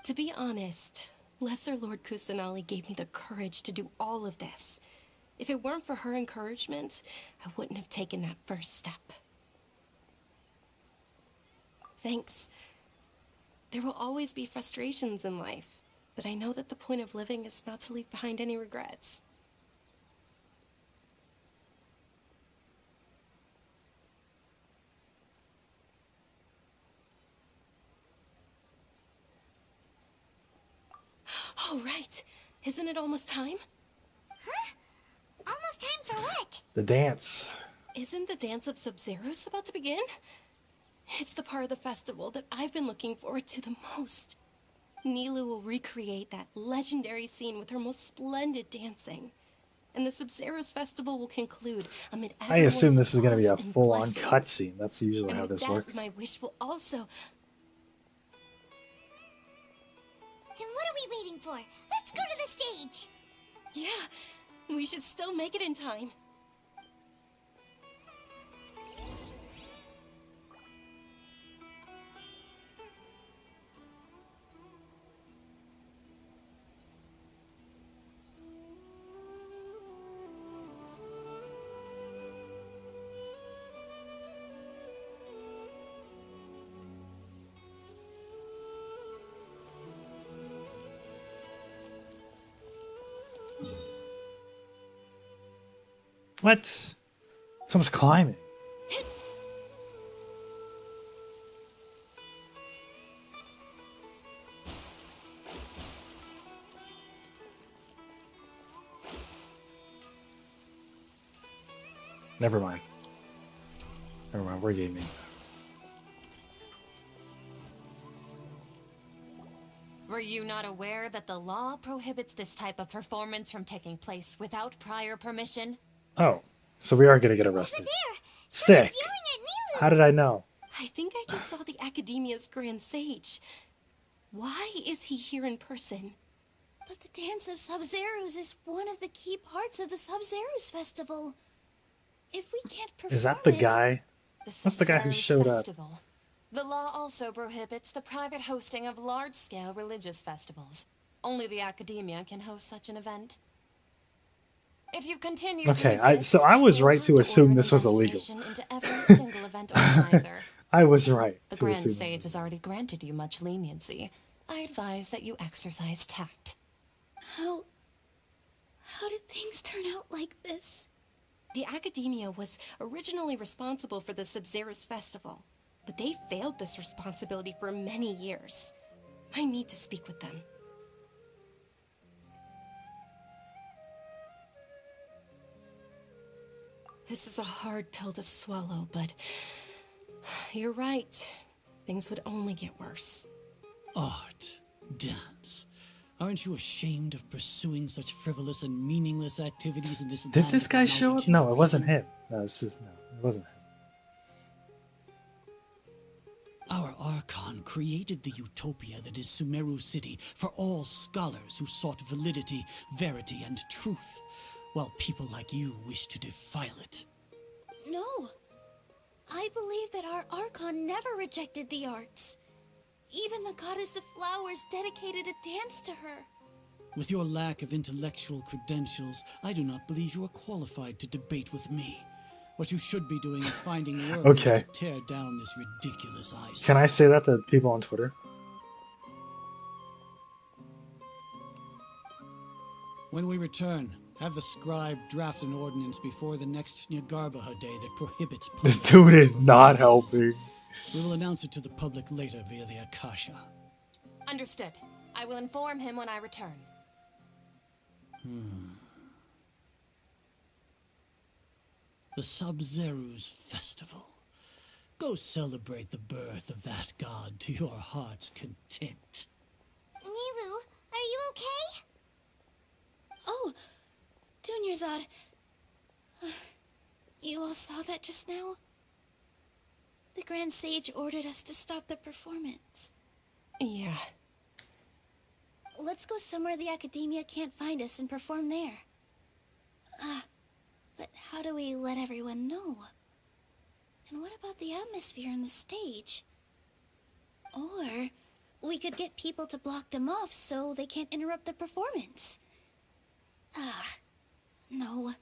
To be honest, Lesser Lord Kusanali gave me the courage to do all of this. If it weren't for her encouragement, I wouldn't have taken that first step. Thanks. There will always be frustrations in life, but I know that the point of living is not to leave behind any regrets. Oh, right. Isn't it almost time? Huh? Almost time for what? The dance. Isn't the Dance of Sub-Zeros about to begin? It's the part of the festival that I've been looking forward to the most. Nilu will recreate that legendary scene with her most splendid dancing. And the Sub-Zeros festival will conclude amid I assume this is going to be a applause and full-on blessings. cutscene. That's usually And how with this that, works. my wish will also... Then what are we waiting for? Let's go to the stage. Yeah, we should still make it in time. What? Someone's climbing. Never mind. Never mind, we're gaming. Were you not aware that the law prohibits this type of performance from taking place without prior permission? Oh, So we are gonna get arrested. Sick. How did I know? I think I just saw the Academia's Grand Sage. Why is he here in person? But the Dance of Sub-Zerus is one of the key parts of the Sub-Zerus Festival. If we can't perform Is that the guy? That's the guy who showed up. The law also prohibits the private hosting of large-scale religious festivals. Only the Academia can host such an event. If you continue Okay, to resist, so I was we'll right have to order assume an this was illegal. investigation into every single event organizer. I was right The to Grand assume. Sage has already granted you much leniency. I advise that you exercise tact. How did things turn out like this? The Academia was originally responsible for the Sub-Zerus Festival, but they failed this responsibility for many years. I need to speak with them. This is a hard pill to swallow, but you're right. Things would only get worse. Art, dance. Aren't you ashamed of pursuing such frivolous and meaningless activities in this? Did this guy show up? No, it wasn't him. No, it wasn't him. Our Archon created the utopia that is Sumeru City for all scholars who sought validity, verity, and truth, while people like you wish to defile it. No. I believe that our Archon never rejected the arts. Even the goddess of flowers dedicated a dance to her. With your lack of intellectual credentials, I do not believe you are qualified to debate with me. What you should be doing is finding words Okay. to tear down this ridiculous eyesore. Can I say that to people on Twitter? When we return, have the scribe draft an ordinance before the next Nyagarbha day that prohibits... This dude is not helping. We will announce it to the public later via the Akasha. Understood. I will inform him when I return. The Sub-Zerus Festival. Go celebrate the birth of that god to your heart's content. Nilu, are you okay? Oh, Dunyarzad. You all saw that just now? The Grand Sage ordered us to stop the performance. Yeah. Let's go somewhere the Academia can't find us and perform there. But how do we let everyone know? And what about the atmosphere on the stage? Or we could get people to block them off so they can't interrupt the performance. No.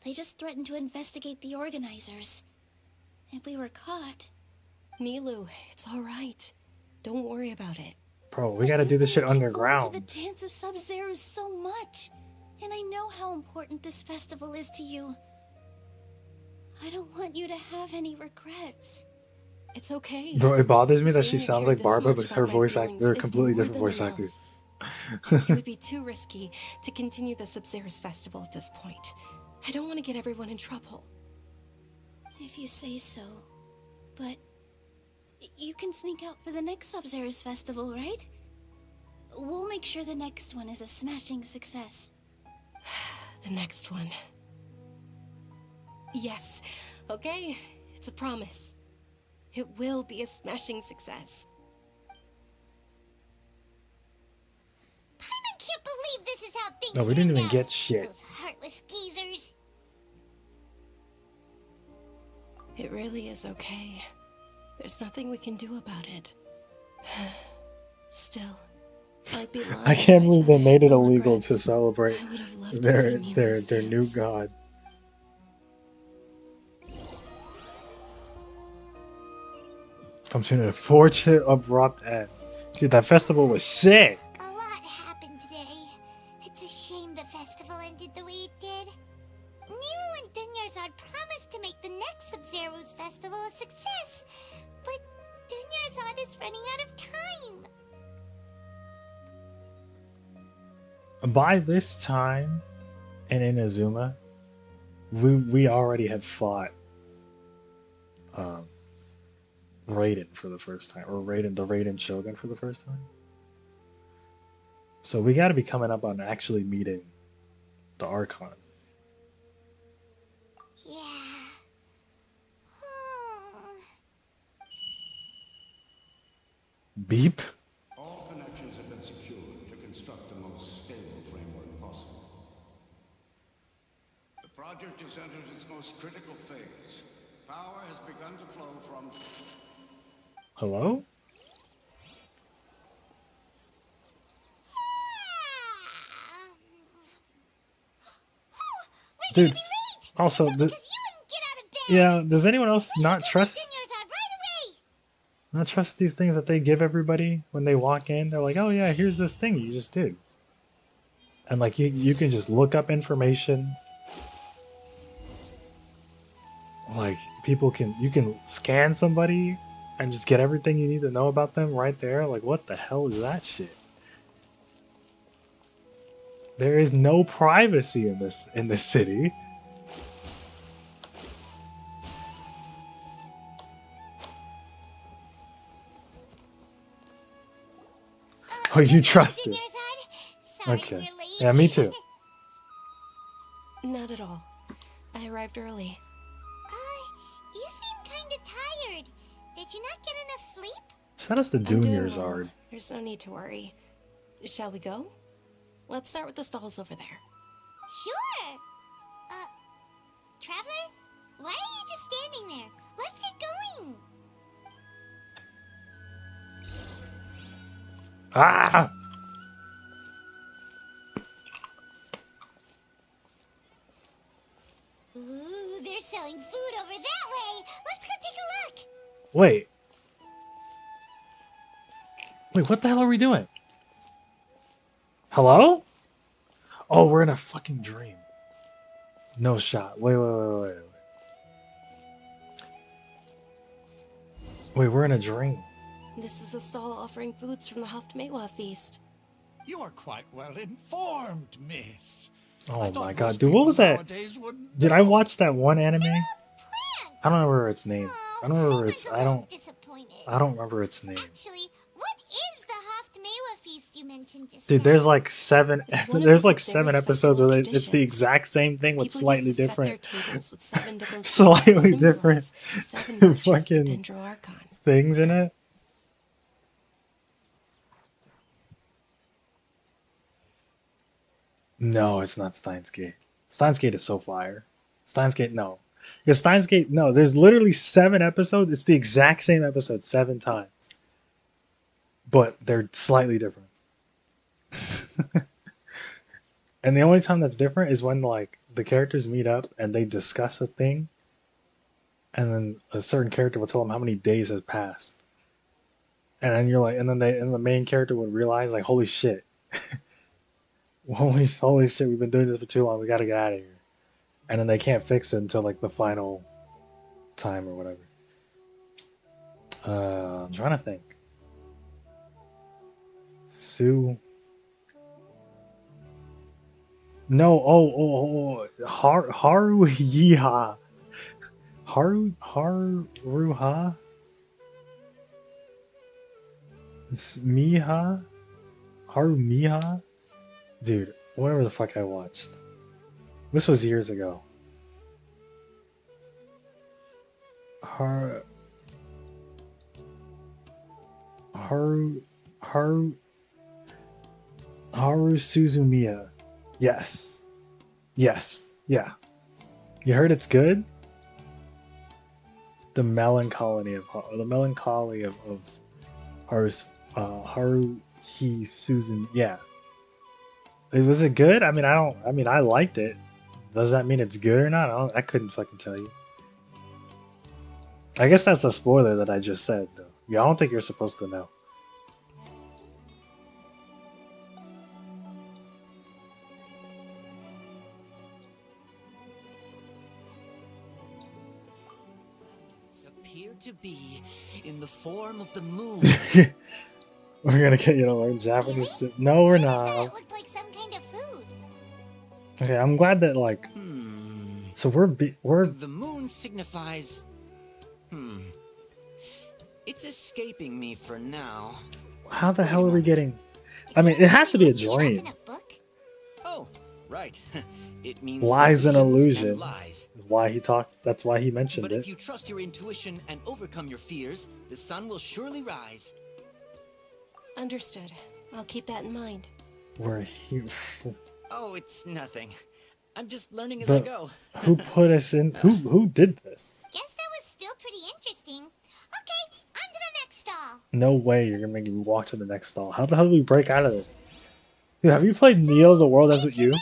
They just threatened to investigate the organizers. If we were caught... Nilu, it's alright. Don't worry about it. Bro, we gotta do this shit To the underground. Dance of Sub-Zerus so much. And I know how important this festival is to you. I don't want you to have any regrets. It's okay. Bro, it bothers me that she Saying I sounds care like this Barbara, much but about her my voice feelings they're is completely more different than voice enough. actors. It would be too risky to continue the Sub-Zerus Festival at this point. I don't want to get everyone in trouble. If you say so. But... you can sneak out for the next Sub-Zerus Festival, right? We'll make sure the next one is a smashing success. The next one. Yes. Okay. It's a promise. It will be a smashing success. I can't believe this is how things No, we didn't turned even out. get shit. Those heartless geezers. It really is okay. There's nothing we can do about it. Still, I'd be lying. I can't if believe said they made it no illegal regrets. to celebrate I would have loved to their see Nilu's their new dance. god. I'm to an unfortunate abrupt end. Dude, that festival was sick. A lot happened today. It's a shame the festival ended the way it did. Nilu and Dunyarzad promised to make the next Sub-Zerus festival a success, but Dunyarzad is running out of time. By this time, in Inazuma, we already have fought Raiden for the first time, or the Raiden Shogun for the first time. So we got to be coming up on actually meeting the Archon. Beep. All connections have been secured to construct the most stable framework possible. The project has entered its most critical phase. Power has begun to flow from... Hello? Dude, also, yeah, does anyone else not trust these things that they give everybody when they walk in? They're like, oh yeah, here's this thing you just did. And like you can just look up information. Like you can scan somebody and just get everything you need to know about them right there. Like what the hell is that shit? There is no privacy in this city. Oh, you trust it. Okay. Yeah, me too. Not at all. I arrived early. You seem kinda tired. Did you not get enough sleep? Shout out to I'm doing Junior well. Zard. There's no need to worry. Shall we go? Let's start with the stalls over there. Sure. Traveler? Why are you just standing there? Let's get going. Ah! Ooh, they're selling food over that way. Let's go take a look. Wait, what the hell are we doing? Hello? Oh, we're in a fucking dream. No shot. Wait. Wait, we're in a dream. This is a stall offering foods from the Haftmewa feast. You are quite well informed, miss. Oh my god, dude, what was that? Did I watch that one anime? I don't remember its name. I don't remember its name. Actually, what is the Haftmewa feast you mentioned just Dude, now? there's like seven episodes where it's the exact same thing with slightly different slightly different fucking things in it. No, it's not Steins Gate. Steins Gate is so fire. Steins Gate, no. Because Steins Gate, no, there's literally 7 episodes. It's the exact same episode 7 times. But they're slightly different. And the only time that's different is when like the characters meet up and they discuss a thing. And then a certain character will tell them how many days has passed. And then you're like, and the main character would realize like, holy shit. Holy shit, we've been doing this for too long. We gotta get out of here. And then they can't fix it until like the final time or whatever. I'm trying to think. Sue. No, Haru Yiha. Haruha? Miha? Haru Miha? Dude, whatever the fuck I watched. This was years ago. Haru Suzumiya. Yes. Yeah. You heard it's good? The melancholy of Haruhi Suzumiya. Yeah. Was it good? I liked it. Does that mean it's good or not? I couldn't fucking tell you. I guess that's a spoiler that I just said, though. Yeah, I don't think you're supposed to know. Appear to be in the form of the moon. We're gonna get you to learn Japanese. No, we're not. It looked like some kind of food. Okay, I'm glad that like. So we're. The moon signifies. It's escaping me for now. How the hell are we getting? I mean, it has to be a dream. Oh, right. It means Lies and illusions. lies. Why he talked. That's why he mentioned But it. if you trust your intuition and overcome your fears, the sun will surely rise. Understood. I'll keep that in mind. We're here. Oh, it's nothing. I'm just learning as I But go. who put us in? Who did this? Guess that was still pretty interesting. Okay, on to the next stall. No way you're gonna make me walk to the next stall. How the hell do we break out of this? Dude, have you played Neo: The World Ends With You?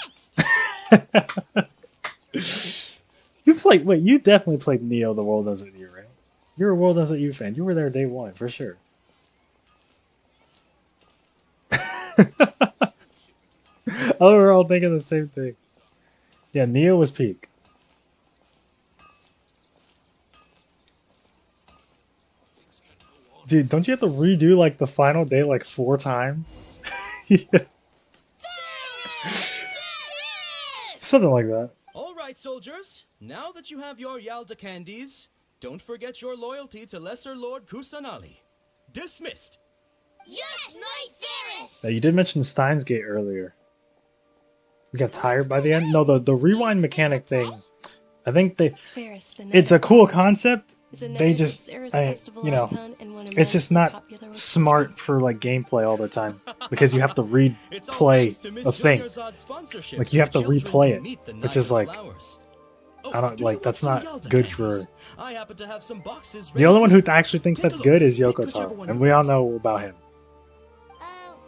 You played. Wait, you definitely played Neo: The World Ends With You, right? You're a World Ends With You fan. You were there day one for sure. Oh, we're all thinking the same thing. Yeah, Neo was peak. Dude, don't you have to redo like the final day like 4 times? Yeah. Something like that. All right, soldiers. Now that you have your Yalda candies, don't forget your loyalty to Lesser Lord Kusanali. Dismissed. Yes, Knight Varys! Now, you did mention Steins Gate earlier. You got tired by the end? No, the rewind mechanic thing. I think it's a cool concept. They just, you know, it's just not smart for like gameplay all the time because you have to replay a thing. Like you have to replay it, which is like, I don't like. That's not good for. The only one who actually thinks that's good is Yoko Taro, and we all know about him.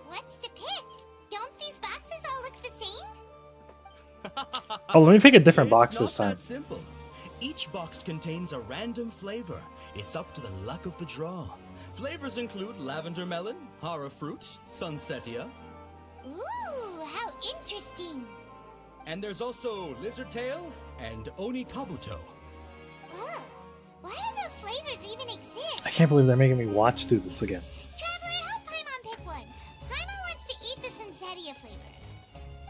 What's to pick? Don't these boxes all look the same? Oh, let me pick a different box this time. Simple. Each box contains a random flavor. It's up to the luck of the draw. Flavors include lavender melon, hara fruit, sunsetia. Ooh, how interesting. And there's also lizard tail and oni kabuto. Ugh, why do those flavors even exist? I can't believe they're making me watch through this again. Traveler, help Paimon pick one. Paimon wants to eat the sunsetia flavor.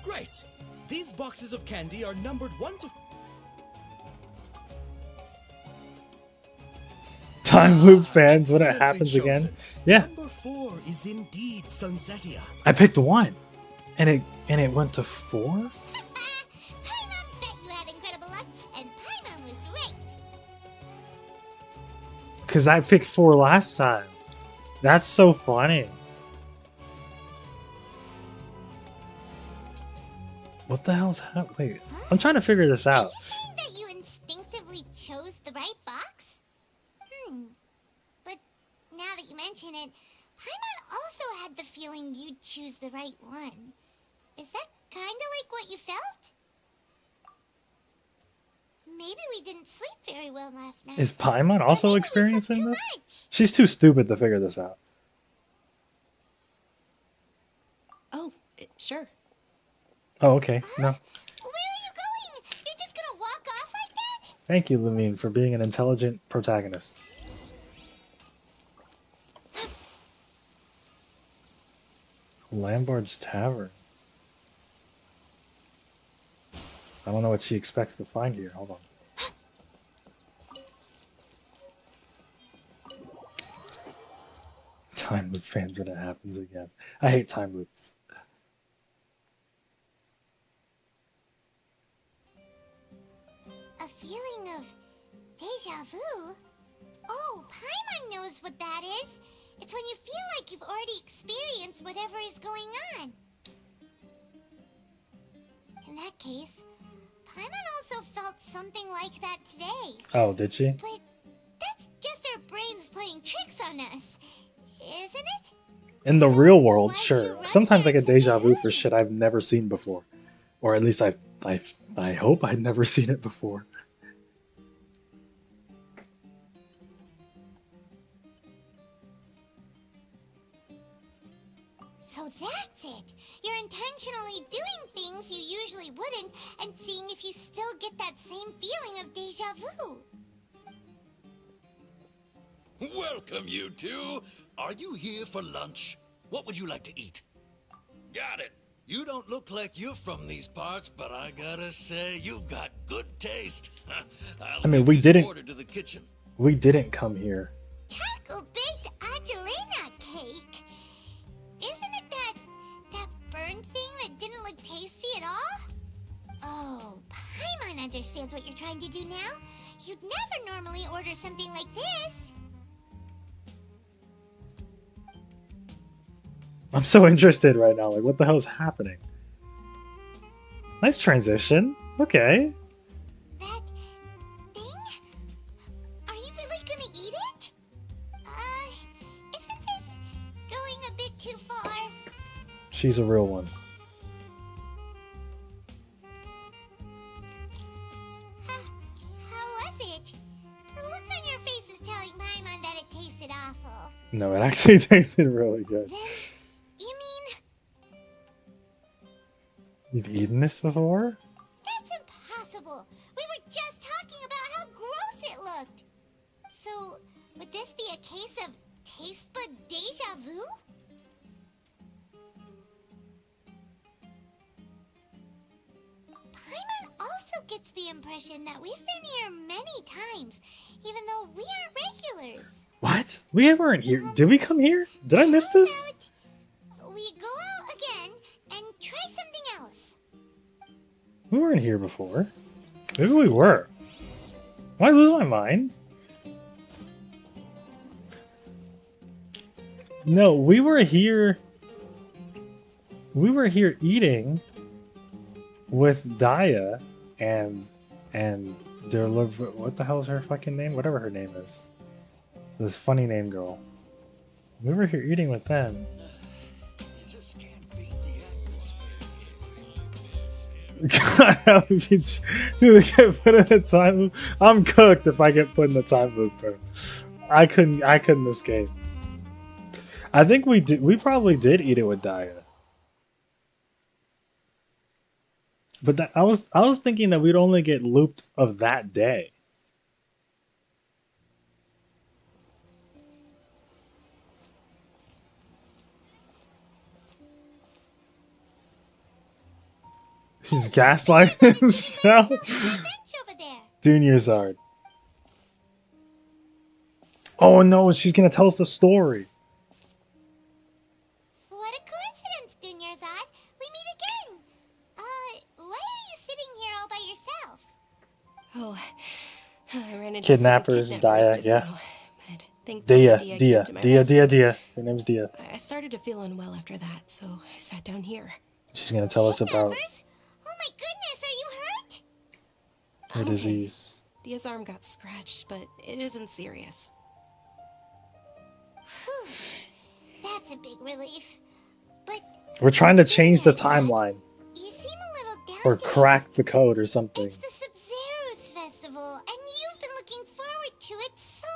Great. These boxes of candy are numbered 1 to... Time loop fans when it happens again. Yeah. Number 4 is indeed sunsetia. I picked 1, and it went to 4. Paimon bet you had incredible luck, and Paimon was right. Cause I picked 4 last time. That's so funny. What the hell's happening? Wait, I'm trying to figure this out. Are you saying that you instinctively chose the right box? But now that you mention it, Paimon also had the feeling you'd choose the right one. Is that kinda like what you felt? Maybe we didn't sleep very well last night. Is Paimon also experiencing this? She's too stupid to figure this out. Oh, sure. Oh, okay. No. Where are you going? You're just gonna walk off like that? Thank you, Lumine, for being an intelligent protagonist. Lambard's Tavern. I don't know what she expects to find here. Hold on. Time loop fans when it happens again. I hate time loops. A feeling of deja vu? Oh, Paimon knows what that is. It's when you feel like you've already experienced whatever is going on. In that case, Paimon also felt something like that today. Oh, did she? But that's just our brains playing tricks on us, isn't it? In the real world, sure. Sometimes I get deja vu for shit I've never seen before. Or at least I hope I'd never seen it before. So that's it. You're intentionally doing things you usually wouldn't and seeing if you still get that same feeling of deja vu. Welcome, you two. Are you here for lunch? What would you like to eat? Got it. You don't look like you're from these parts, but I gotta say, you've got good taste. I mean, we didn't. Order to the kitchen. We didn't come here. Chocolate baked Angelina cake. Isn't it that burned thing that didn't look tasty at all? Oh, Paimon understands what you're trying to do now. You'd never normally order something like this. I'm so interested right now. Like, what the hell is happening? Nice transition. Okay. That thing? Are you really gonna eat it? Isn't this going a bit too far? She's a real one. How was it? The look on your face is telling Paimon that it tasted awful. No, it actually tasted really good. You mean You've eaten this before? that's impossible? We were just talking about how gross it looked. So, would this be a case of taste bud deja vu? Paimon also gets the impression that we've been here many times, even though we aren't regulars. What? We weren't here. Did we come here? Did I miss this? We go out again and try something else. We weren't here before. Maybe we were. Why lose my mind? No, we were here. We were here eating with Dehya and what the hell is her fucking name? Whatever her name is. This funny name girl. We were here eating with them. God help me. You get put in a time loop. I'm cooked if I get put in a time loop, bro. I couldn't escape. I think we probably did eat it with Dehya. But I was thinking that we'd only get looped of that day. He's gaslighting himself. Junior's hard. Oh no, she's gonna tell us the story. What a coincidence, Dunyarzad. We meet again. Why are you sitting here all by yourself? Oh, I ran into Kidnappers, Dehya, yeah. Dehya. Her name's Dehya. I started to feel unwell after that, so I sat down here. She's gonna tell us about Oh my goodness, are you hurt? her disease. Dia's arm got scratched, but it isn't serious. Whew. That's a big relief. But We're trying to change the timeline. you seem a little down. Or crack the code or something. It's the Sumeru's festival, and you've been looking forward to it so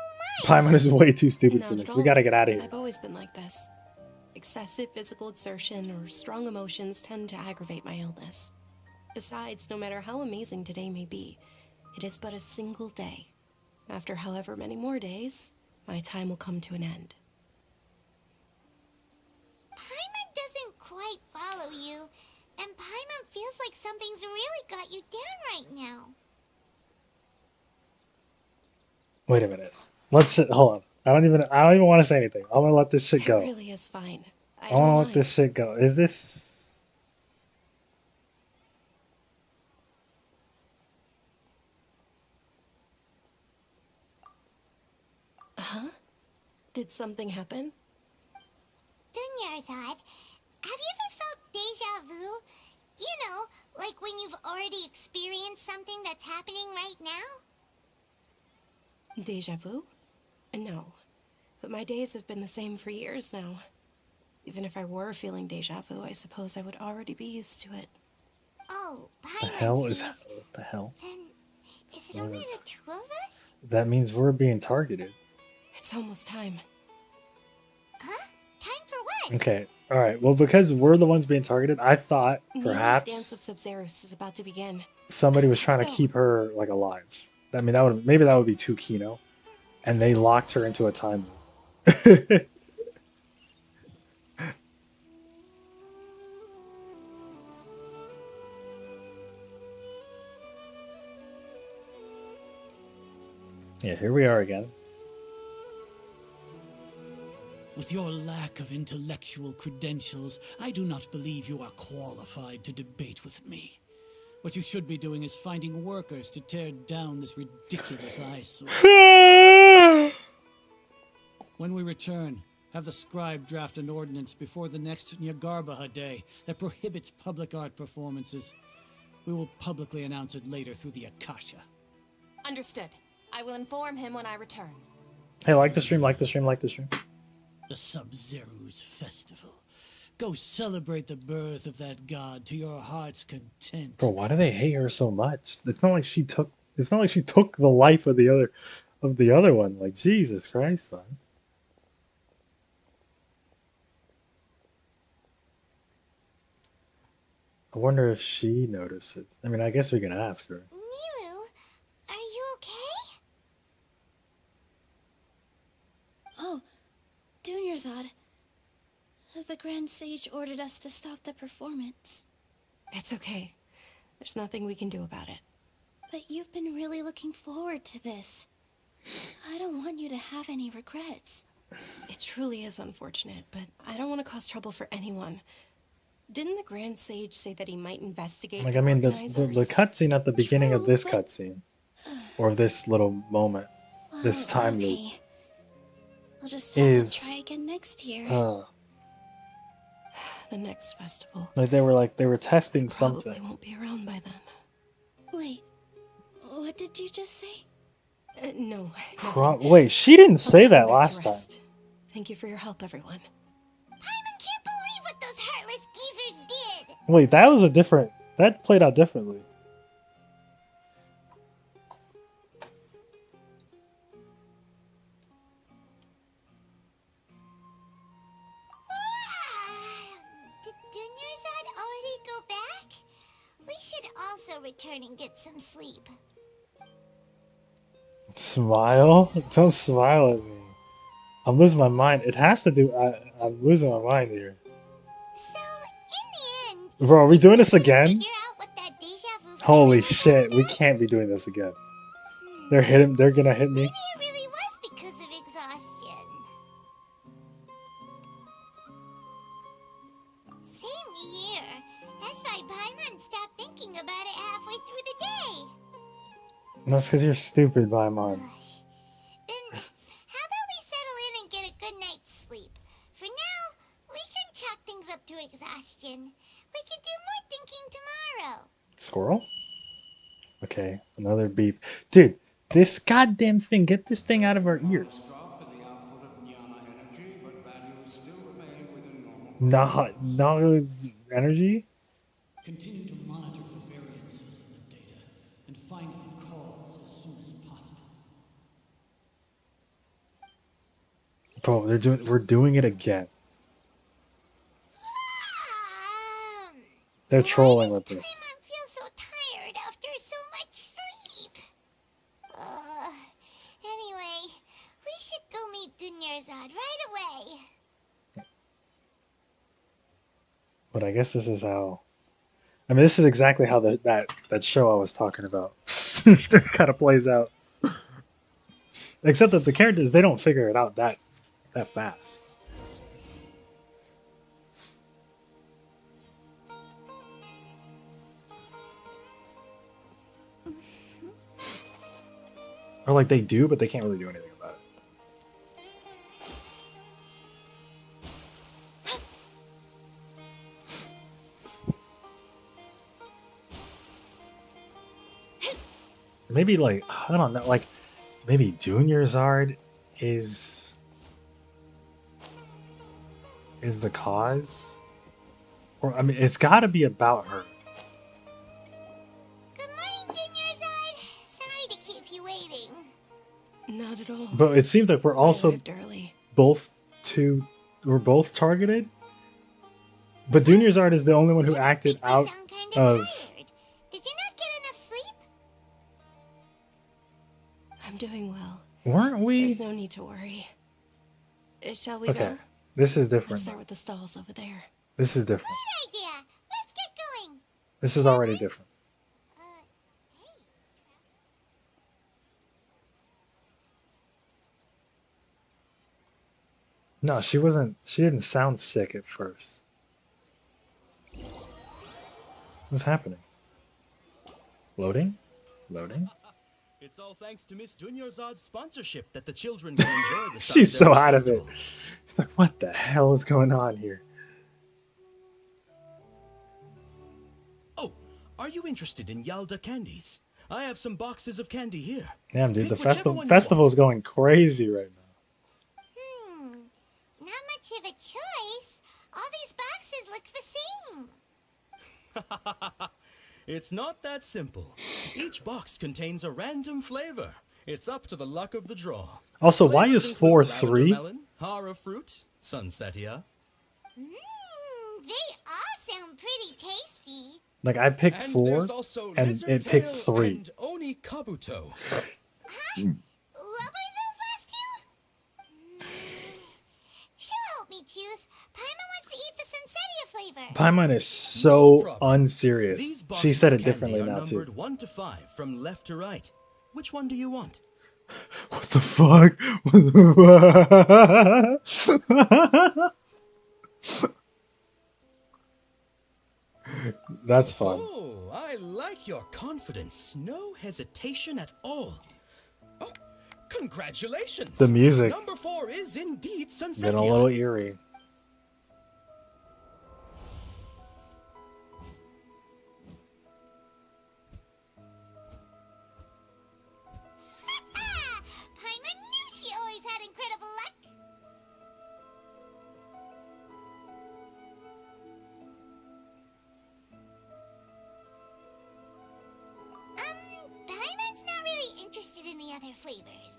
much. Paimon is way too stupid for Not this. at We all. gotta get out of here. I've always been like this. Excessive physical exertion or strong emotions tend to aggravate my illness. Besides, no matter how amazing today may be, it is but a single day. After however many more days, my time will come to an end. Paimon doesn't quite follow you, and Paimon feels like something's really got you down right now. Wait a minute. Hold on. I don't even want to say anything. I'm gonna let this shit go. It really is fine. I want to let this shit go. Is this? Huh? Did something happen? Dunyarzad, have you ever felt deja vu? You know, like when you've already experienced something that's happening right now? Deja vu? No. But my days have been the same for years now. Even if I were feeling deja vu, I suppose I would already be used to it. Oh, The hell is what the hell? Then is it only the two of us? That means we're being targeted. It's almost time. Huh? Time for what? Okay. All right. Well, because we're the ones being targeted, I thought Neely's Dance perhaps of Sub-Zeros is about to begin. somebody was trying to keep her like alive. I mean, maybe that would be too Kino, and they locked her into a time loop. Yeah, here we are again. With your lack of intellectual credentials, I do not believe you are qualified to debate with me. What you should be doing is finding workers to tear down this ridiculous eyesore. When we return, Have the scribe draft an ordinance before the next Nyargarbaha Day that prohibits public art performances. We will publicly announce it later through the Akasha. Understood. I will inform him when I return. Hey, like the stream, like the stream, like the stream. The Sub-Zero's festival. Go celebrate the birth of that god to your heart's content. Bro, why do they hate her so much? It's not like she took. It's not like she took the life of the other one. Like, Jesus Christ, son. I wonder if she notices. I mean, I guess we can ask her. Mimu, are you okay? Oh, Dunyarzad. The Grand Sage ordered us to stop the performance. It's okay. There's nothing we can do about it. But you've been really looking forward to this. I don't want you to have any regrets. It truly is unfortunate, but I don't want to cause trouble for anyone. Didn't the Grand Sage say that he might investigate Like, the I mean, the organizers? cutscene at the beginning of this cutscene, or this little moment, this time loop, Okay. I'll just have to is try again next year. The next festival. Like they were testing something. Probably won't be around by then. Wait, what did you just say? No. Wait, she didn't say that Back to last time. rest. Thank you for your help, everyone. Paimon can't believe what those heartless geezers did! Wait, that was a different. That played out differently. Did Dunyarzad already go back? We should also return and get some sleep. Smile? Don't smile at me. I'm losing my mind. It has to do. I'm losing my mind here. So, in the end, Bro, are we doing this again? figure out what that deja vu Holy shit, we can't be doing this again. They're gonna hit me. maybe it really was because of exhaustion. Same here. That's why Paimon stopped thinking about it halfway through the day. That's because you're stupid, Paimon. Then, how about we settle in and get a good night's sleep? For now, we can chalk things up to exhaustion. We could do more thinking tomorrow. Squirrel? Okay, another beep. Dude, this goddamn thing, get this thing out of our ear. Nah, energy? Continue to monitor the variances in the data and find the cause as soon as possible. Bro, we're doing it again. They're trolling with this. I feel so tired after so much sleep. Anyway, we should go meet Dunyarzad right away. But I guess this is how. I mean, this is exactly how that show I was talking about kind of plays out. Except that the characters, they don't figure it out that fast. Or like they do, but they can't really do anything about it. Maybe like, I don't know, like maybe Dunyarzad is the cause? Or I mean, it's got to be about her. Good morning, Dunyarzad. Sorry to keep you waiting. Not at all. But it seems like we're also arrived early. we're both targeted. But Dunyarzad is the only one who acted out of. Did you not get enough sleep? I'm doing well. Weren't we? There's no need to worry. Shall we Okay, go? this is Let's different. start with the stalls over there. This is different. Good idea. Let's get going. This is already different. No, she wasn't. She didn't sound sick at first. What's happening? Loading? Loading? It's all thanks to Miss Dunyarzad's sponsorship that the children can enjoy the She's so Sundays out of it. festival. She's like, what the hell is going on here? Oh, are you interested in Yalda candies? I have some boxes of candy here. Damn, dude, Pick the whichever one you festival is want. going crazy right Not much of a choice. All these boxes look the same. It's not that simple. Each box contains a random flavor. It's up to the luck of the draw. Also, why Flavors is include 4 lavender 3? melon, hara fruit, sunsetia. They all sound pretty tasty. Like, I picked And 4, there's also and lizard it picked tail 3. and oni kabuto. What were those last two? She'll help me choose. Paimon wants to eat the Sunsetia flavor. Paimon is No so problem. unserious. These She boxes said of it differently candy are now, too. numbered 1 to 5 from left to right. Which one do you want? What the fuck? What the fuck? That's fun. Oh, I like your confidence. No hesitation at all. Oh, congratulations! The music. Number 4 is indeed Sunsetia. Getting a little eerie. Paimon knew she always had incredible luck. Paimon's not really interested in the other flavors.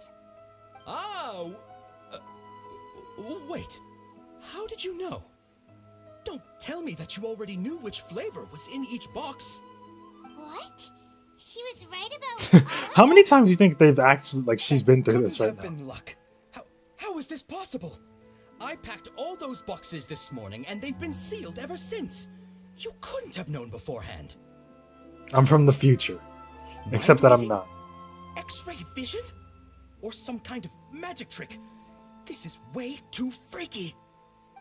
Ah, wait. How did you know? Don't tell me that you already knew which flavor was in each box. What? She was right about How many times do you think they've actually, like, she's been through this right Couldn't have now? been luck. How is this possible? I packed all those boxes this morning, and they've been sealed ever since. You couldn't have known beforehand. I'm from the future. Except that I'm not. X-ray vision? Or some kind of magic trick? This is way too freaky.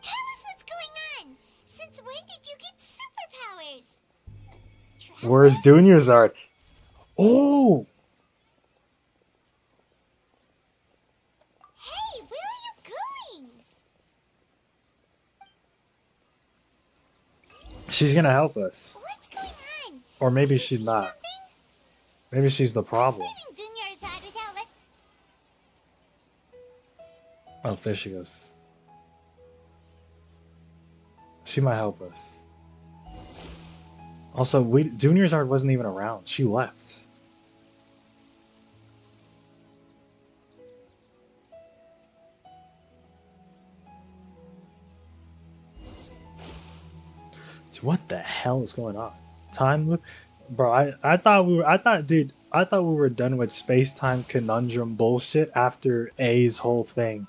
Tell us what's going on. Since when did you get superpowers? Where's Dunyarzad? Oh! Hey, where are you going? She's gonna help us. What's going on? Or maybe she's not. Maybe she's the problem. Leaving Dunyarzad without let. Oh, there she goes. She might help us. Also, Dunyarzad wasn't even around. She left. So what the hell is going on? Time loop? Bro, I thought we were done with space-time conundrum bullshit after A's whole thing.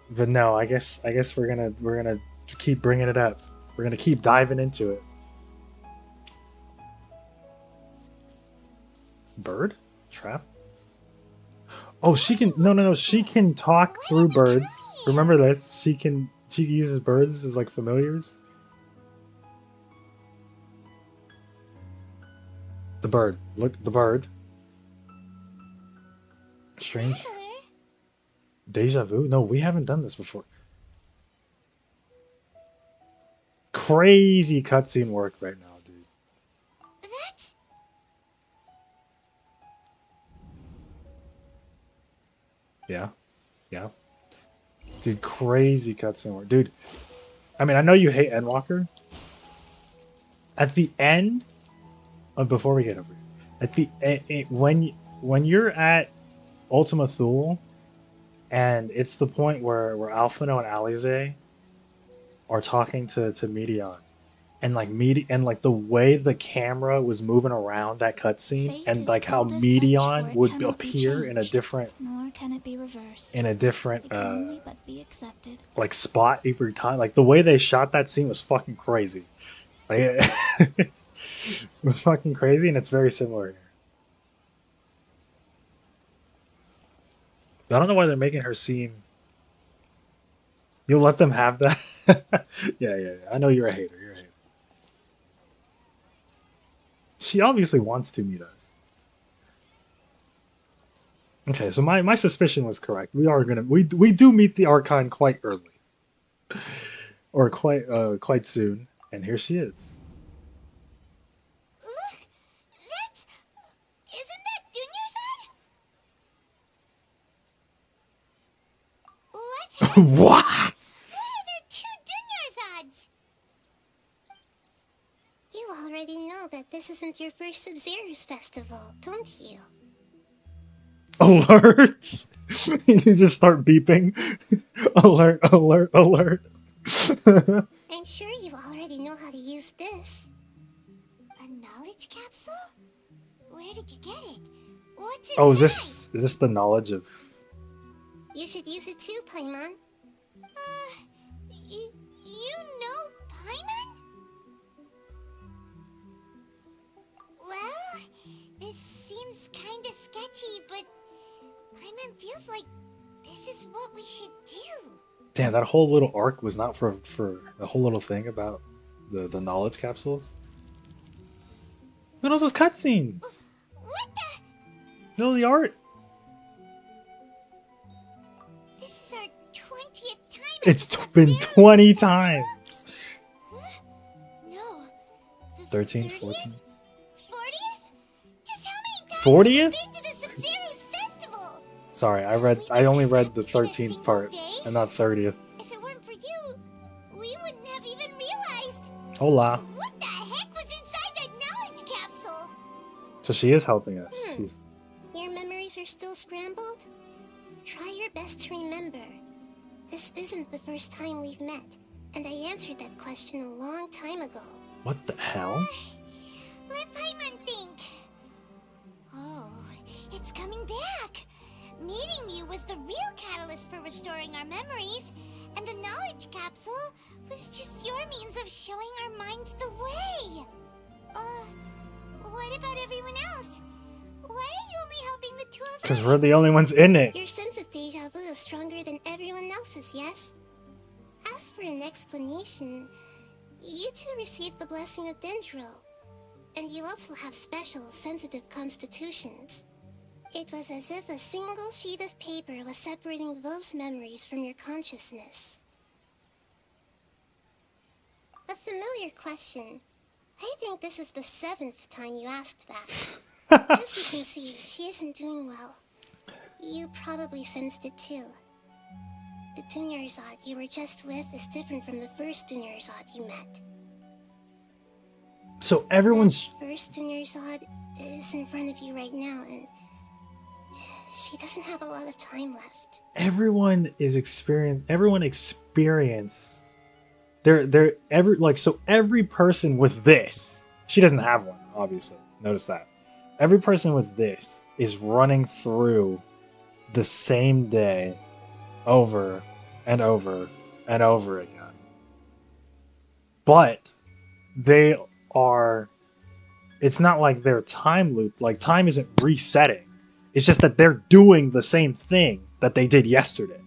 But no, I guess we're gonna keep bringing it up. We're gonna keep diving into it. Bird? Trap? Oh, she can no, she can talk through birds. Remember this? She uses birds as like familiars. The bird. Look, the bird. Strange. Deja vu? No, we haven't done this before. Crazy cutscene work right now, dude. That's... Yeah. Yeah. Dude, crazy cutscene work. Dude, I mean, I know you hate Endwalker. At the end... before we get over here, at the when you're at Ultima Thule, and it's the point where Alphino and Alize are talking to Medion, and like the way the camera was moving around that cutscene, and like how Medion would appear in a different Nor can it be reversed. but be accepted. like spot every time. Like the way they shot that scene was fucking crazy. Like, it was fucking crazy, and it's very similar here. I don't know why they're making her seem... You'll let them have that? Yeah. I know you're a hater. You're a hater. She obviously wants to meet us. Okay, so my suspicion was correct. We do meet the Archon quite early. Or quite soon. And here she is. Look! That's... Isn't that Dunyarzad? What's happening? What? Why are there 2 Dunyarzads? You already know that this isn't your first Sub-Zero's festival, don't you? Alerts! You just start beeping. Alert, alert, alert. I'm sure you already know how to use this. A knowledge capsule? Where did you get it? What's it? Oh, is this the knowledge of... You should use it too, Paimon. You know Paimon? Well, this seems kinda sketchy, but Paimon feels like this is what we should do. Damn, that whole little arc was not for the whole little thing about the knowledge capsules. Look at all those cutscenes. What the? No, the art. This is our 20th time. It's been 20 times. No. 13, 14. 40th? Just how many times 40th? have you been to the Sub-Zero's festival? Sorry, I only read the 13th part and not 30th. If it weren't for you, we wouldn't have even realized. Hola. What the heck was inside that knowledge capsule? So she is helping us. She's... Your memories are still scrambled? Try your best to remember. This isn't the first time we've met, and I answered that question a long time ago. What the hell? Let Paimon think. Oh, it's coming back. Meeting you was the real catalyst for restoring our memories, and the knowledge capsule was just your means of showing our minds the way. What about everyone else? Why are you only helping the 2 of us? Because we're the only ones in it. Your sense of deja vu is stronger than everyone else's, yes? As for an explanation, you 2 received the blessing of Dendro, and you also have special, sensitive constitutions. It was as if a single sheet of paper was separating those memories from your consciousness. A familiar question. I think this is the 7th time you asked that. As you can see, she isn't doing well. You probably sensed it too. The Dunyarzad you were just with is different from the first Dunyarzad you met. So everyone's... That first Dunyarzad is in front of you right now, and she doesn't have a lot of time left. Everyone experienced... So every person with this... She doesn't have one, obviously. Notice that. Every person with this is running through the same day over and over and over again. But they are... It's not like they're time loop. Like, time isn't resetting. It's just that they're doing the same thing that they did yesterday.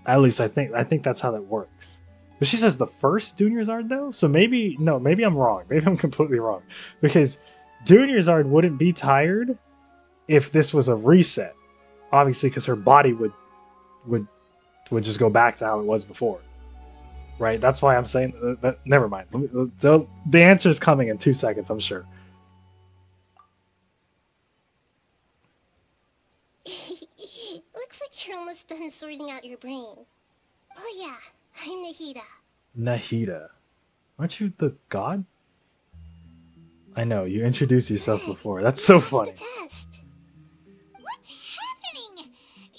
At least I think that's how that works. But she says the first Dunyarzad though? So maybe I'm wrong. Maybe I'm completely wrong. Because Dunyarzad wouldn't be tired if this was a reset. Obviously, because her body would just go back to how it was before. Right? That's why I'm saying that. Never mind. The answer is coming in 2 seconds, I'm sure. Looks like you're almost done sorting out your brain. Oh yeah, I'm Nahida. Nahida. Aren't you the god? I know, you introduced yourself before. That's so funny. Test. What's happening?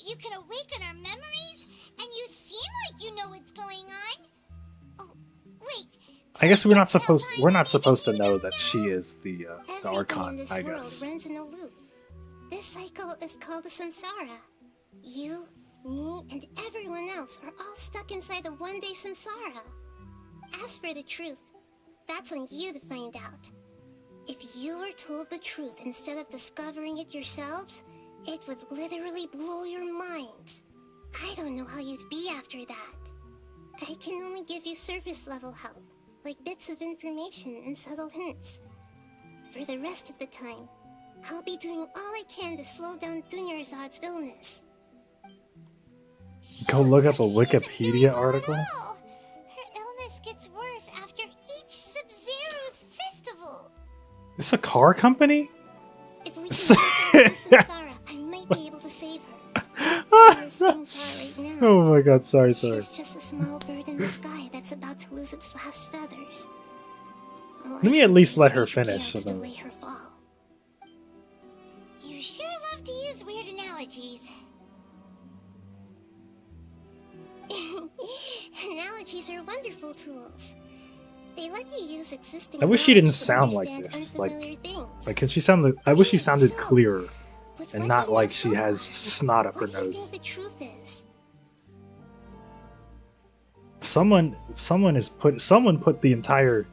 You can awaken our memories, and you seem like you know what's going on. Oh, wait. I guess we're not supposed to know that she is the Archon, I guess. World runs in a loop. This cycle is called the samsara. You, me, and everyone else are all stuck inside the one-day samsara. As for the truth, that's on you to find out. If you were told the truth instead of discovering it yourselves, it would literally blow your minds. I don't know how you'd be after that. I can only give you surface-level help, like bits of information and subtle hints. For the rest of the time, I'll be doing all I can to slow down Dunyarzad's illness. Go look up a Wikipedia article. Her illness gets worse after each Sub-Zero's festival. This a car company? If we can get Samsara, I might be able to save her. As things are right now, Oh my god, sorry. she's just a small bird in the sky that's about to lose its last feathers. Let me at least let her finish. So then... Delay her fall. You sure love to use weird analogies. Analogies are wonderful tools. They let you use existing. I wish she didn't knowledge to sound like understand this. unfamiliar things. Like, can she sound? I wish she sounded clearer, and not like she has snot up her nose. The truth is, Someone put the entire.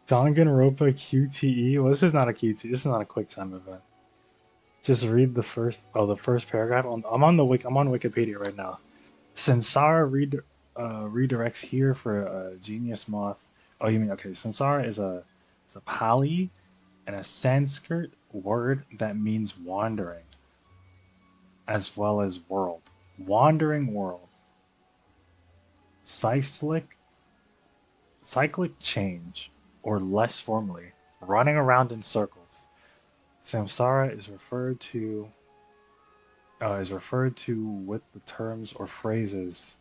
Danganronpa QTE. Well, this is not a QTE. This is not a quick time event. Just read the first paragraph. I'm on Wikipedia right now. Samsara redirects here for a genius moth. Oh, you mean okay? Samsara is a Pali and a Sanskrit word that means wandering, as well as world. Wandering world. Cyclic change, or less formally, running around in circles. Samsara is referred to with the terms or phrases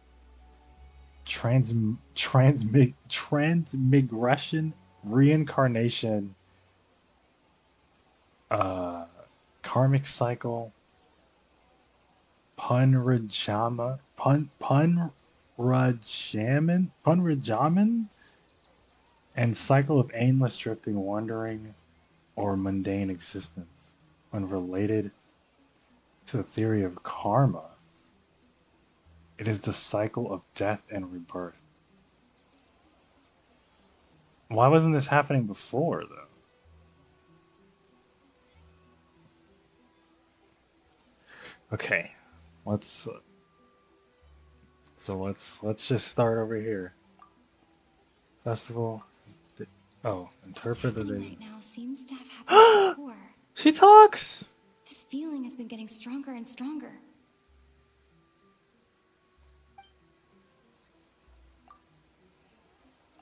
transmigration, reincarnation, karmic cycle, punrajaman, and cycle of aimless drifting, wandering, or mundane existence. When related to the theory of karma, it is the cycle of death and rebirth. Why wasn't this happening before, though? Okay, let's just start over here. Festival. Interpret the right now seems to have happened before. She talks. This feeling has been getting stronger and stronger.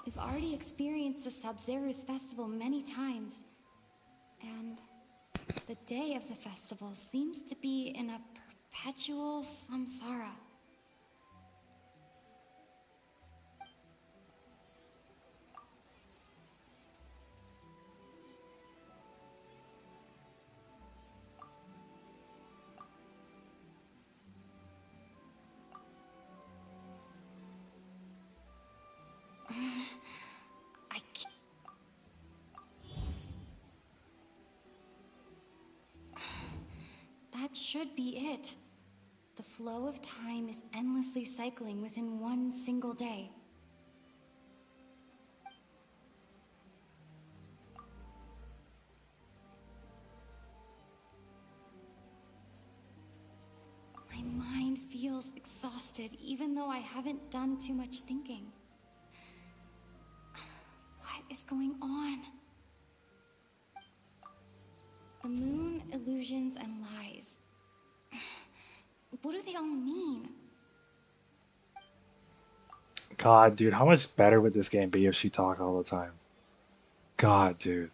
We've already experienced the Sub-Zero's festival many times, and the day of the festival seems to be in a perpetual samsara. That should be it. The flow of time is endlessly cycling within one single day. My mind feels exhausted, even though I haven't done too much thinking. What is going on? The moon, illusions, and lies. What do they all mean? God, dude, how much better would this game be if she talked all the time? God, dude.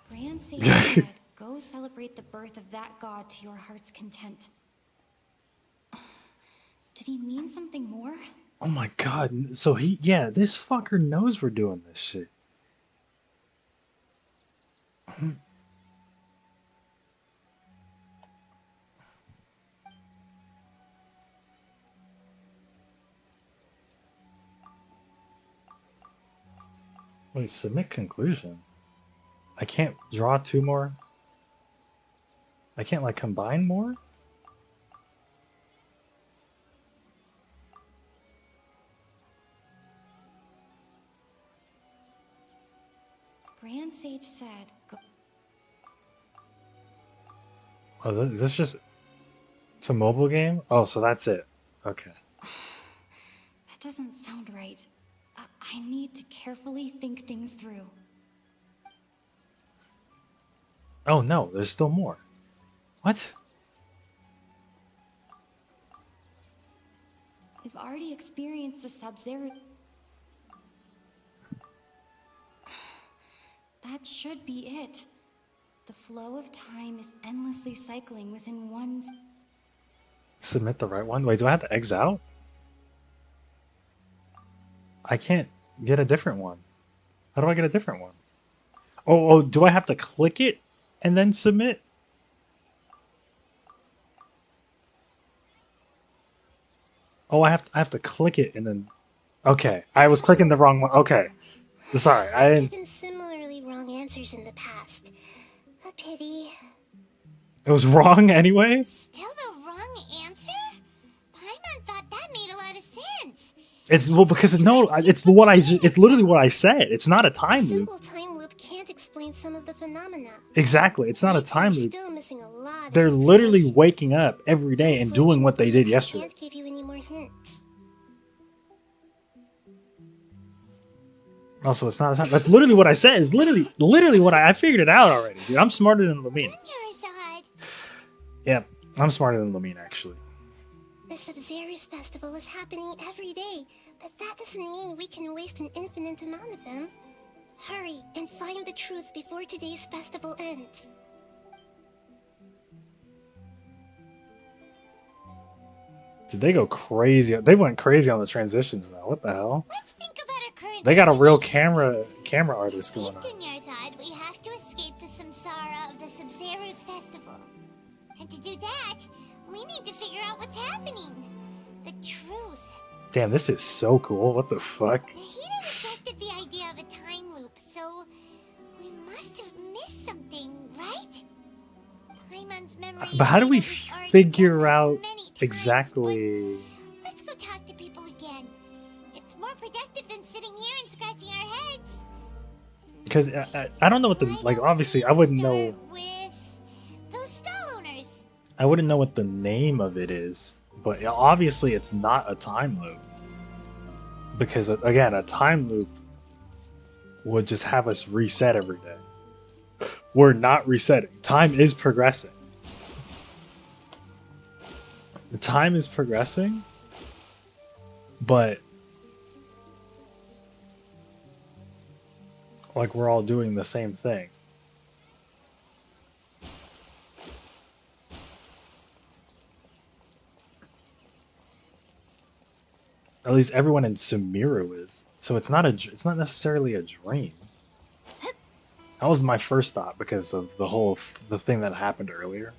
Grand Sage said, Go celebrate the birth of that god to your heart's content. Did he mean something more? Oh my god. So yeah, this fucker knows we're doing this shit. Wait, submit conclusion. I can't draw two more? I can't, like, combine more? Grand Sage said, go. Oh, is this just... It's a mobile game? Oh, so that's it. Okay. That doesn't sound right. I need to carefully think things through. Oh no, there's still more. What? We've already experienced the Sub-Zero. That should be it. The flow of time is endlessly cycling within one... Submit the right one? Wait, do I have to exit out? I can't get a different one. How do I get a different one? Oh, do I have to click it and then submit? Oh, I have to click it and then... Okay, I was clicking the wrong one. Okay. Sorry, I didn't... Given similarly wrong answers in the past. A pity. It was wrong anyway? Still the wrong answer? Paimon thought that made a lot of sense. It's well because no, it's what it's literally what I said. It's not a time loop. Simple time loop can't explain some of the phenomena. Exactly, it's not a time loop. Still missing a lot. They're literally waking up every day and doing what they did yesterday. Can't give you any more hints. Also, it's not a time. That's literally what I said. It's literally what I figured it out already, dude. I'm smarter than Lamine. Yeah, I'm smarter than Lamine actually. The Sub-Zero's festival is happening every day, but that doesn't mean we can waste an infinite amount of them. Hurry and find the truth before today's festival ends. Did they go crazy? They went crazy on the transitions now. What the hell? Let's think about our current... They got a real camera artist going on. To Nyarzad, we have to escape the samsara of the Sub-Zero's festival. And to do that, we need to figure out what's happening. The truth. Damn, this is so cool. What the fuck? Dehya rejected the idea of a time loop, so we must have missed something, right? Paimon's memory. But how do we figure out exactly? Let's go talk to people again. It's more productive than sitting here and scratching our heads. Because I don't know what the like. Obviously, I wouldn't know. Those stall owners. I wouldn't know what the name of it is, but obviously it's not a time loop. Because again, a time loop would just have us reset every day. We're not resetting. Time is progressing. The time is progressing, but like we're all doing the same thing. At least everyone in Sumeru is. So it's not necessarily a dream. That was my first thought because of the thing that happened earlier.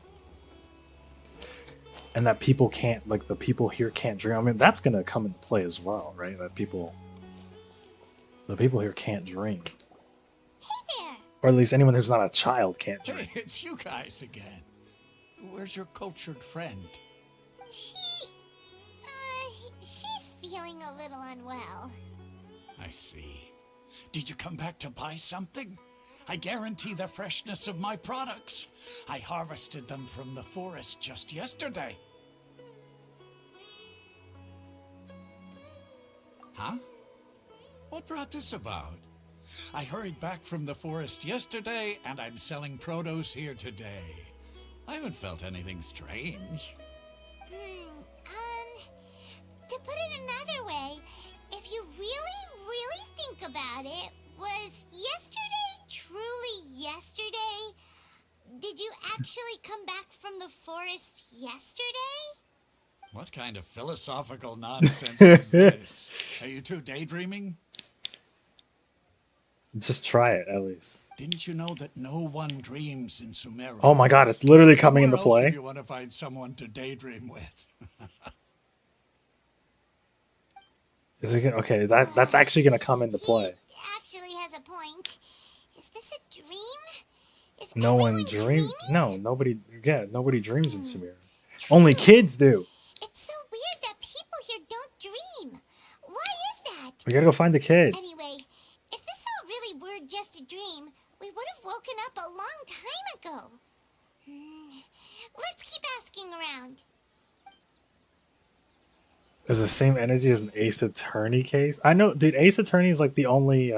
And that people can't, like, the people here can't dream. I mean, that's going to come into play as well, right? That the people here can't dream. Hey there. Or at least anyone who's not a child can't dream. Hey, it's you guys again. Where's your cultured friend? She's feeling a little unwell. I see. Did you come back to buy something? I guarantee the freshness of my products. I harvested them from the forest just yesterday. Huh? What brought this about? I hurried back from the forest yesterday, and I'm selling produce here today. I haven't felt anything strange. To put it another way, if you really think about it, was yesterday truly yesterday? Did you actually come back from the forest yesterday? What kind of philosophical nonsense is this? Are you two daydreaming? Just try it, at least. Didn't you know that no one dreams in Sumeru? Oh my god, it's literally coming into Somewhere else play. if you want to find someone to daydream with. Is it gonna, okay, that's actually gonna come into play. Actually has a point. Is this a dream? Is No one dream. No, nobody. Yeah, nobody dreams in Sumeru. Only kids do. It's so weird that people here don't dream. Why is that? We gotta go find the kid. Anyway, if this all really were just a dream, we would have woken up a long time ago. Let's keep asking around. Is the same energy as an Ace Attorney case? I know, dude. Ace Attorney is like the only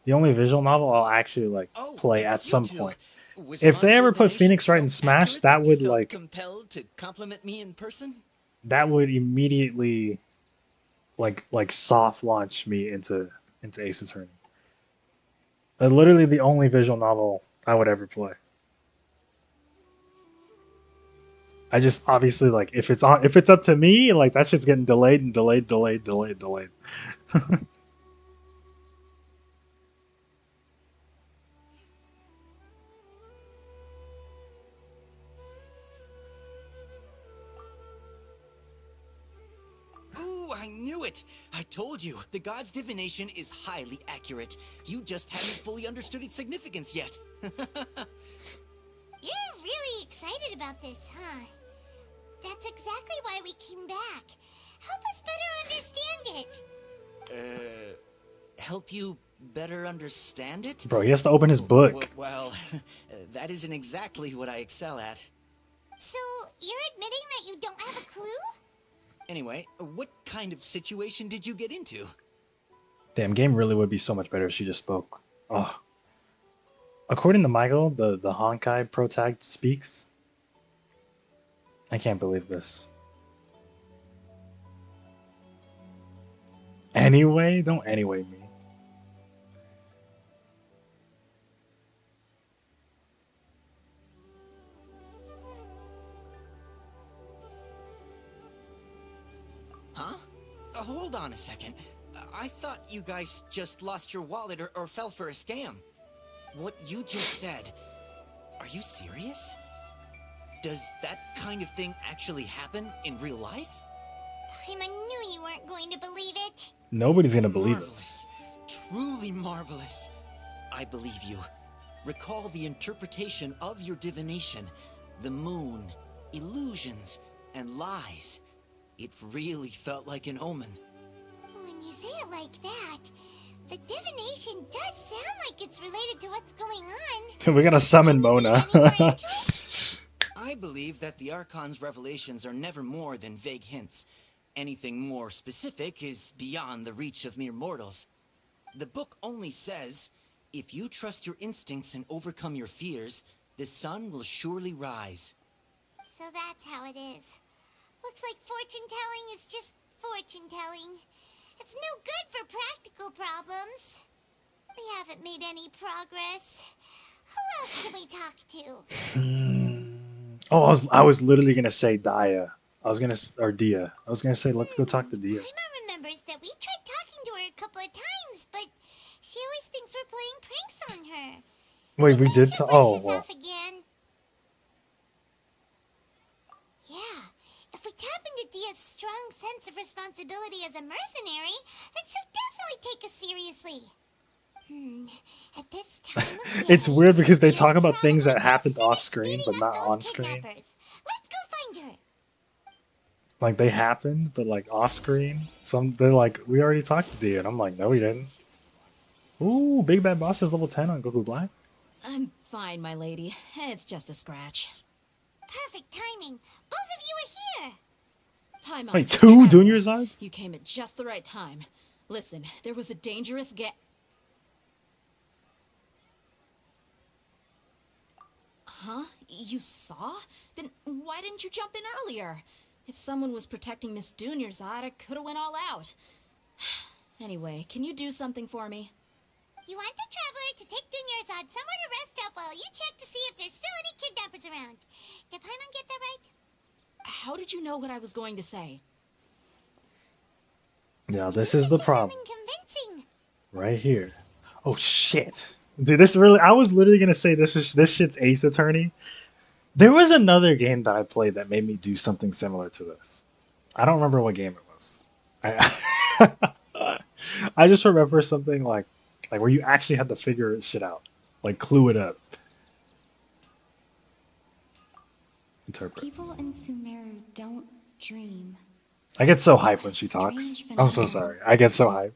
visual novel I'll actually like play at some point. If they ever put Phoenix Wright in Smash, that would like compelled to compliment me in person? that would immediately like soft launch me into Ace Attorney. Literally the only visual novel I would ever play. I just obviously like if it's up to me, like that shit's getting delayed and delayed. Ooh, I knew it! I told you, the god's divination is highly accurate. You just haven't fully understood its significance yet. You're really excited about this, huh? That's exactly why we came back. Help us better understand it. Help you better understand it? Bro, he has to open his book. Well, that isn't exactly what I excel at. So, you're admitting that you don't have a clue? Anyway, what kind of situation did you get into? Damn, game really would be so much better if she just spoke. Oh. According to Michael, the Honkai protag speaks. I can't believe this. Anyway? Don't anyway me. Huh? Hold on a second. I thought you guys just lost your wallet or fell for a scam. What you just said, are you serious? Does that kind of thing actually happen in real life? Paimon knew you weren't going to believe it. Nobody's gonna believe Marvelous. Truly marvelous. I believe you. Recall the interpretation of your divination. The moon, illusions, and lies. It really felt like an omen. When you say it like that, the divination does sound like it's related to what's going on. We gotta summon Mona. I believe that the Archon's revelations are never more than vague hints. Anything more specific is beyond the reach of mere mortals. The book only says, if you trust your instincts and overcome your fears, the sun will surely rise. So that's how it is. Looks like fortune-telling is just fortune-telling. It's no good for practical problems. We haven't made any progress. Who else can we talk to? Oh, I was literally gonna say dehya. Or dehya. I was gonna say let's go talk to dehya. Paimon remembers that we tried talking to her a couple of times, but she always thinks we're playing pranks on her. Wait, we did talk. Oh well. Again. Yeah, if we tap into Dia's strong sense of responsibility as a mercenary, then she'll definitely take us seriously. At this time of day, It's weird because they talk about things that happened off screen but not on screen. let's go find her. Like they happened, but like off screen. They're like, we already talked to dehya, and I'm like, no, we didn't. Ooh, Big Bad Boss is level 10 on Goku Black. I'm fine, my lady. It's just a scratch. Perfect timing. Both of you are here. Paimon, Wait, two Junior Zards? you came at just the right time. Listen, there was a dangerous Huh? You saw? Then why didn't you jump in earlier? If someone was protecting Miss Dunyarzad, I could have went all out. Anyway, can you do something for me? You want the Traveler to take Dunyarzad somewhere to rest up while you check to see if around. Did Paimon get that right? How did you know what I was going to say? Yeah, this is the problem. Convincing. Right here. Oh shit. Dude, this really I was literally gonna say this shit's Ace Attorney. There was another game that I played that made me do something similar to this. I don't remember what game it was. I just remember something like where you actually had to figure shit out. Like clue it up. Interpret. People in Sumeru don't dream. I get so hyped when she talks. I'm so sorry. I get so hyped.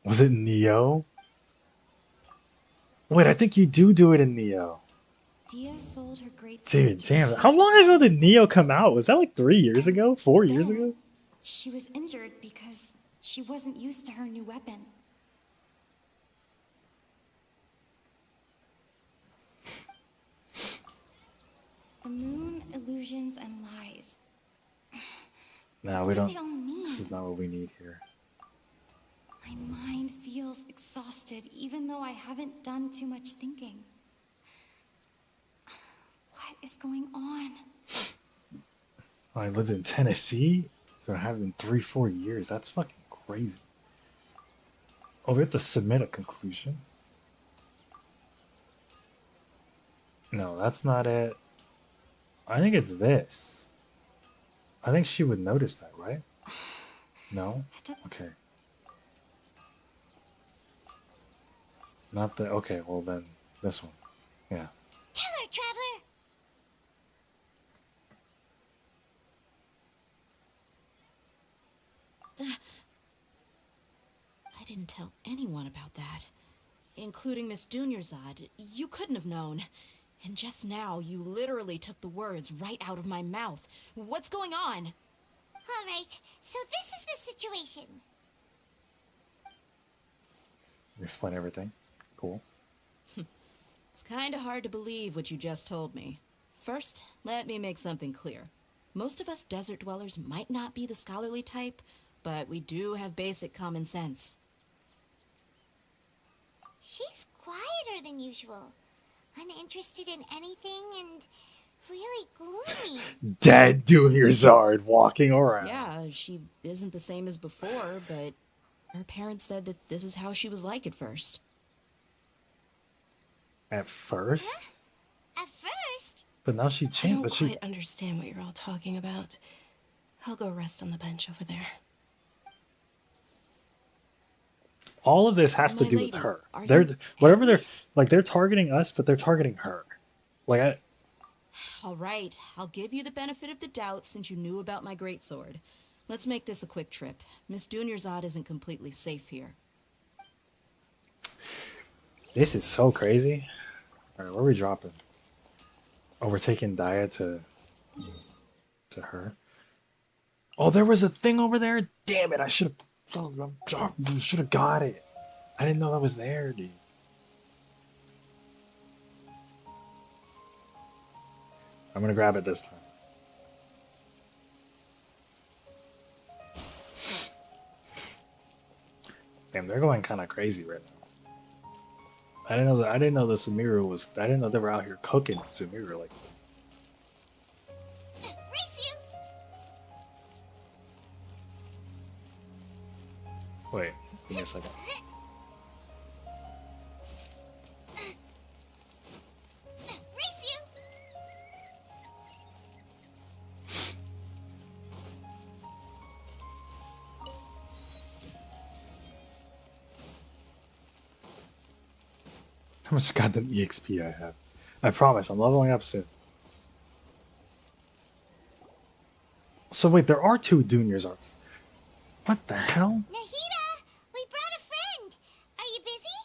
Was it Neo? Wait, I think you do it in Neo. Dehya sold her great Dude, damn. How long ago did Neo come out? Was that like 3 years ago? 4 years ago? She was injured because she wasn't used to her new weapon. The moon, illusions, and lies. No, we What do don't. they all mean? This is not what we need here. My mind feels exhausted, even though I haven't done too much thinking. What is going on? I lived in Tennessee, so I have in 3-4 years. That's fucking crazy. Oh, we have to submit a conclusion. No, that's not it. I think it's this. I think she would notice that, right? No? Okay. Not the... Okay, well then, this one. Yeah. Tell her, Traveler! I didn't tell anyone about that. Including Miss Dunyarzad. You couldn't have known. And just now, you literally took the words right out of my mouth. What's going on? Alright, so this is the situation. Explain everything. Cool. It's kinda hard to believe what you just told me. First, let me make something clear. Most of us desert dwellers might not be the scholarly type, but we do have basic common sense. She's quieter than usual. Uninterested in anything and really gloomy. Dead Dunyarzad walking around. Yeah, she isn't the same as before, but her parents said that this is how she was like at first. At first? At first? But now she I changed. don't But quite she... understand what you're all talking about. I'll go rest on the bench over there. All of this has to My do lady, with her. are They're you whatever they're like. They're targeting us, but they're targeting her. Like, All right, I'll give you the benefit of the doubt since you knew about my greatsword. Let's make this a quick trip. Miss Dunyarzad isn't completely safe here. this is so crazy. All right, where are we dropping? Oh, we're taking Dehya to her. Oh, there was a thing over there. Damn it! I should have got it. I didn't know that was there, dude. I'm gonna grab it this time. Damn, they're going kind of crazy right now. I didn't know that. I didn't know the Sumeru was. I didn't know they were out here cooking Sumeru like this. Wait, give me a second. How much goddamn EXP I have? I promise, I'm leveling up soon. So wait, there are 2 Dunyarzards. What the hell? Nahida, we brought a friend. Are you busy?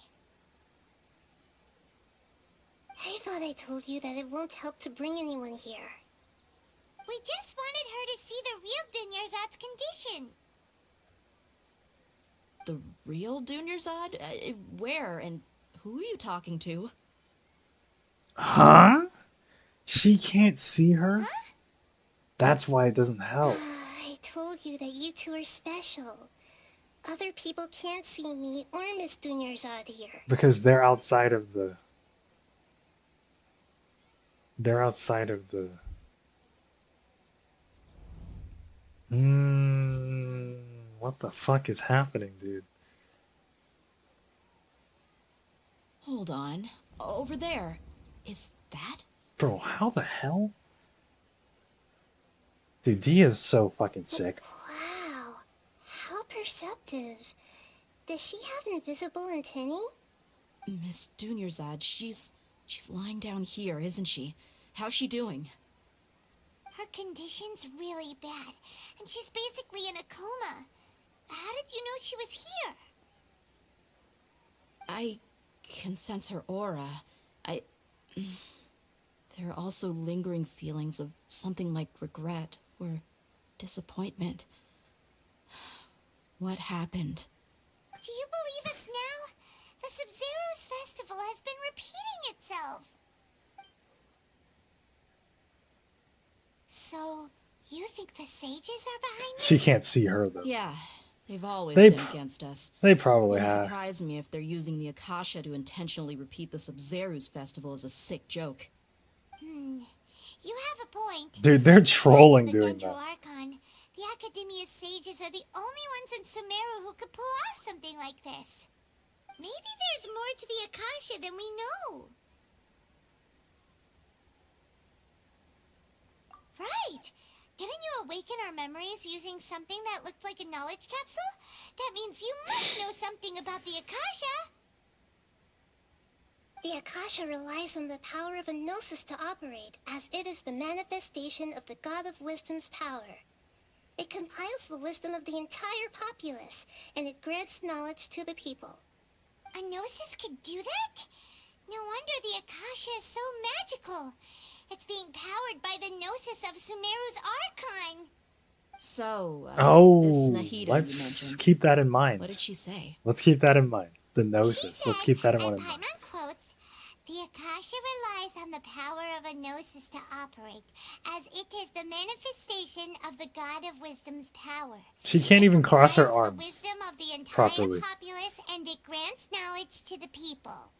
I thought I told you that it won't help to bring anyone here. We just wanted her to see the real Dunyarzad's condition. The real Dunyarzad? Where and who are you talking to? Huh? She can't see her? Huh? That's why it doesn't help. I told you that you two are special. Other people can't see me or Miss Dunyarzad here. Because they're outside of the... They're outside of the... what the fuck is happening, dude? Hold on. Over there. Is that? Bro, how the hell? Dude, D is so fucking sick. Wow, how perceptive. Does she have invisible antennae? Miss Dunyarzad, she's lying down here, isn't she? How's she doing? Her condition's really bad, and she's basically in a coma. How did you know she was here? I can sense her aura. There are also lingering feelings of something like regret or disappointment. What happened? Do you believe us now? The Sub-Zero's festival has been repeating itself. So, you think the sages are behind this? She can't see her, though. Yeah, they've always They been pr- against us. They probably Wouldn't have. surprise me if they're using the Akasha to intentionally repeat the Sub-Zero's festival as a sick joke. You have a point. Dude, they're trolling The doing Dendro that. Archon, the Academia's sages are the only ones in Sumeru who could pull off something like this. Maybe there's more to the Akasha than we know. Right! Didn't you awaken our memories using something that looked like a knowledge capsule? That means you must know something about the Akasha! The Akasha relies on the power of a gnosis to operate, as it is the manifestation of the God of Wisdom's power. It compiles the wisdom of the entire populace, and it grants knowledge to the people. A gnosis could do that? No wonder the Akasha is so magical. It's being powered by the gnosis of Sumeru's Archon. So, this Oh, Nahida you let's mentioned. keep that in mind. What did she say? Let's keep that in mind. The gnosis. Let's keep that in mind. Paimon quotes, "The Akasha relies on the power of a gnosis to operate, as it is the manifestation of the God of Wisdom's power. She can't even cross her The arms wisdom of the entire properly. populace, and it grants knowledge to the people."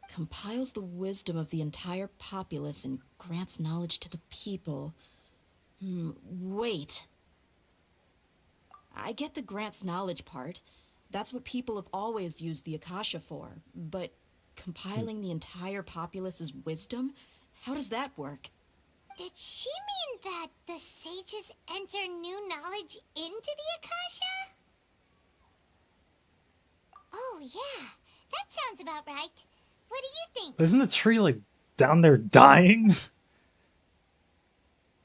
Compiles the wisdom of the entire populace and grants knowledge to the people. Wait. I get the grants knowledge part. That's what people have always used the Akasha for. But compiling the entire populace's wisdom? How does that work? Did she mean that the sages enter new knowledge into the Akasha? Oh yeah, that sounds about right. What do you think? Isn't the tree like down there dying? Is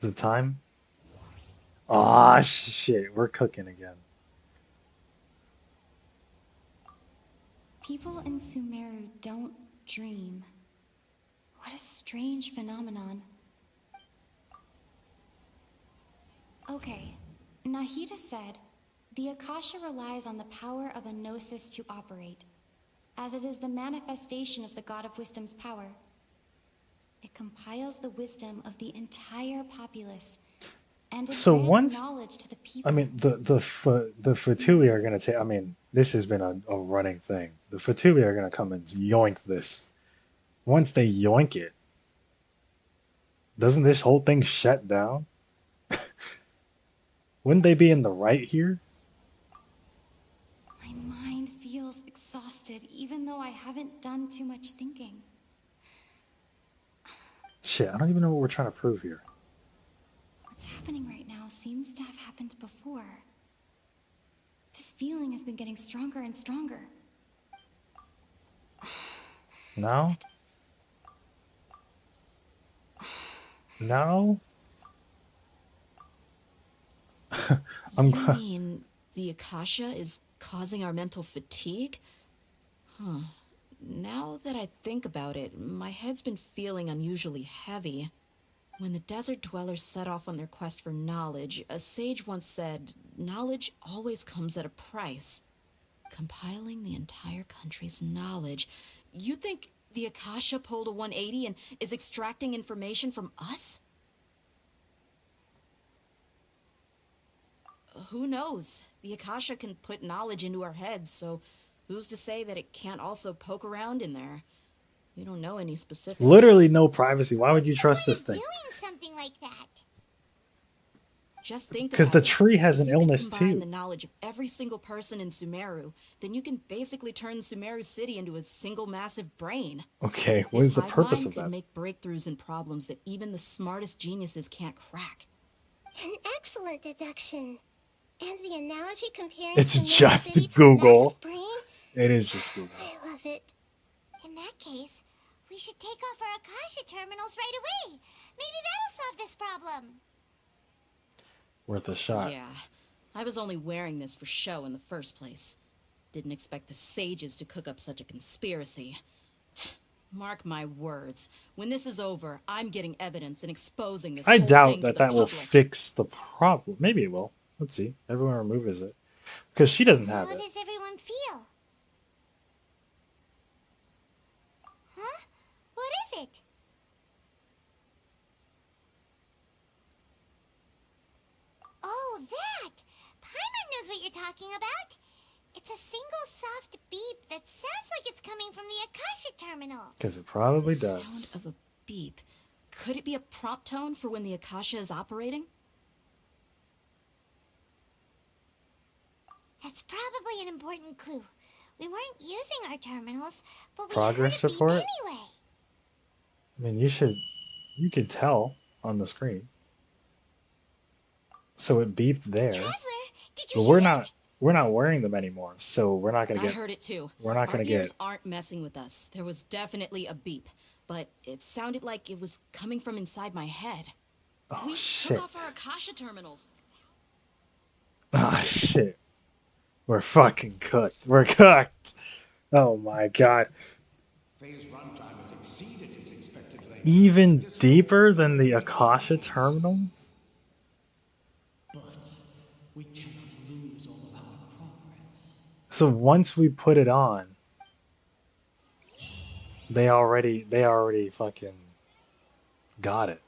it time? Ah, shit. We're cooking again. People in Sumeru don't dream. What a strange phenomenon. Okay, Nahida said, the Akasha relies on the power of a gnosis to operate, as it is the manifestation of the God of Wisdom's power. It compiles the wisdom of the entire populace, and it So grants once, knowledge to the people. I mean, the Fatui are gonna take. I mean, this has been a running thing. The Fatui are gonna come and yoink this. Once they yoink it, doesn't this whole thing shut down? Wouldn't they be in the right here? My mind feels exhausted, even though I haven't done too much thinking. Shit, I don't even know what we're trying to prove here. What's happening right now seems to have happened before. This feeling has been getting stronger and stronger. No? No? You mean the Akasha is causing our mental fatigue? Huh. Now that I think about it, my head's been feeling unusually heavy. When the desert dwellers set off on their quest for knowledge, a sage once said, knowledge always comes at a price. Compiling the entire country's knowledge. You think the Akasha pulled a 180 and is extracting information from us? Who knows? The Akasha can put knowledge into our heads, so who's to say that it can't also poke around in there? We don't know any specifics. Literally no privacy. Why would you trust this thing? Doing something like that. Just think Because about the it. tree has If an you could illness combine too. the knowledge of every single person in Sumeru, then you can basically turn Sumeru City into a single massive brain. Okay, what This is the hive purpose mind of could that? make breakthroughs in problems that even the smartest geniuses can't crack. An excellent deduction. And the analogy comparing It's Sumeru just City to a Google. massive brain? It is just Google. I love it. In that case, we should take off our Akasha terminals right away. Maybe that'll solve this problem. Worth a shot. Yeah, I was only wearing this for show in the first place. Didn't expect the sages to cook up such a conspiracy. Mark my words. When this is over, I'm getting evidence and exposing this I whole doubt thing to that the that will public. fix the problem. Maybe it will. Let's see. Everyone removes it. Because she doesn't have How it. does everyone feel? Huh? What is it? Oh, that! Paimon knows what you're talking about. It's a single soft beep that sounds like it's coming from the Akasha terminal. Because it probably The does. sound of a beep. Could it be a prompt tone for when the Akasha is operating? That's probably an important clue. We weren't using our terminals, but we Progress heard a beep report? anyway. I mean, you could tell on the screen. So it beeped there. But we're not wearing them anymore, so we're not gonna I get. heard it too. We're not gonna Our ears get. aren't messing with us. There was definitely a beep, but it sounded like it was coming from inside my head. Oh We shit! took off our Akasha terminals. Ah shit! We're fucking cooked. We're cooked. Oh my god! Phase runtime has exceeded its expected length. Even deeper than the Akasha terminals. We cannot lose all of our progress. So once we put it on, they already fucking got it.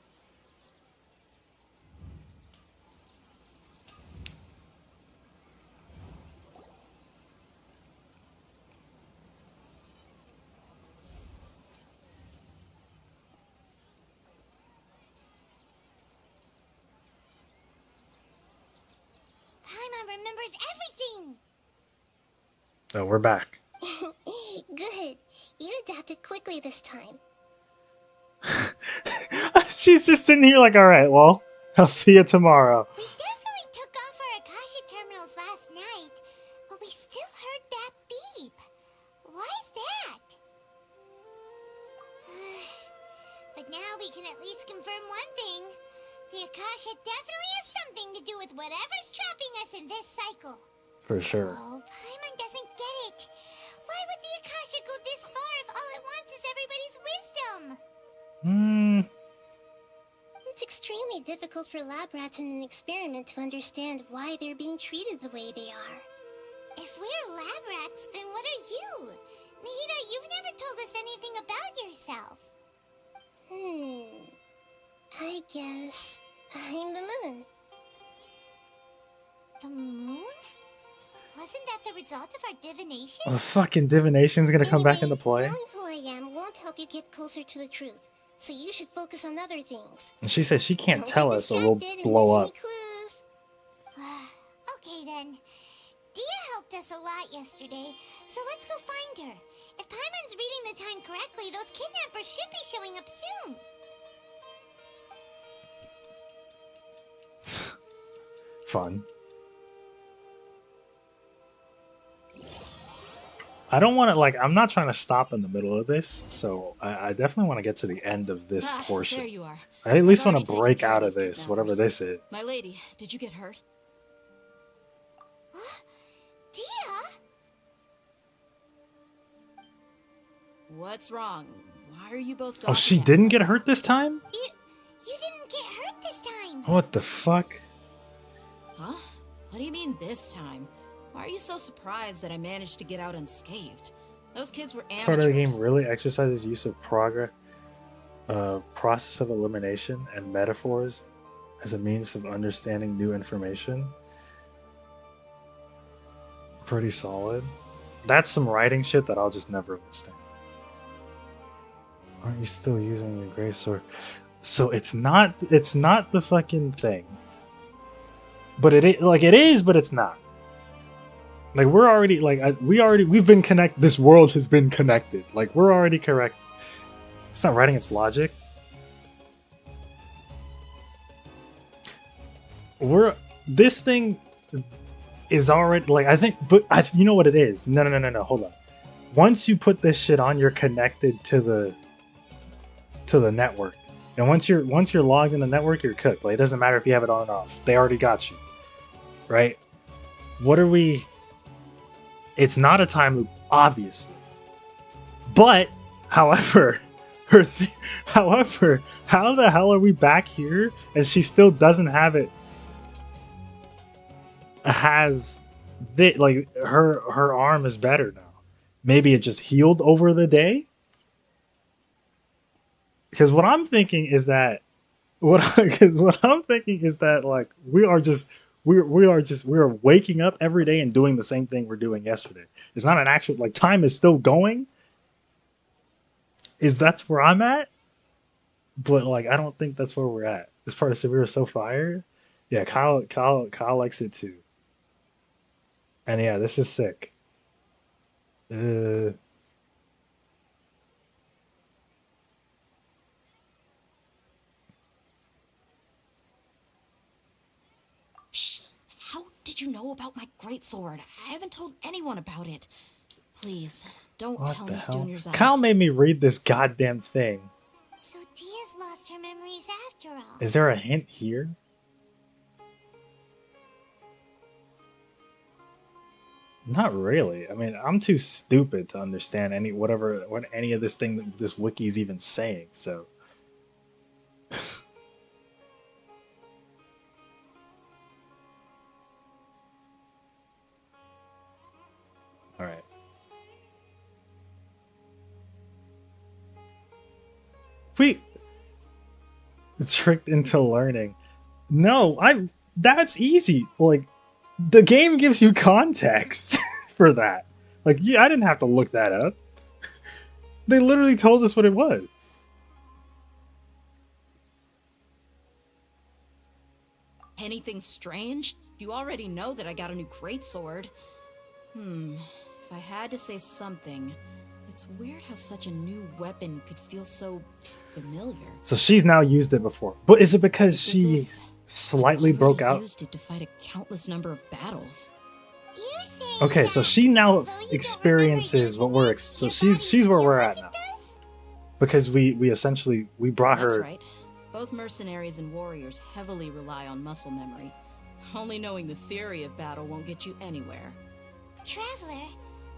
Paimon remembers everything. Oh, we're back. Good. You adapted quickly this time. She's just sitting here like, all right, well, I'll see you tomorrow. We definitely took off our Akasha terminals last night, but we still heard that beep. Why is that? But now we can at least confirm one thing. The Akasha definitely has something to do with whatever's trapping us in this cycle. For sure. Oh, Paimon doesn't get it. Why would the Akasha go this far if all it wants is everybody's wisdom? It's extremely difficult for lab rats in an experiment to understand why they're being treated the way they are. If we're lab rats, then what are you? Nahida, you've never told us anything about yourself. I guess I'm the moon. The moon? Wasn't that the result of our divination? The fucking divination's gonna come back into play. Knowing who I am won't help you get closer to the truth, so you should focus on other things. And she says she can't Don't tell get us or we'll distracted and blow miss up. any clues. Okay then. Dia helped us a lot yesterday, so let's go find her. If Paimon's reading the time correctly, those kidnappers should be showing up soon. Fun. I don't want to, like, I'm not trying to stop in the middle of this, so I definitely want to get to the end of this portion. There you are. I at least I've want to already break taken care out of of these this, whatever kidnappers. this is. My lady, did you get hurt? Dia? What's wrong? Why are you both Oh, gone she again? didn't get hurt this time? You didn't get hurt this time. What the fuck? Huh? What do you mean this time? Why are you so surprised that I managed to get out unscathed? Those kids were This part of the amateurs. game really exercises use of process of elimination and metaphors as a means of understanding new information. Pretty solid. That's some writing shit that I'll just never understand. Aren't you still using your gray sword? So it's not the fucking thing. But it is, but it's not. Like we're already we've been connected. This world has been connected. Like we're already correct. It's not writing its logic. This thing is already like I think, but you know what it is? No. Hold on. Once you put this shit on, you're connected to the network, and once you're logged in the network, you're cooked. Like it doesn't matter if you have it on or off. They already got you, right? What are we? It's not a time loop, obviously. But, however, however, how the hell are we back here and she still doesn't have it? Like her arm is better now. Maybe it just healed over the day. Because what I'm thinking is that like we are waking up every day and doing the same thing we're doing yesterday. It's not an actual like time is still going. That's where I'm at, but like I don't think that's where we're at. This part of Severe is so fire. Yeah, Kyle likes it too. And yeah, this is sick. How did you know about my greatsword? I haven't told anyone about it. Please, don't What tell the Miss hell? Junior's Kyle made me read this goddamn thing. So Dia's lost her memories after all. Is there a hint here? Not really. I mean, I'm too stupid to understand what any of this thing that this wiki is even saying. So, all right. We tricked into learning. No, that's easy. Like the game gives you context for that. Like, yeah, I didn't have to look that up. They literally told us what it was. Anything strange? You already know that I got a new greatsword. If I had to say something, it's weird how such a new weapon could feel so familiar. So she's now used it before. But is it because she slightly broke out? Used it to fight a countless number of battles. Okay, so she now experiences what we're so she's where we're at now. Because we essentially brought That's her. Right. Both mercenaries and warriors heavily rely on muscle memory. Only knowing the theory of battle won't get you anywhere. Traveler,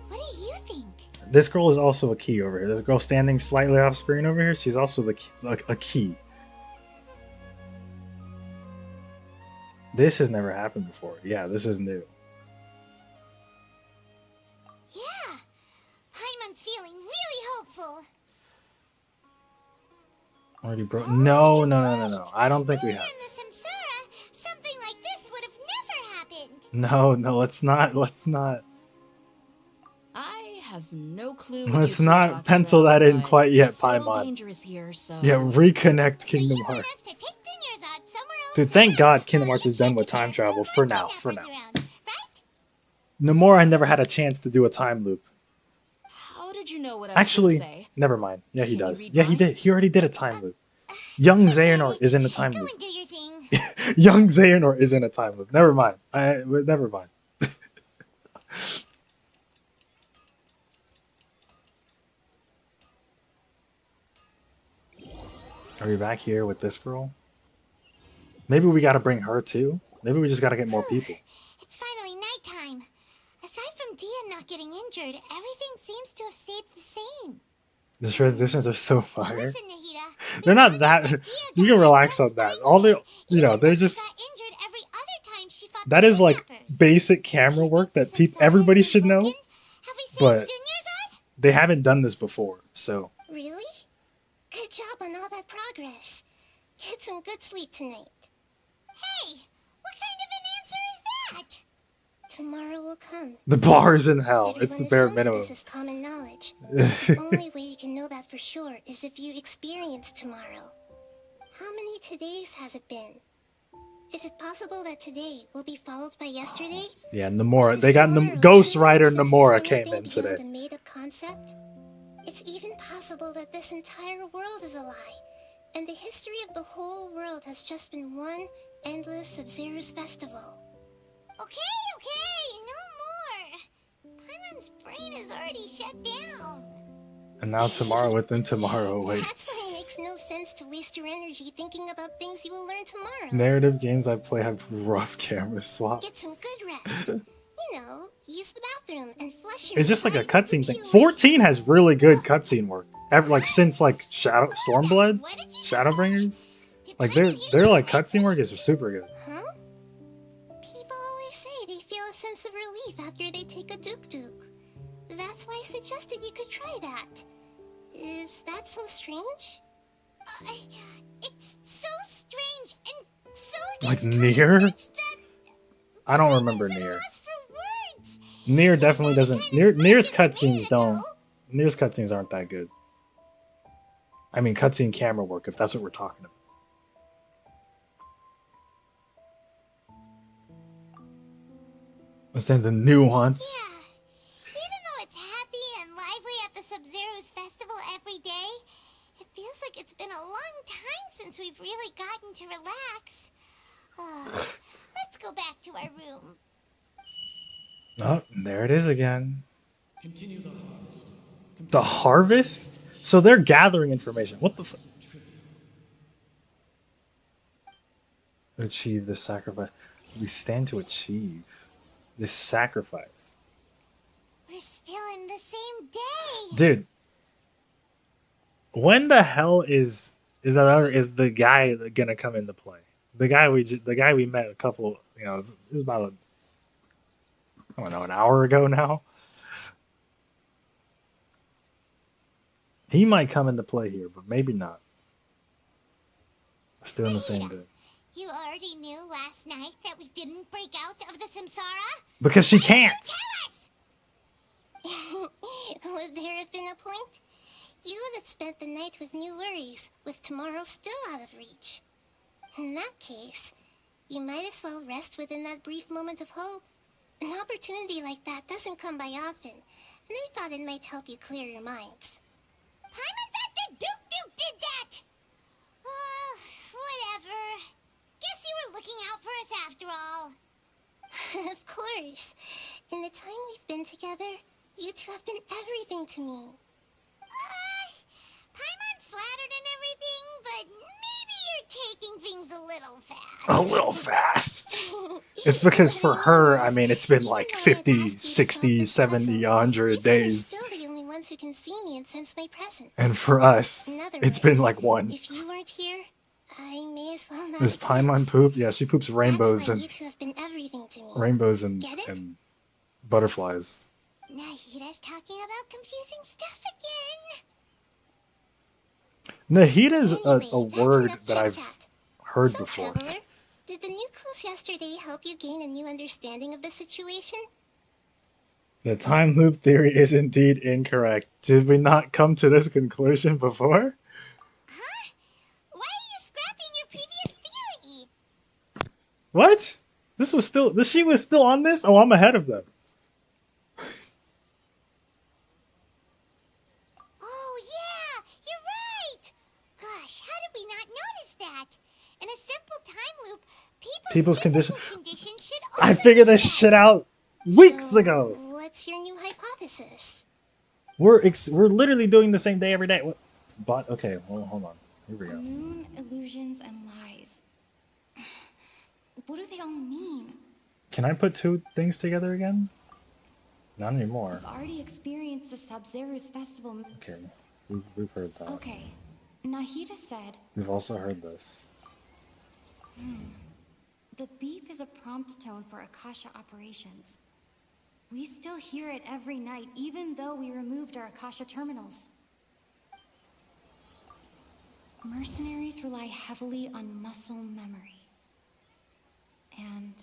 what do you think? This girl is also a key over here. This girl standing slightly off screen over here, she's also a key. This has never happened before. Yeah, this is new. Yeah, Paimon's feeling really hopeful. Already broke. No. I don't think we have. Something like this would have never happened. No, let's not. I have no clue. Let's not pencil that in quite yet, Paimon. Dangerous here, so... Yeah, reconnect Kingdom Hearts. Dude, thank God Kingdom Hearts is done with time travel for now. Nomura never had a chance to do a time loop. How did you know what I Actually, was gonna say? never mind. Yeah, he does. Yeah, he did. He already did a time loop. Young Xehanort is in a time loop. Young Xehanort is in a time loop. Never mind. Never mind. Are we back here with this girl? Maybe we gotta bring her too? Maybe we just gotta get more people. It's finally nighttime. Aside from Dia not getting injured, everything seems to have stayed the same. The transitions are so fire. They're not that. You can relax on that. All they, they're just. That is like basic camera work that everybody should know. But they haven't done this before, so. Really? Good job on all that progress. Get some good sleep tonight. Hey, what kind of an answer is that? Tomorrow will come. The bar is in hell. Everyone It's the bare assumes minimum. this is common knowledge. The only way you can know that for sure is if you experience tomorrow. How many todays has it been? Is it possible that today will be followed by yesterday? Yeah, Namora. They got Ghost Rider Namora came in today. A made-up concept? It's even possible that this entire world is a lie, and the history of the whole world has just been one endless Sub-Zero's festival. Okay, no more. Paimon's brain is already shut down. And now tomorrow within tomorrow That's why it awaits. makes no sense to waste your energy thinking about things you will learn tomorrow. Narrative games I play have rough camera swaps. Get some good rest. You know, use the bathroom and flush your It's just like a cutscene thing. 14 has really good cutscene work. Like since like Stormblood, Shadowbringers, like their like cutscene work is super good. Huh? People always say they feel a sense of relief after they take a duk-duk. That's why I suggested you could try that. Is that so strange? It's so strange and so Like Nier? I don't remember Nier. Nier definitely doesn't. Nier's cutscenes don't. Nier's cutscenes aren't that good. I mean, cutscene camera work, if that's what we're talking about. Was that the nuance? Yeah. Even though it's happy and lively at the Sub-Zero's festival every day, it feels like it's been a long time since we've really gotten to relax. Let's go back to our room. Oh, there it is again. Continue the harvest. The harvest? So they're gathering information. What the fuck? Achieve this sacrifice. We stand to achieve this sacrifice. We're still in the same day. Dude. When the hell is the guy gonna come into play? The guy we met a couple, it was about I don't know, an hour ago now. He might come into play here, but maybe not. We're still in the same day. You already knew last night that we didn't break out of the Samsara? Because she can't. Would there have been a point? You would have spent the night with new worries, with tomorrow still out of reach. In that case, you might as well rest within that brief moment of hope. An opportunity like that doesn't come by often, and I thought it might help you clear your minds. Paimon thought the Duke did that! Whatever. Guess you were looking out for us after all. Of course. In the time we've been together, you two have been everything to me. Paimon's flattered and everything, but maybe you're taking things a little fast. A little fast. It's because for her, I mean, it's been like 50, 60, 70, 100 days. Still the only ones who can see me and sense my presence. And for us, it's been like one. If you weren't here, I may as well not. Does Paimon poop? Yeah, she poops rainbows and you two have been everything to me. rainbows and butterflies. Nahida's talking about confusing stuff again. Nahida's a word that I've heard before. Traveler, did the new clues yesterday help you gain a new understanding of the situation? The time loop theory is indeed incorrect. Did we not come to this conclusion before? Huh? Why are you scrapping your previous theory? What? She was still on this? Oh, I'm ahead of them. Oh, yeah, you're right. Gosh, how did we not notice that? In a simple time loop, People's condition. conditions should I figured this shit out weeks ago. What's your new hypothesis? We're literally doing the same day every day. What? But okay, hold on. Here we go. Moon, illusions, and lies. What do they all mean? Can I put two things together again? Not anymore. We've already experienced the Sub-Zero's festival. Okay, we've heard that. Okay, Nahida said. We've also heard this. The beep is a prompt tone for Akasha operations. We still hear it every night, even though we removed our Akasha terminals. Mercenaries rely heavily on muscle memory. And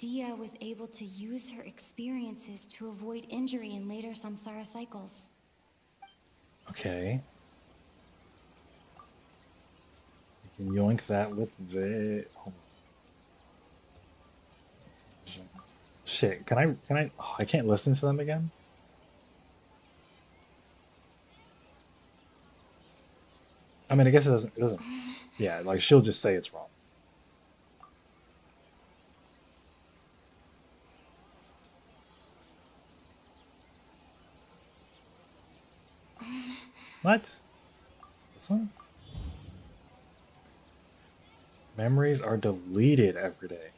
Dehya was able to use her experiences to avoid injury in later samsara cycles. Okay. You can yoink that with the... Hold on. Shit, can I... Oh, I can't listen to them again? I mean, I guess it doesn't... Yeah, like, she'll just say it's wrong. What? This one? Memories are deleted every day.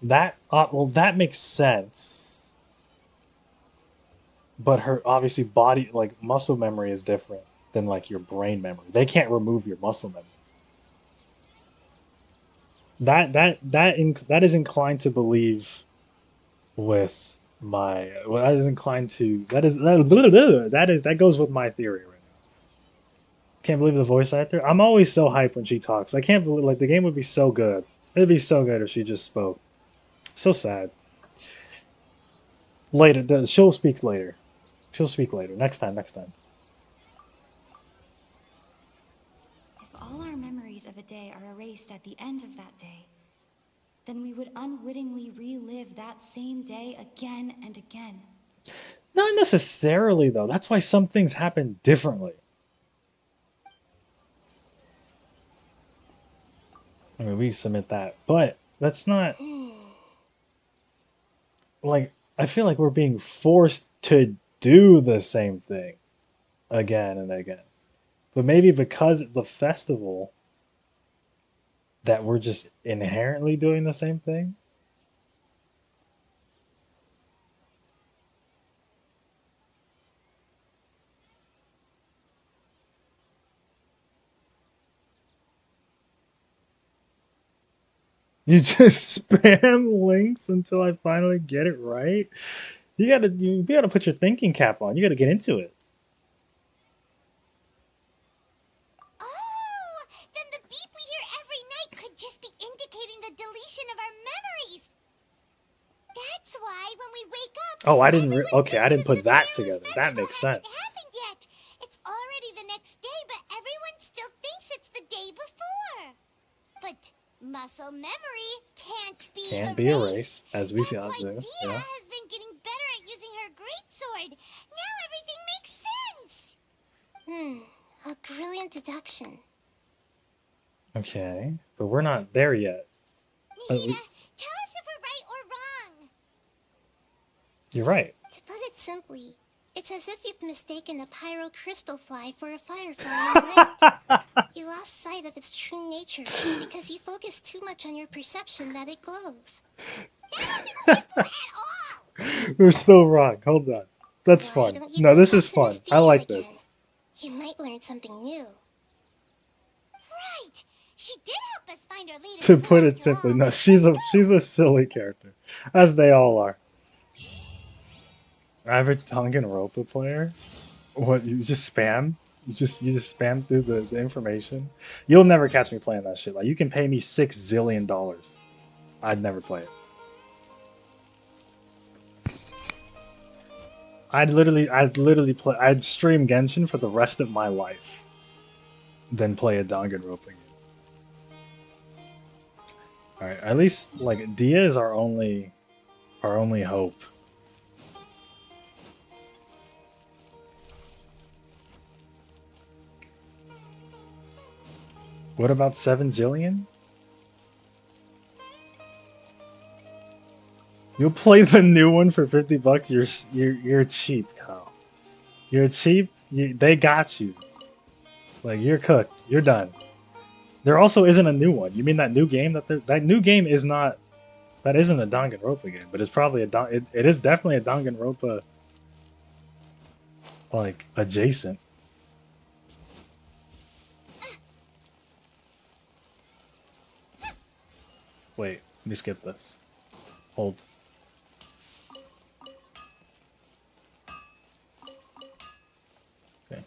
That, well, that makes sense. But her, obviously, body, like, muscle memory is different than, like, your brain memory. They can't remove your muscle memory. That is inclined to believe with my, well, that is inclined to, that goes with my theory right now. Can't believe the voice actor. I'm always so hyped when she talks. I can't believe, like, the game would be so good. It'd be so good if she just spoke. So sad. Later, she'll speak later. She'll speak later. Next time. If all our memories of a day are erased at the end of that day, then we would unwittingly relive that same day again and again. Not necessarily, though. That's why some things happen differently. I mean, we submit that, but that's not... Like, I feel like we're being forced to do the same thing again and again. But maybe because the festival, that we're just inherently doing the same thing. You just spam links until I finally get it right. You gotta put your thinking cap on. You gotta get into it. Oh, then the beep we hear every night could just be indicating the deletion of our memories. That's why when we wake up, Oh, I didn't put that together. That makes sense. happened yet. It's already the next day, but everyone still thinks it's the day before. But muscle memory can't be erased, as we see. That's why Yeah. Dehya has been getting better at using her greatsword. Now everything makes sense. A brilliant deduction. Okay, but we're not there yet. Nahida, tell us if we're right or wrong. You're right. To put it simply, it's as if you've mistaken a pyro crystal fly for a firefly in the night. You lost sight of its true nature because you focused too much on your perception that it glows. That isn't simple at all! We're still wrong. Hold on. That's fun. No, this is fun. I like this. You might learn something new. Right! She did help us find our latest To put it simply, no, she's a silly character, as they all are. Average Danganronpa player? What, you just spam? You just spam through the information? You'll never catch me playing that shit. Like, you can pay me $6 zillion. I'd never play it. I'd stream Genshin for the rest of my life, then play a Danganronpa game. All right, at least like Dehya is our only hope. What about 7 zillion? You'll play the new one for $50. You're cheap, Kyle. You're cheap. They got you. Like, you're cooked. You're done. There also isn't a new one. You mean that new game that new game is not, that isn't a Danganronpa game, but it's probably it is definitely a Danganronpa like adjacent. Wait, let me skip this. Hold. Okay.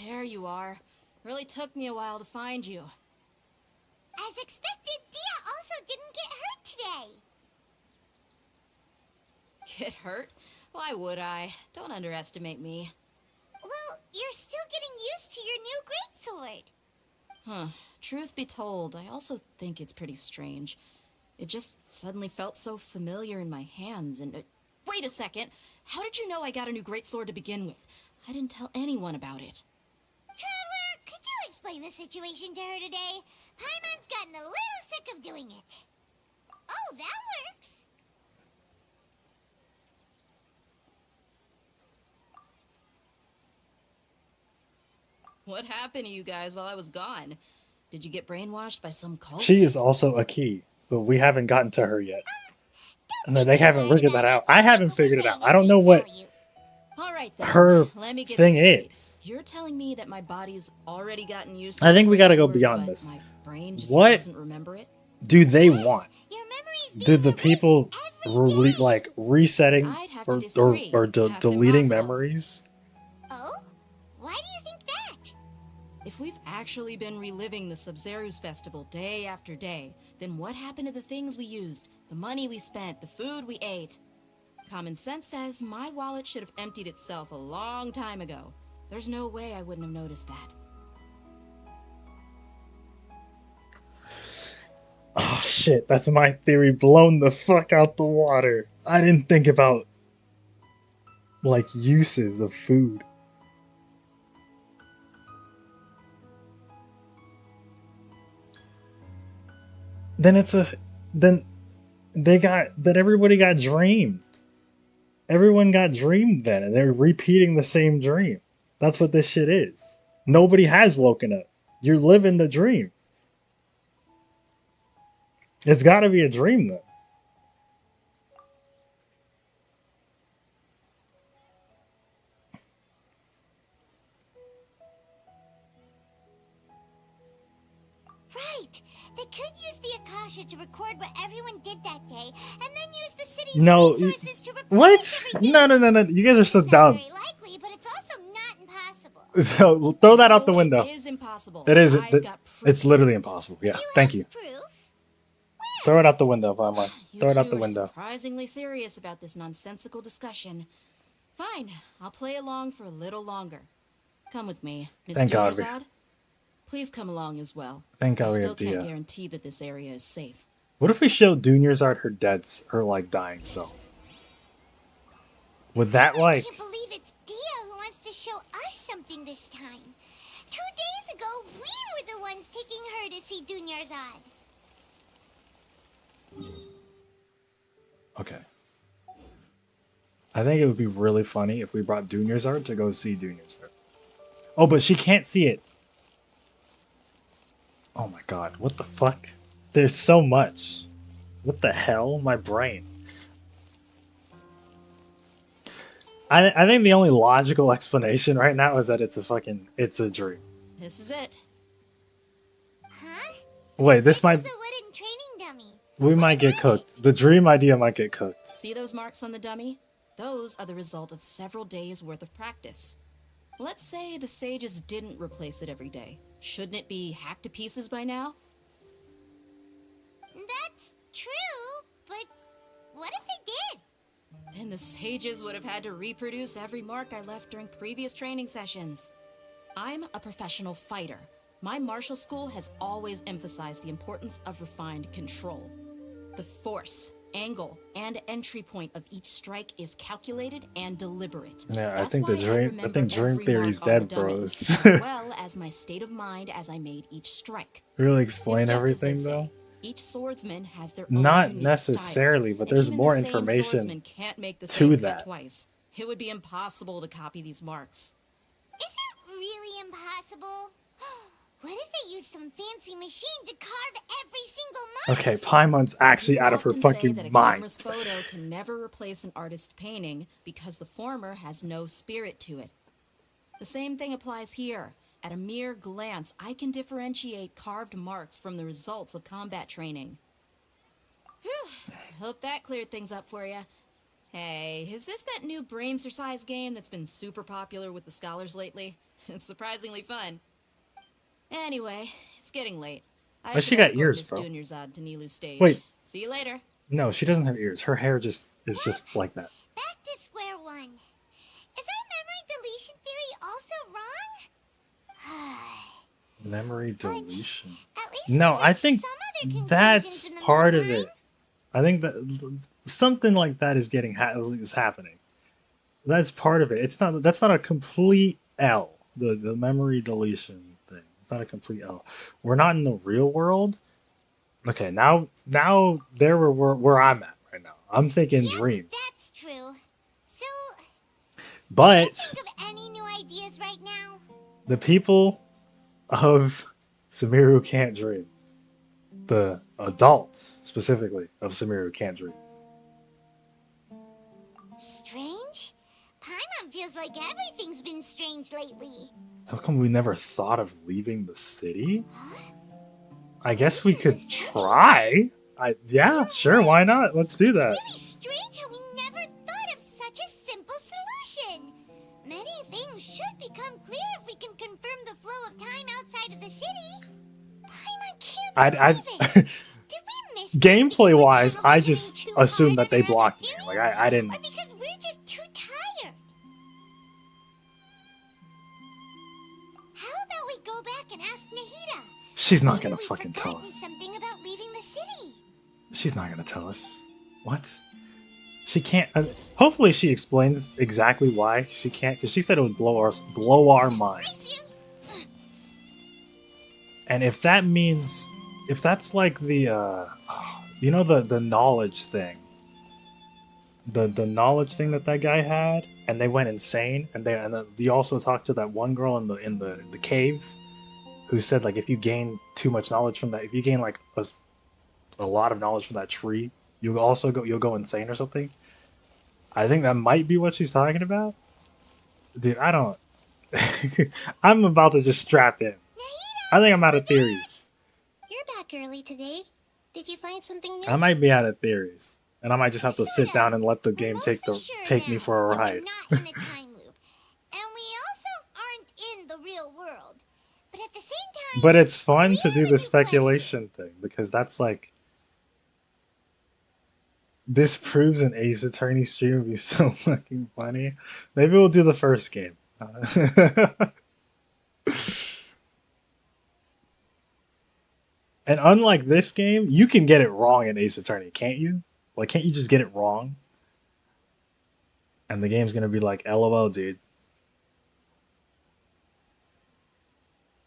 There you are. Really took me a while to find you. As expected, Dehya also didn't get hurt today. Get hurt? Why would I? Don't underestimate me. Well, you're still getting used to your new greatsword. Huh. Truth be told, I also think it's pretty strange. It just suddenly felt so familiar in my hands and... wait a second! How did you know I got a new greatsword to begin with? I didn't tell anyone about it. Traveler, could you explain the situation to her today? Paimon's gotten a little sick of doing it. Oh, that works. What happened to you guys while I was gone? Did you get brainwashed by some cult? She is also a key, but we haven't gotten to her yet. No, they haven't figured that out. I haven't figured it out. I don't know what All right, then. her Let me get thing this straight. is. You're telling me that my body's already gotten used to I think this we gotta go greatsword, beyond but this. my brain just What doesn't remember it? do they want? Do the people like resetting I'd have or to disagree. That's deleting impossible. memories? Oh? Why do you think that? If we've actually been reliving the Sub-Zeru's festival day after day, then what happened to the things we used, the money we spent, the food we ate? Common sense says my wallet should have emptied itself a long time ago. There's no way I wouldn't have noticed that. Oh shit, that's my theory blown the fuck out the water. I didn't think about like uses of food. Then everybody got dreamed. Everyone got dreamed then, and they're repeating the same dream. That's what this shit is. Nobody has woken up. You're living the dream. It's got to be a dream, though. Right. They could use the Akasha to record what everyone did that day, and then use the city's No, resources to replace what? everything. No. You guys are so dumb. Very likely, but it's also not impossible. So, throw that out the window. It is impossible. It is. I've got It's literally impossible. Yeah. Thank you. Throw it out the window, Paimon. Throw it out the You are window. surprisingly serious about this nonsensical discussion. Fine, I'll play along for a little longer. Come with me, Mr. Thank God we- Rosad. Please come along as well. Thank God I we still have can't Dehya. guarantee that this area is safe. What if we show Dunyarzad her like dying self? Would that I like? can't believe it's Dehya who wants to show us something this time. 2 days ago, we were the ones taking her to see Dunyarzad. Okay. I think it would be really funny if we brought Dunyarzad to go see Dunyarzad. Oh, but she can't see it. Oh my god, what the fuck? There's so much. What the hell? My brain. I think the only logical explanation right now is that it's a dream. This is it. Huh? Wait, this might... The wooden training dummy. We might get cooked. The dream idea might get cooked. See those marks on the dummy? Those are the result of several days' worth of practice. Let's say the sages didn't replace it every day. Shouldn't it be hacked to pieces by now? That's true, but what if they did? Then the sages would have had to reproduce every mark I left during previous training sessions. I'm a professional fighter. My martial school has always emphasized the importance of refined control. The force, angle, and entry point of each strike is calculated and deliberate. Yeah, That's I think why I think dream every theory's mark on dead, the dummy, bros. as well as my state of mind as I made each strike. Really explain It's just as everything they say, though? Each swordsman has their own Not unique necessarily, style, but and there's even more the same information swordsman can't make the to same cut that. twice. It would be impossible to copy these marks. Is it really impossible? What if they use some fancy machine to carve every single mark? Okay, Paimon's actually out of her Often say fucking that a mind. camera's photo can never replace an artist's painting because the former has no spirit to it. The same thing applies here. At a mere glance, I can differentiate carved marks from the results of combat training. Whew. Hope that cleared things up for you. Hey, is this that new brain-exercise game that's been super popular with the scholars lately? It's surprisingly fun. Anyway, it's getting late. I But should she got escort ears, Miss bro. Dunyarzad to Nilu's stage. Wait. See you later. No, she doesn't have ears. Her hair just is just like that. Back to square one. Is our memory deletion theory also wrong? Memory deletion. No, I think that's in the part of it. I think that something like that is getting is happening. That's part of it. It's not. That's not a complete L. The memory deletion thing. It's not a complete L. We're not in the real world. Okay, now there where I'm at right now. I'm thinking dream. That's true. So, But think of any new ideas right now? the people of Sumeru can't dream. The adults, specifically, of Sumeru can't dream. Strange? Paimon feels like everything's been strange lately. How come we never thought of leaving the city? I guess we could try. Yeah, sure, why not? Let's do that. It's really strange how we never thought of such a simple solution. Many things should become clear if we can confirm the flow of time outside of the city. Paimon can't believe it. Did we miss Gameplay wise, I just assumed that they blocked me. Like I didn't. or because we're just too tired? How about we go back and ask Nahida? She's not gonna fucking tell us. Something about leaving the city. She's not gonna tell us. What? She can't. Hopefully, she explains exactly why she can't, because she said it would blow our minds. And if that means, if that's like the, you know, the knowledge thing, the knowledge thing that guy had, and they went insane, and then you also talked to that one girl in the cave, who said like if you gain too much knowledge from that, if you gain like a lot of knowledge from that tree, you'll go insane or something. I think that might be what she's talking about. Dude, I don't. I'm about to just strap in. I think I'm out of theories. You're back early today. Did you find something new? I might be out of theories, and I might just have to sit down and let the game take me for a ride. Not in a time loop, and we also aren't in the real world. But at the same time, But it's fun to do the speculation thing, because that's like, this proves an Ace Attorney stream would be so fucking funny. Maybe we'll do the first game. And unlike this game, you can get it wrong in Ace Attorney, can't you? Like, can't you just get it wrong? And the game's gonna be like, LOL, dude.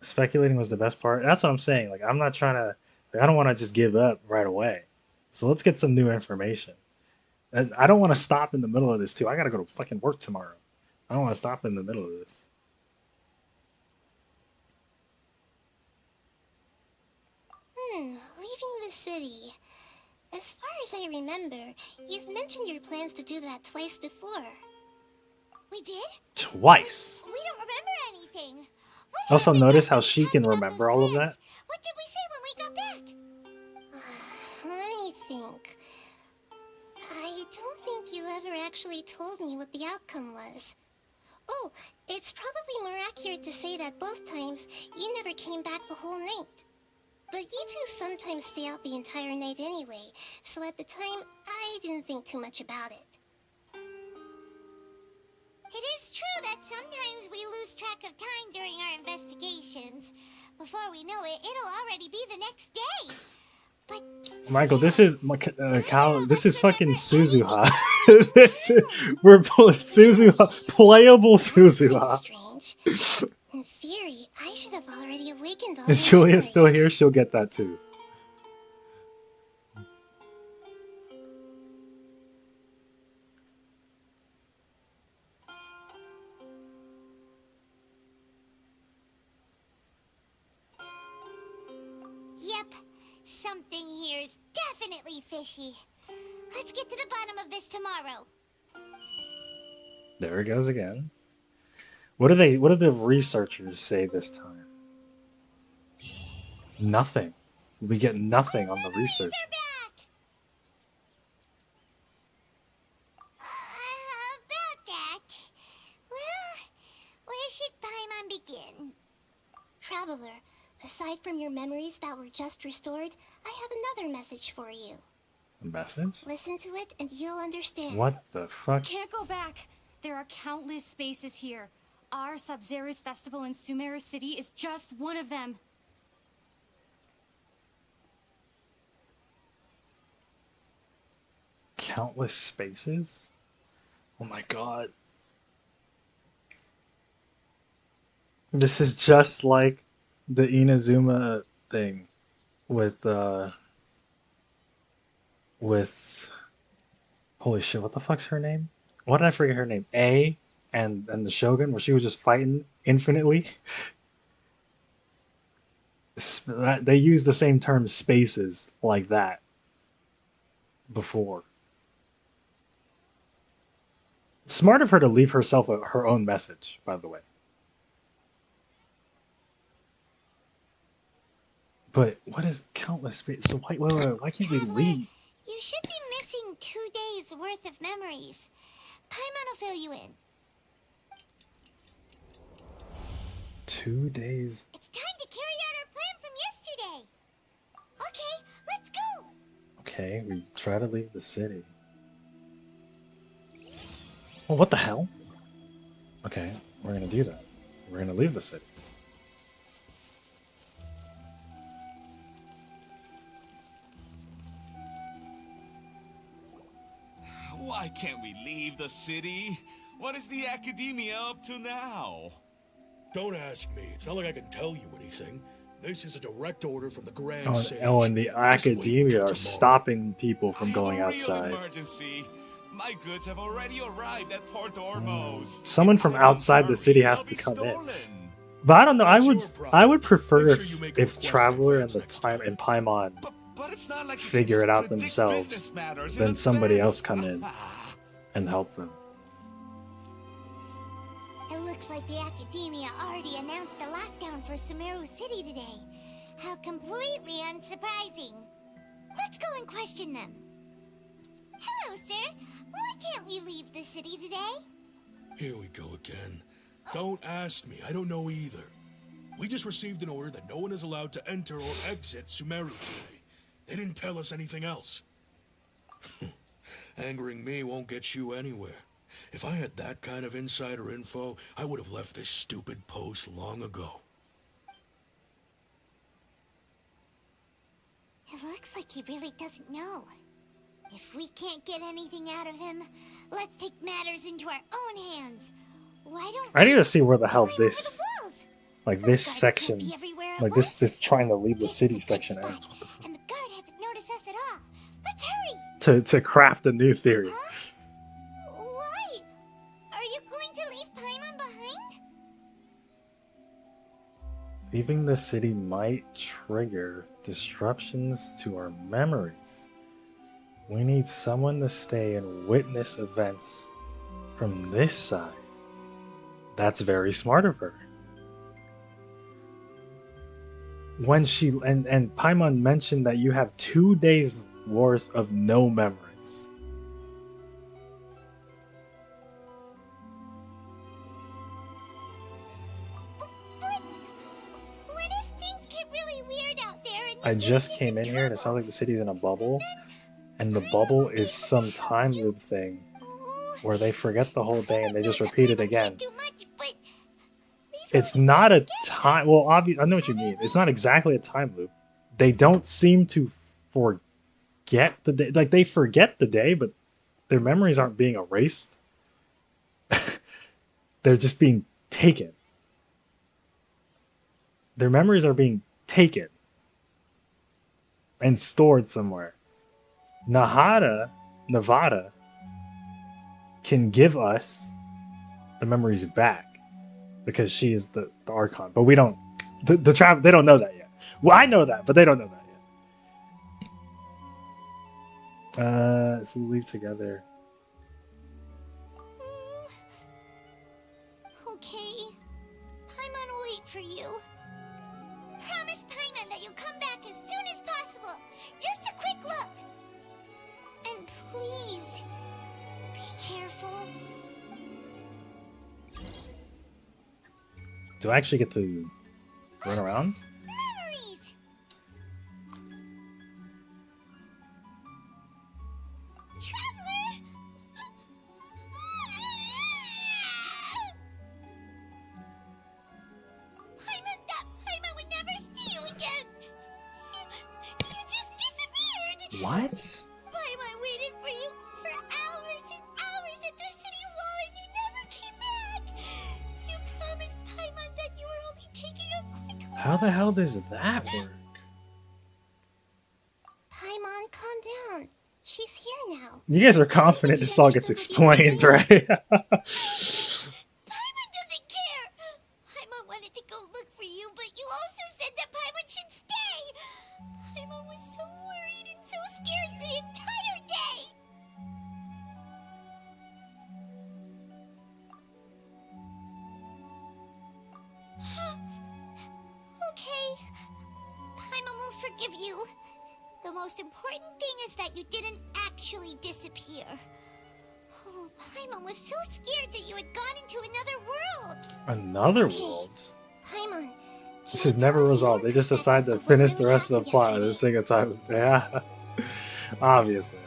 Speculating was the best part. That's what I'm saying. Like, I'm not trying to. Like, I don't want to just give up right away. So let's get some new information. And I don't want to stop in the middle of this too. I gotta go to fucking work tomorrow. I don't want to stop in the middle of this. Leaving the city. As far as I remember, you've mentioned your plans to do that twice before. We did? Twice. We don't remember anything. Also, notice how she can remember all of that. What did we say when we got back? Let me think. I don't think you ever actually told me what the outcome was. Oh, it's probably more accurate to say that both times you never came back the whole night. But you two sometimes stay out the entire night anyway, so at the time, I didn't think too much about it. It is true that sometimes we lose track of time during our investigations. Before we know it, it'll already be the next day. But Michael, this is this is fucking Suzuha. We're Suzuha, playable Suzuha. Strange. In theory, I should have already awakened all Is my Julia memories. still here? She'll get that too. yep, something here's definitely fishy. Let's get to the bottom of this tomorrow. There it goes again. What do the researchers say this time? Nothing. We get nothing on the research. Traveler, aside from your memories that were just restored, I have another message for you. A message? Listen to it and you'll understand. What the fuck? Can't go back. There are countless spaces here. Our Sub-Zero's festival in Sumeru City is just one of them. Countless spaces? Oh my god. This is just like the Inazuma thing with holy shit, what the fuck's her name? Why did I forget her name? A and the Shogun, where she was just fighting infinitely. They use the same term spaces like that before. Smart of her to leave herself her own message, by the way. But what is countless space? So why can't we leave? You should be missing 2 days worth of memories. Paimon will fill you in. 2 days. It's time to carry out our plan from yesterday. Okay, let's go. Okay, we try to leave the city. Well, what the hell? Okay, we're gonna do that. We're gonna leave the city. Why can't we leave the city? What is the academia up to now? Don't ask me. It's not like I can tell you anything. This is a direct order from the Grand Sage. And the academia are stopping people from going outside. Emergency. My goods have already arrived at Port Ormos. Someone from outside the city has to come in. But I don't know. I would prefer if Traveler and Paimon figure it out themselves than somebody else come in and help them. It looks like the Academia already announced a lockdown for Sumeru City today. How completely unsurprising. Let's go and question them. Hello, sir. Why can't we leave the city today? Here we go again. Don't ask me. I don't know either. We just received an order that no one is allowed to enter or exit Sumeru today. They didn't tell us anything else. Angering me won't get you anywhere. If I had that kind of insider info, I would have left this stupid post long ago. It looks like he really doesn't know. If we can't get anything out of him, let's take matters into our own hands. Why don't I need to see where the hell this, like this section, like this trying to leave the city section ends. What the fuck? And the guard hasn't noticed us at all. Let's hurry. To craft a new theory. Why? Are you going to leave Paimon behind? Leaving the city might trigger disruptions to our memories. We need someone to stay and witness events from this side. That's very smart of her. When she and Paimon mentioned that you have 2 days worth of no memories. What if things get really weird out there and I just came in here and it sounds like the city's in a bubble. And the bubble is some time loop thing where they forget the whole thing and they just repeat it again. It's not a time... Well, obviously, I know what you mean. It's not exactly a time loop. They don't seem to forget the day. Like, they forget the day, but their memories aren't being erased. They're just being taken. Their memories are being taken and stored somewhere. Nevada can give us the memories back because she is the Archon, but we don't. They don't know that yet. Well, I know that, but they don't know that yet. If we leave together. Okay. Paimon will wait for you. Promise Paimon that you'll come back as soon as possible. Just a quick look. And please, be careful. Do I actually get to... Run around? Memories! Traveler! Paimon would never see you again! You just disappeared! What? Paimon waited for you for hours and hours at the city wall and you never came back! You promised Paimon that you were only taking a quick walk. How the hell does that work? Paimon, calm down. She's here now. You guys are confident this all gets explained, right? Paimon doesn't care! Paimon wanted to go look for you, but you also said that Paimon should stay! Paimon was so worried and so scared the entire day! Okay. Paimon will forgive you. The most important thing is that you didn't actually disappear. Oh, Paimon was so scared that you had gone into another world. Another world? Paimon, This is never resolved. They just decide to finish the rest of the plot at a single time. Yeah. Obviously.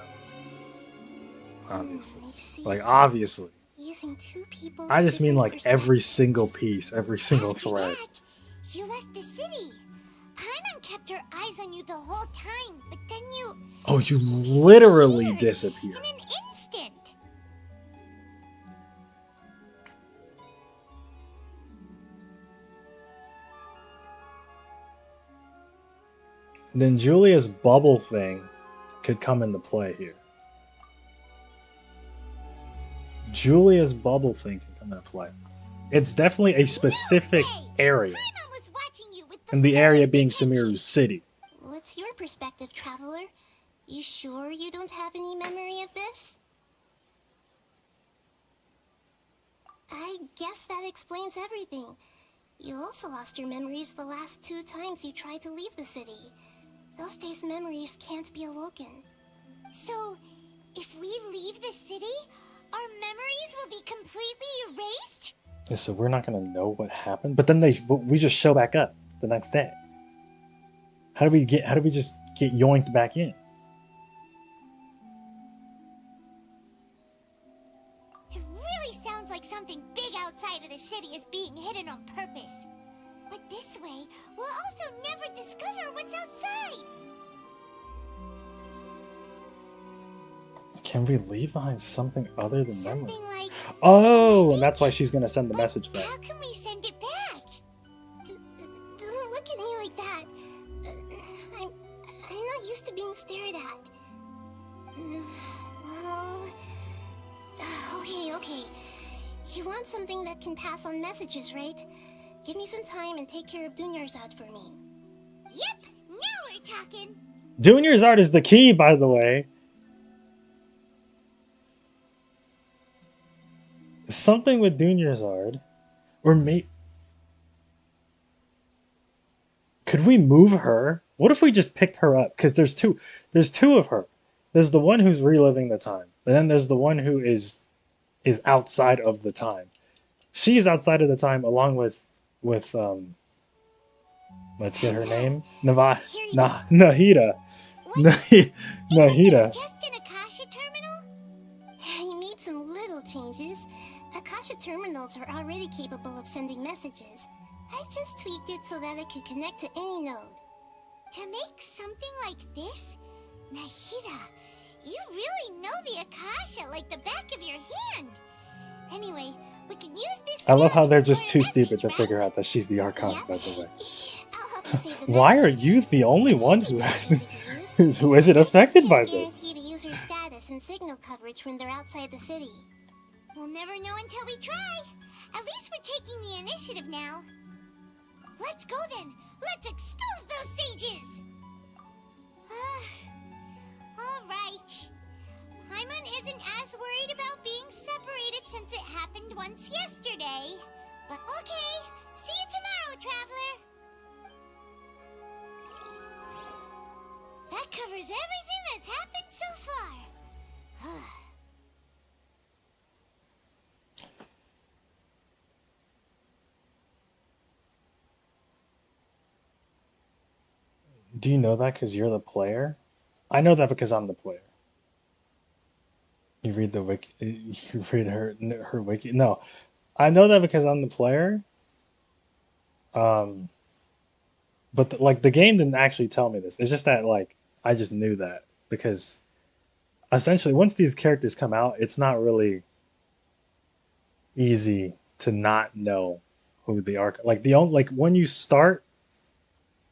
Like, obviously. Using two people's I just mean like different every single piece, every single thread. You left the city. Paimon kept her eyes on you the whole time, but then you... Oh, you literally disappeared. In an instant. Then Julia's bubble thing could come into play here. Julia's bubble thing can come into play. It's definitely a specific area. And the area being Sumeru City. What's your perspective, Traveler? You sure you don't have any memory of this? I guess that explains everything. You also lost your memories the last 2 times you tried to leave the city. Those days' memories can't be awoken. So, if we leave the city, our memories will be completely erased? Yeah, so we're not gonna know what happened. But then we just show back up the next day. How do we just get yoinked back in? It really sounds like something big outside of the city is being hidden on purpose. But this way, we'll also never discover what's outside. Can we leave behind something other than memory? Like oh, and that's why she's gonna send the message back. How can we send it back? Don't look at me like that. I'm not used to being stared at. Well, okay. You want something that can pass on messages, right? Give me some time and take care of Dunyarzad for me. Yep, now we're talking. Dunyarzad is the key, by the way. Something with Dunyarzad, or could we move her? What if we just picked her up? Because there's two of her. There's the one who's reliving the time, and then there's the one who is outside of the time. She's outside of the time, along with let's get her name, Nahida. Nahida. Just an Akasha terminal? You made some little changes. Akasha terminals are already capable of sending messages. I just tweaked it so that it could connect to any node. To make something like this? Nahida, you really know the Akasha like the back of your hand. Anyway, we can use this. I love how they're just too stupid to figure out that she's the Archon, by the way. Why are you the only one who isn't affected by this? The user status and signal coverage when they're outside the city. We'll never know until we try. At least we're taking the initiative now. Let's go then. Let's expose those sages. All right. Paimon isn't as worried about being separated since it happened once yesterday. But okay. See you tomorrow, Traveler. That covers everything that's happened so far. Do you know that because you're the player? I know that because I'm the player. You read the wiki. You read her wiki. No, I know that because I'm the player. Um, but like the game didn't actually tell me this. It's just that like I just knew that because essentially once these characters come out, it's not really easy to not know who the arc. Like the only like when you start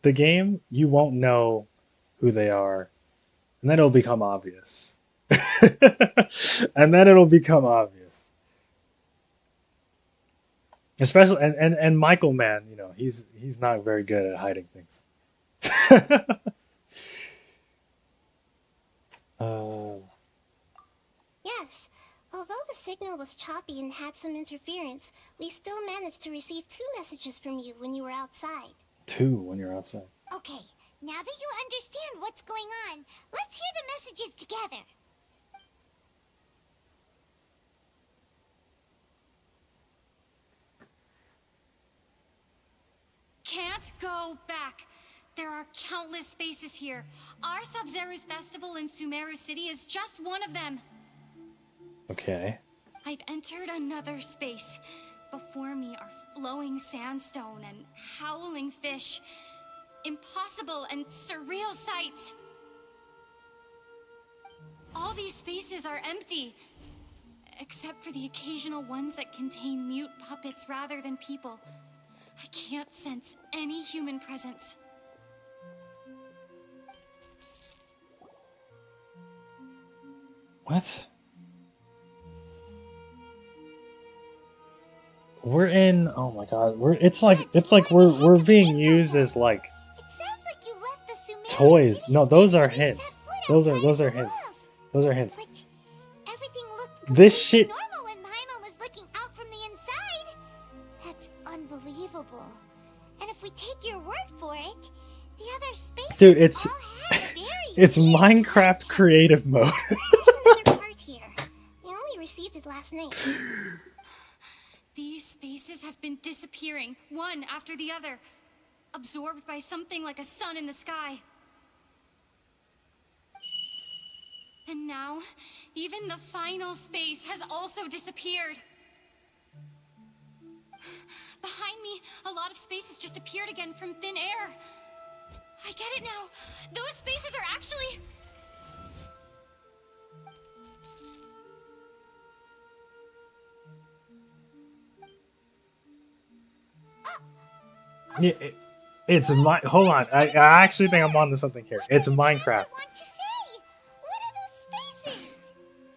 the game, you won't know who they are, and then it'll become obvious. And then it'll become obvious. Especially and Michael man, you know, he's not very good at hiding things. uh, Yes, although the signal was choppy and had some interference, we still managed to receive 2 messages from you when you were outside. 2 when you're outside. Okay, now that you understand what's going on, let's hear the messages together. Can't go back. There are countless spaces here. Our Sub-Zero's festival in Sumeru City is just one of them. Okay. I've entered another space. Before me are flowing sandstone and howling fish. Impossible and surreal sights. All these spaces are empty, except for the occasional ones that contain mute puppets rather than people. I can't sense any human presence. What? We're in. Oh my god. It's like we're being used as like toys. No, those are hints. Those are hints. Those are hints. Everything looked This shit. normal when Paimon was looking out from the inside. That's unbelievable. And if we take your word for it, the other spaces Dude, it's all have very it's Minecraft creative mode. another part here. We only received it last night. These spaces have been disappearing, one after the other, absorbed by something like a sun in the sky. And now, even the final space has also disappeared. Behind me, a lot of spaces just appeared again from thin air. I get it now. Those spaces are actually... Yeah, it's my. Hold on. I actually think I'm on to something here. It's Minecraft.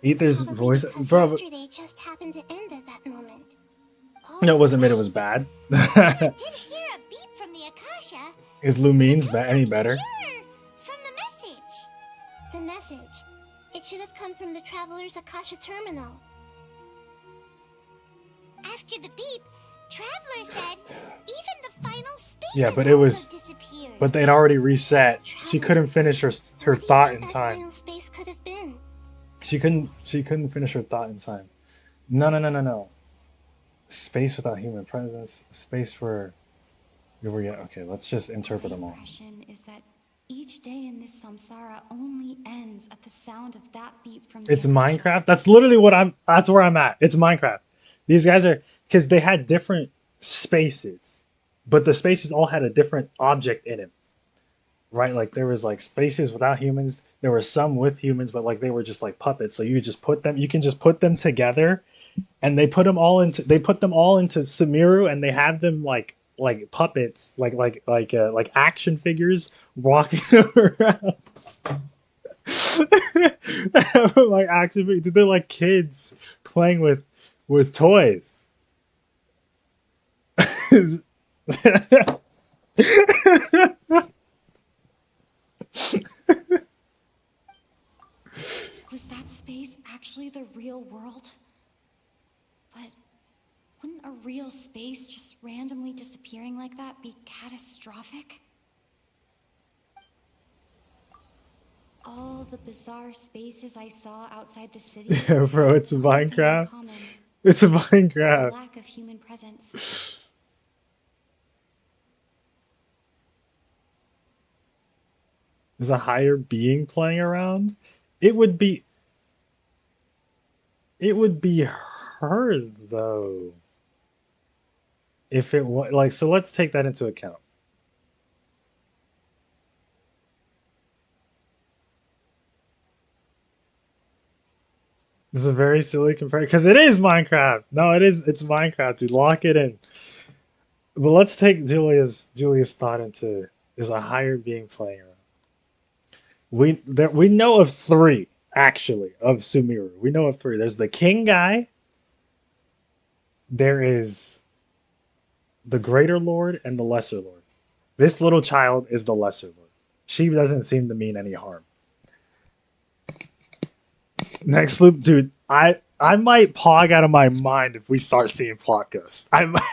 Ether's voice, bro. Yesterday just happened to end at that moment. No, it wasn't made. It was bad. I did hear a beep from the Akasha. Is Lumine's any better? From the message. The message. It should have come from the Traveler's Akasha terminal. After the beep, Traveler said even the final space. Yeah, but it was. But they'd already reset. She couldn't finish her thought in time. Final space could have been. She couldn't finish her thought in time. No. Space without human presence. Space for. Okay, let's just interpret them all. My impression is that each day in this samsara only ends at the sound of that beep from the It's Akasha. Minecraft. That's literally what I'm. That's where I'm at. It's Minecraft. These guys are because they had different spaces, but the spaces all had a different object in it. Right, like there was like spaces without humans. There were some with humans, but like they were just like puppets. So you could just put them. You can just put them together, and they put them all into. They put them all into Sumeru, and they have them like puppets, like action figures walking around. Like action figures. They're like kids playing with toys. Was that space actually the real world? But wouldn't a real space just randomly disappearing like that be catastrophic? All the bizarre spaces I saw outside the city. Yeah, bro, it's Minecraft. Common. It's The Minecraft. lack of human presence. There's a higher being playing around. It would be. It would be her though. If it was like, so let's take that into account. This is a very silly comparison because it is Minecraft. No, it is. It's Minecraft, dude. Lock it in. But let's take Julia's thought into there's a higher being playing around. We know of three actually of Sumeru. We know of three. There's the king guy. There is the greater lord and the lesser lord. This little child is the lesser lord. She doesn't seem to mean any harm. Next loop, dude. I might pog out of my mind if we start seeing plot ghosts. I might.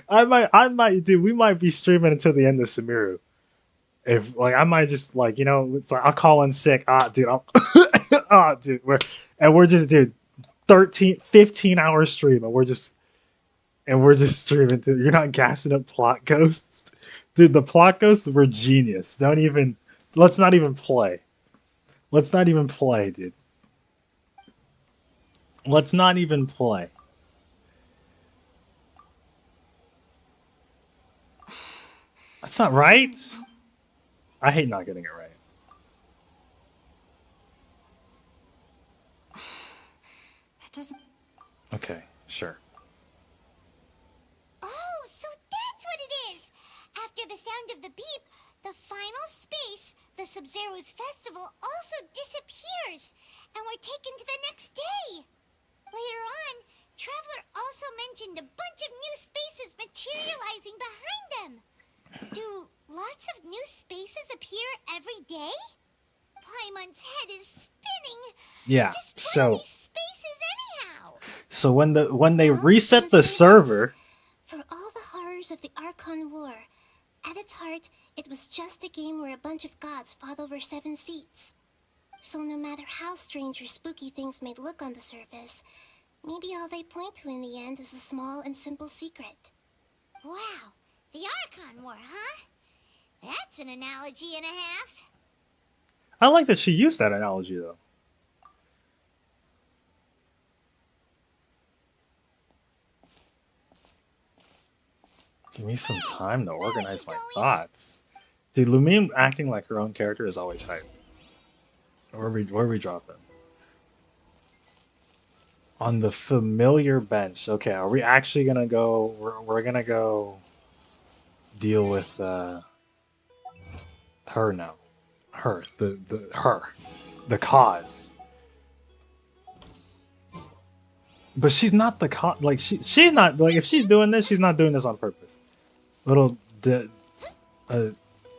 I might, dude. We might be streaming until the end of Sumeru. If like, I might just like, it's like I'll call in sick. Dude, dude, we're just, dude, 15 hour stream, and we're just streaming. Dude, you're not gassing up plot ghosts, dude. The plot ghosts were genius. Let's not even play. Let's not even play, dude. Let's not even play. That's not right. I hate not getting it right. That doesn't... Okay, sure. Oh, so that's what it is! After the sound of the beep, the final space, the Sub-Zero's festival, also disappears, and we're taken to the next day. Later on, Traveler also mentioned a bunch of new spaces materializing behind them. Do lots of new spaces appear every day? Paimon's head is spinning. Yeah, Just so spaces anyhow. so when they reset the server, For all the horrors of the Archon War, at its heart, it was just a game where a bunch of gods fought over 7 seats. So no matter how strange or spooky things may look on the surface, maybe all they point to in the end is a small and simple secret. Wow, the Archon War, huh? That's an analogy and a half. I like that she used that analogy though. Give me some time to organize my thoughts. Dude, Lumine acting like her own character is always hype. Where are we dropping? On the familiar bench. Okay, are we actually gonna go? We're gonna go deal with her now. Her, the cause. But she's not the cause. Like she's not like, if she's doing this, she's not doing this on purpose. Little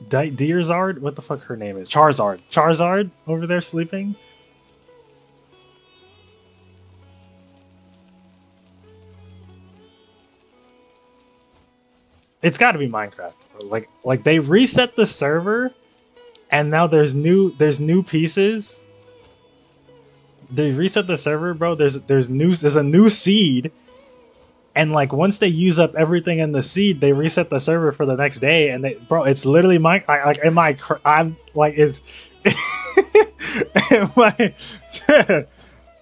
Deerzard, what the fuck her name is? Charizard over there sleeping. It's got to be Minecraft. Like they reset the server, and now there's new pieces. They reset the server, bro. There's a new seed, and like once they use up everything in the seed, they reset the server for the next day. And it's literally I'm like, is am I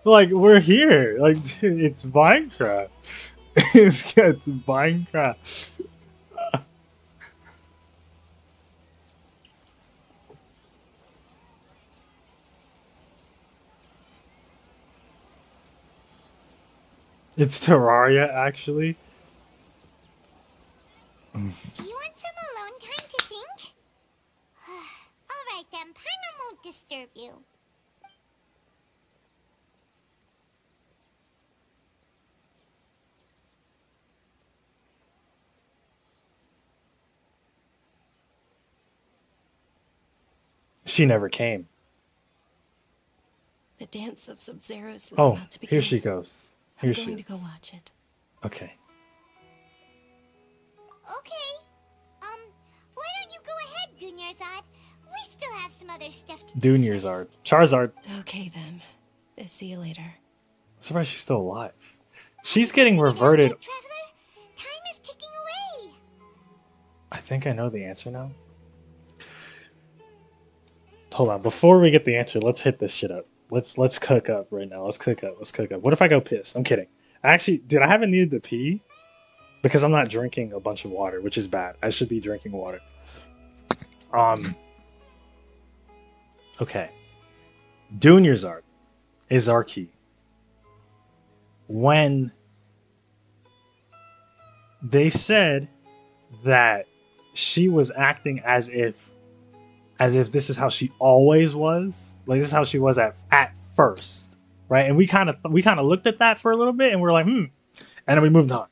like, we're here? Like, dude, it's Minecraft. it's Minecraft. It's Terraria, actually. Do you want some alone time to think? Alright then, Paimon won't disturb you. She never came. The dance of Sub-Zeros is Oh, about to begin. here she goes. Here I'm she going to go is. watch it. Okay. Okay. Why don't you go ahead, Dunyarzad? We still have some other stuff to do. Dunyarzad. Charizard. Okay then. See you later. I'm surprised she's still alive. She's getting reverted. Time is ticking away. I think I know the answer now. Hold on. Before we get the answer, let's hit this shit up. Let's cook up right now. Let's cook up. Let's cook up. What if I go piss? I'm kidding. Actually, dude, I haven't needed to pee because I'm not drinking a bunch of water, which is bad. I should be drinking water. Okay. Dunyarzad is our key. When they said that she was acting as if this is how she always was, like this is how she was at first, right? And we kind of looked at that for a little bit and we're like, and then we moved on.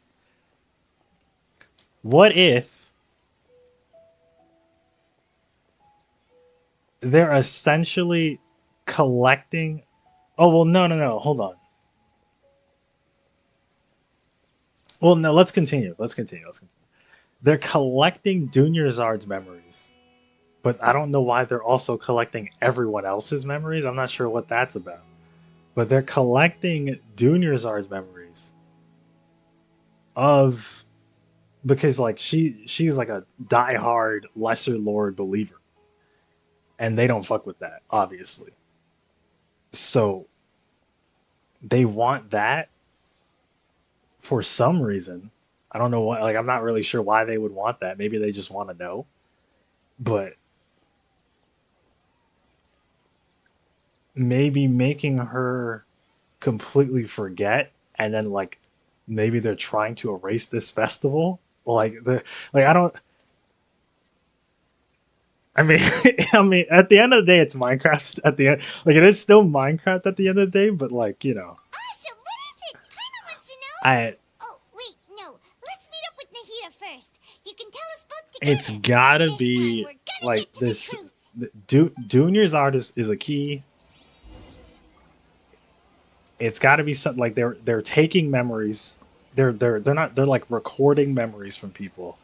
What if they're essentially collecting? Oh well, no, hold on. Well, no, let's continue. They're collecting Dunyarzad's memories, but I don't know why they're also collecting everyone else's memories. I'm not sure what that's about. But they're collecting Dunyarzad's memories because like she was like a diehard Lesser Lord believer. And they don't fuck with that, obviously. So they want that for some reason. I don't know what, like I'm not really sure why they would want that. Maybe they just want to know. But maybe making her completely forget and then like maybe they're trying to erase this festival. I mean, at the end of the day, it's Minecraft. At the end, like it is still Minecraft at the end of the day, but like you know. Awesome! What is it? Paimon wants to know. Oh wait, no. Let's meet up with Nahida first. You can tell us both together. It's gotta be like this. Junior's artist is a key. It's got to be something like they're taking memories. They're like recording memories from people.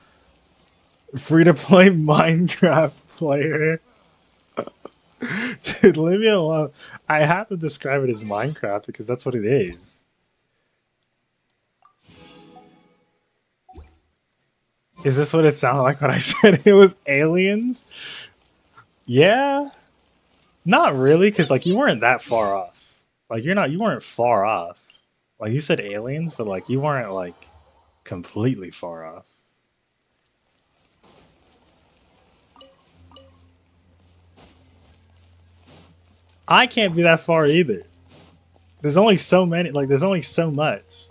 Free to play Minecraft player. Dude, leave me alone. I have to describe it as Minecraft because that's what it is. Is this what it sounded like when I said it was aliens? Yeah. Not really, because like you weren't that far off. Like you weren't far off. Like you said aliens, but like you weren't like completely far off. I can't be that far either. There's only so many, like there's only so much.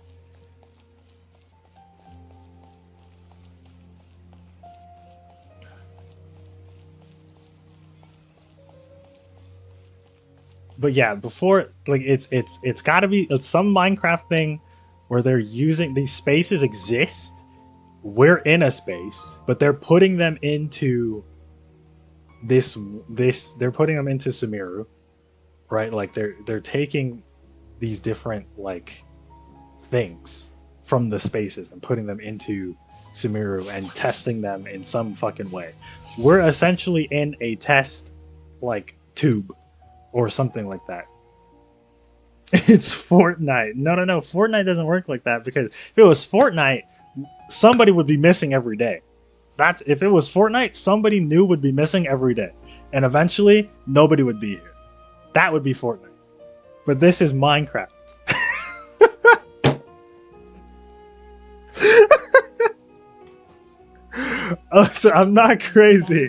But yeah, before like it's got to be some Minecraft thing where they're using these spaces exist. We're in a space, but they're putting them into this they're putting them into Sumeru, right? Like they're taking these different like things from the spaces and putting them into Sumeru and testing them in some fucking way. We're essentially in a test like tube or something like that. It's Fortnite. No. Fortnite doesn't work like that because if it was Fortnite, somebody would be missing every day. That's if it was Fortnite, somebody new would be missing every day. And eventually, nobody would be here. That would be Fortnite. But this is Minecraft. Oh, so I'm not crazy.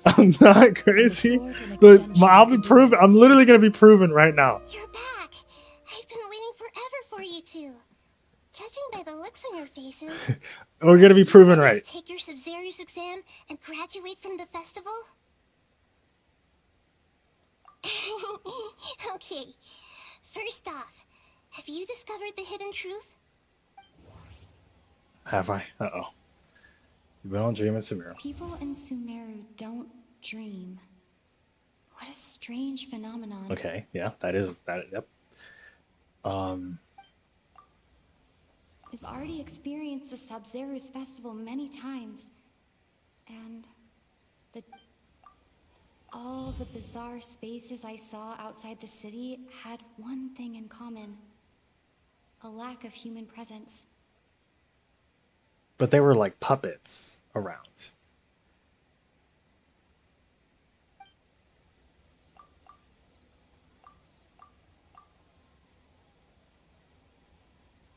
I'm not crazy. But I'll be proven. I'm literally gonna be proven right now. You're back. I've been waiting forever for you two. Judging by the looks on your faces, We're gonna be proven right. take your Subzerius exam and graduate from the festival. Okay. First off, have you discovered the hidden truth? Have I? Uh-oh. You've been on Dream in Sumeru. People in Sumeru don't dream. What a strange phenomenon. Okay, yeah, that is that. Yep. We've already experienced the Sabzerus festival many times, and all the bizarre spaces I saw outside the city had one thing in common: a lack of human presence. But they were like puppets around.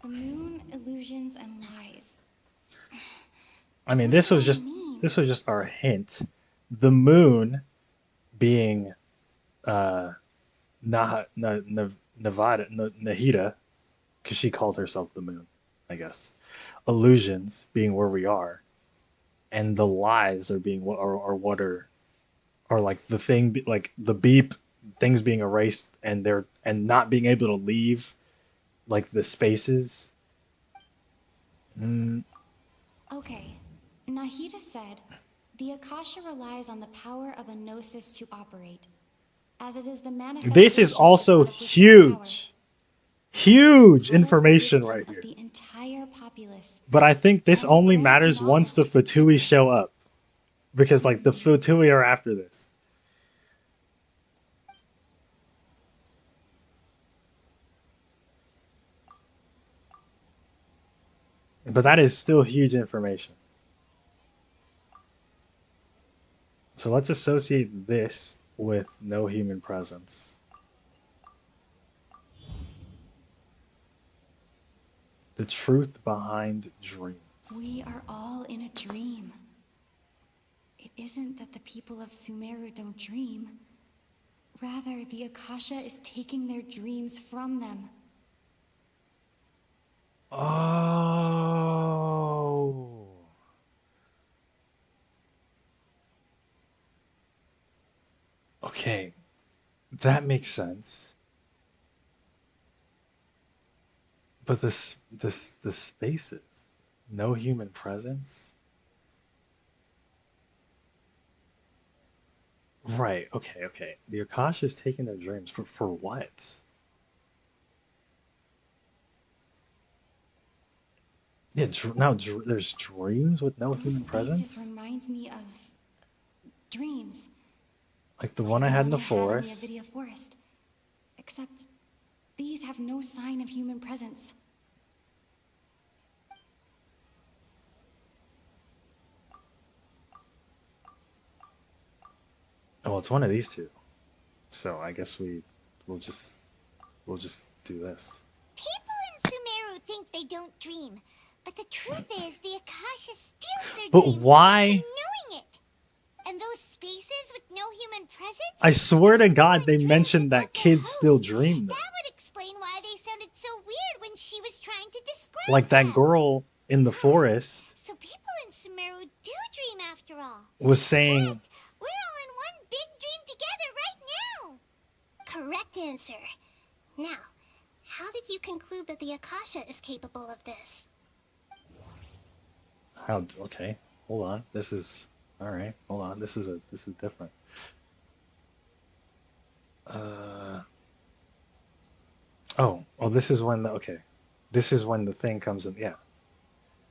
The moon, illusions, and lies. I mean, this was just our hint. The moon being Nahida, because she called herself the moon, I guess. Illusions being where we are, and the lies are being what are like the thing, like the beep things being erased, and not being able to leave like the spaces. Okay, Nahida said, the Akasha relies on the power of a gnosis to operate, as it is the manifestation This is also huge information right of here. the entire populace. But I think this only matters once the Fatui show up, because like the Fatui are after this. But that is still huge information. So let's associate this with no human presence. The truth behind dreams. We are all in a dream. It isn't that the people of Sumeru don't dream. Rather, the Akasha is taking their dreams from them. Oh. Okay. That makes sense. But the spaces, no human presence. Right. Okay. The Akasha is taking their dreams, but for what? Yeah. There's dreams with no human presence. This reminds me of dreams. Like the one I had in the Had in forest. the Avidia forest. Except these have no sign of human presence. Oh, well, it's one of these two. So I guess we'll just do this. People in Sumeru think they don't dream, but the truth is the Akasha steals their But dreams why? without them knowing it. And those spaces with no human presence? I swear to God, they mentioned that kids still dream them. That would explain why they sounded so weird when she was trying to describe Like that them. girl in the forest So people in Sumeru do dream after all. was saying, We're all in one big dream together right now. Correct answer. Now, how did you conclude that the Akasha is capable of this? okay, hold on. This is all right. Hold on. This is different. This is when this is when the thing comes in. Yeah.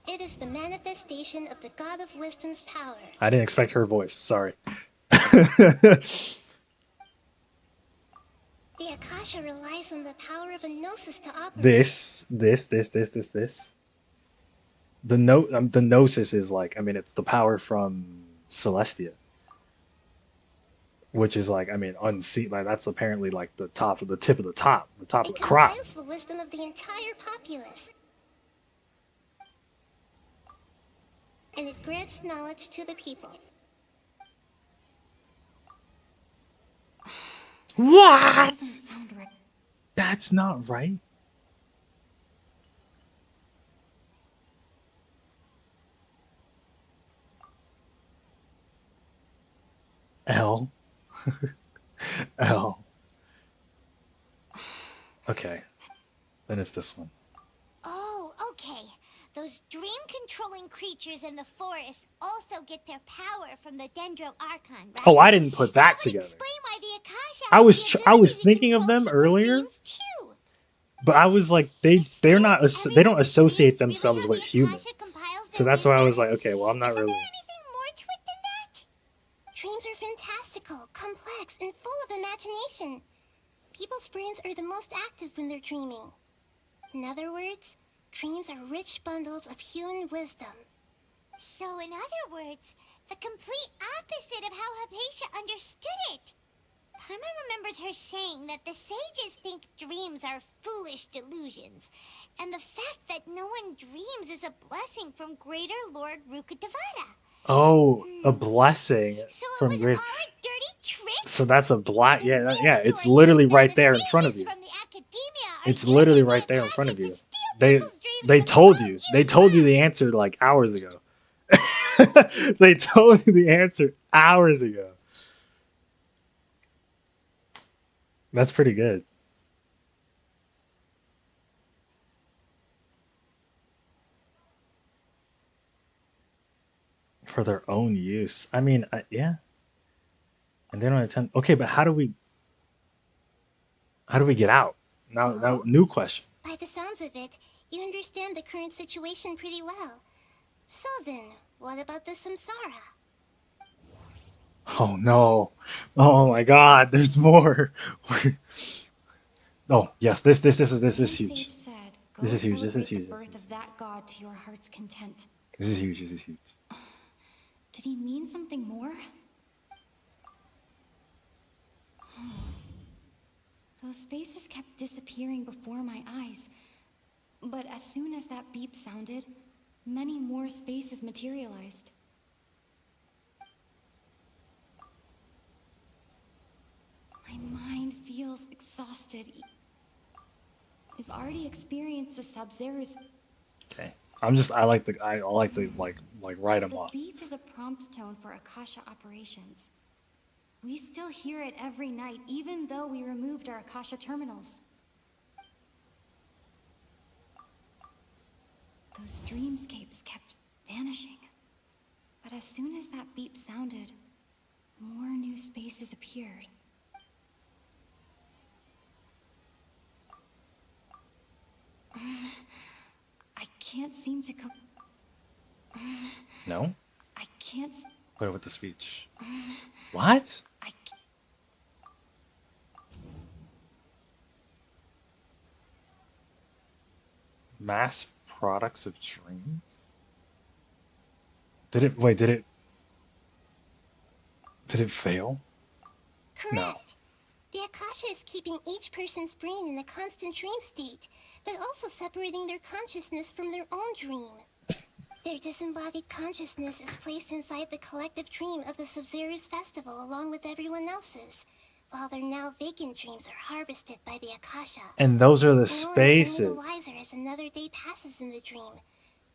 It is the manifestation of the God of Wisdom's power. I didn't expect her voice. Sorry. The Akasha relies on the power of a gnosis to operate. This. The gnosis is like, I mean, it's the power from Celestia, which is like, I mean, unseen. Like that's apparently like the top of the tip of the top of the crop. It combines the wisdom of the entire populace, and it grants knowledge to the people. What? That's not right. L. L. Okay. Then it's this one. Oh, okay. Those dream-controlling creatures in the forest also get their power from the Dendro Archon, right? Oh, I didn't put that together. Explain why the Akasha I was thinking of them earlier, but I was like, they don't associate themselves with humans, so that's why I was like, okay, well, I'm not really. Dreams are fantastical, complex, and full of imagination. People's brains are the most active when they're dreaming. In other words, dreams are rich bundles of human wisdom. So in other words, the complete opposite of how Hypatia understood it. Paimon remembers her saying that the sages think dreams are foolish delusions, and the fact that no one dreams is a blessing from Greater Lord Rukkhadevata. Oh, a blessing from great. So that's a black. Yeah, yeah. It's literally right there in front of you. It's literally right there in front of you. They told you. They told you the answer like hours ago. They told you the answer hours ago. That's pretty good. For their own use. I mean, yeah. And they don't attend. Okay, but how do we get out? Now, new question. By the sounds of it, you understand the current situation pretty well. So then, what about the samsara? Oh no! Oh my God! There's more. Oh yes, this is huge. This is huge. This is huge. The birth of that god to your heart's content. This is huge. This is huge. Did he mean something more? Those spaces kept disappearing before my eyes. But as soon as that beep sounded, many more spaces materialized. My mind feels exhausted. I've already experienced the Sub-Zero's. Okay. I like to write them off. The beep is a prompt tone for Akasha operations. We still hear it every night, even though we removed our Akasha terminals. Those dreamscapes kept vanishing. But as soon as that beep sounded, more new spaces appeared. I can't seem to go. No? I can't. Wait, with the speech. What? Mass products of dreams? Did it fail? Correct. No. The Akasha is keeping each person's brain in a constant dream state, but also separating their consciousness from their own dream. Their disembodied consciousness is placed inside the collective dream of the Sub-Zero's festival along with everyone else's, while their now vacant dreams are harvested by the Akasha. And those are the No one is any spaces. the wiser as another day passes in the dream,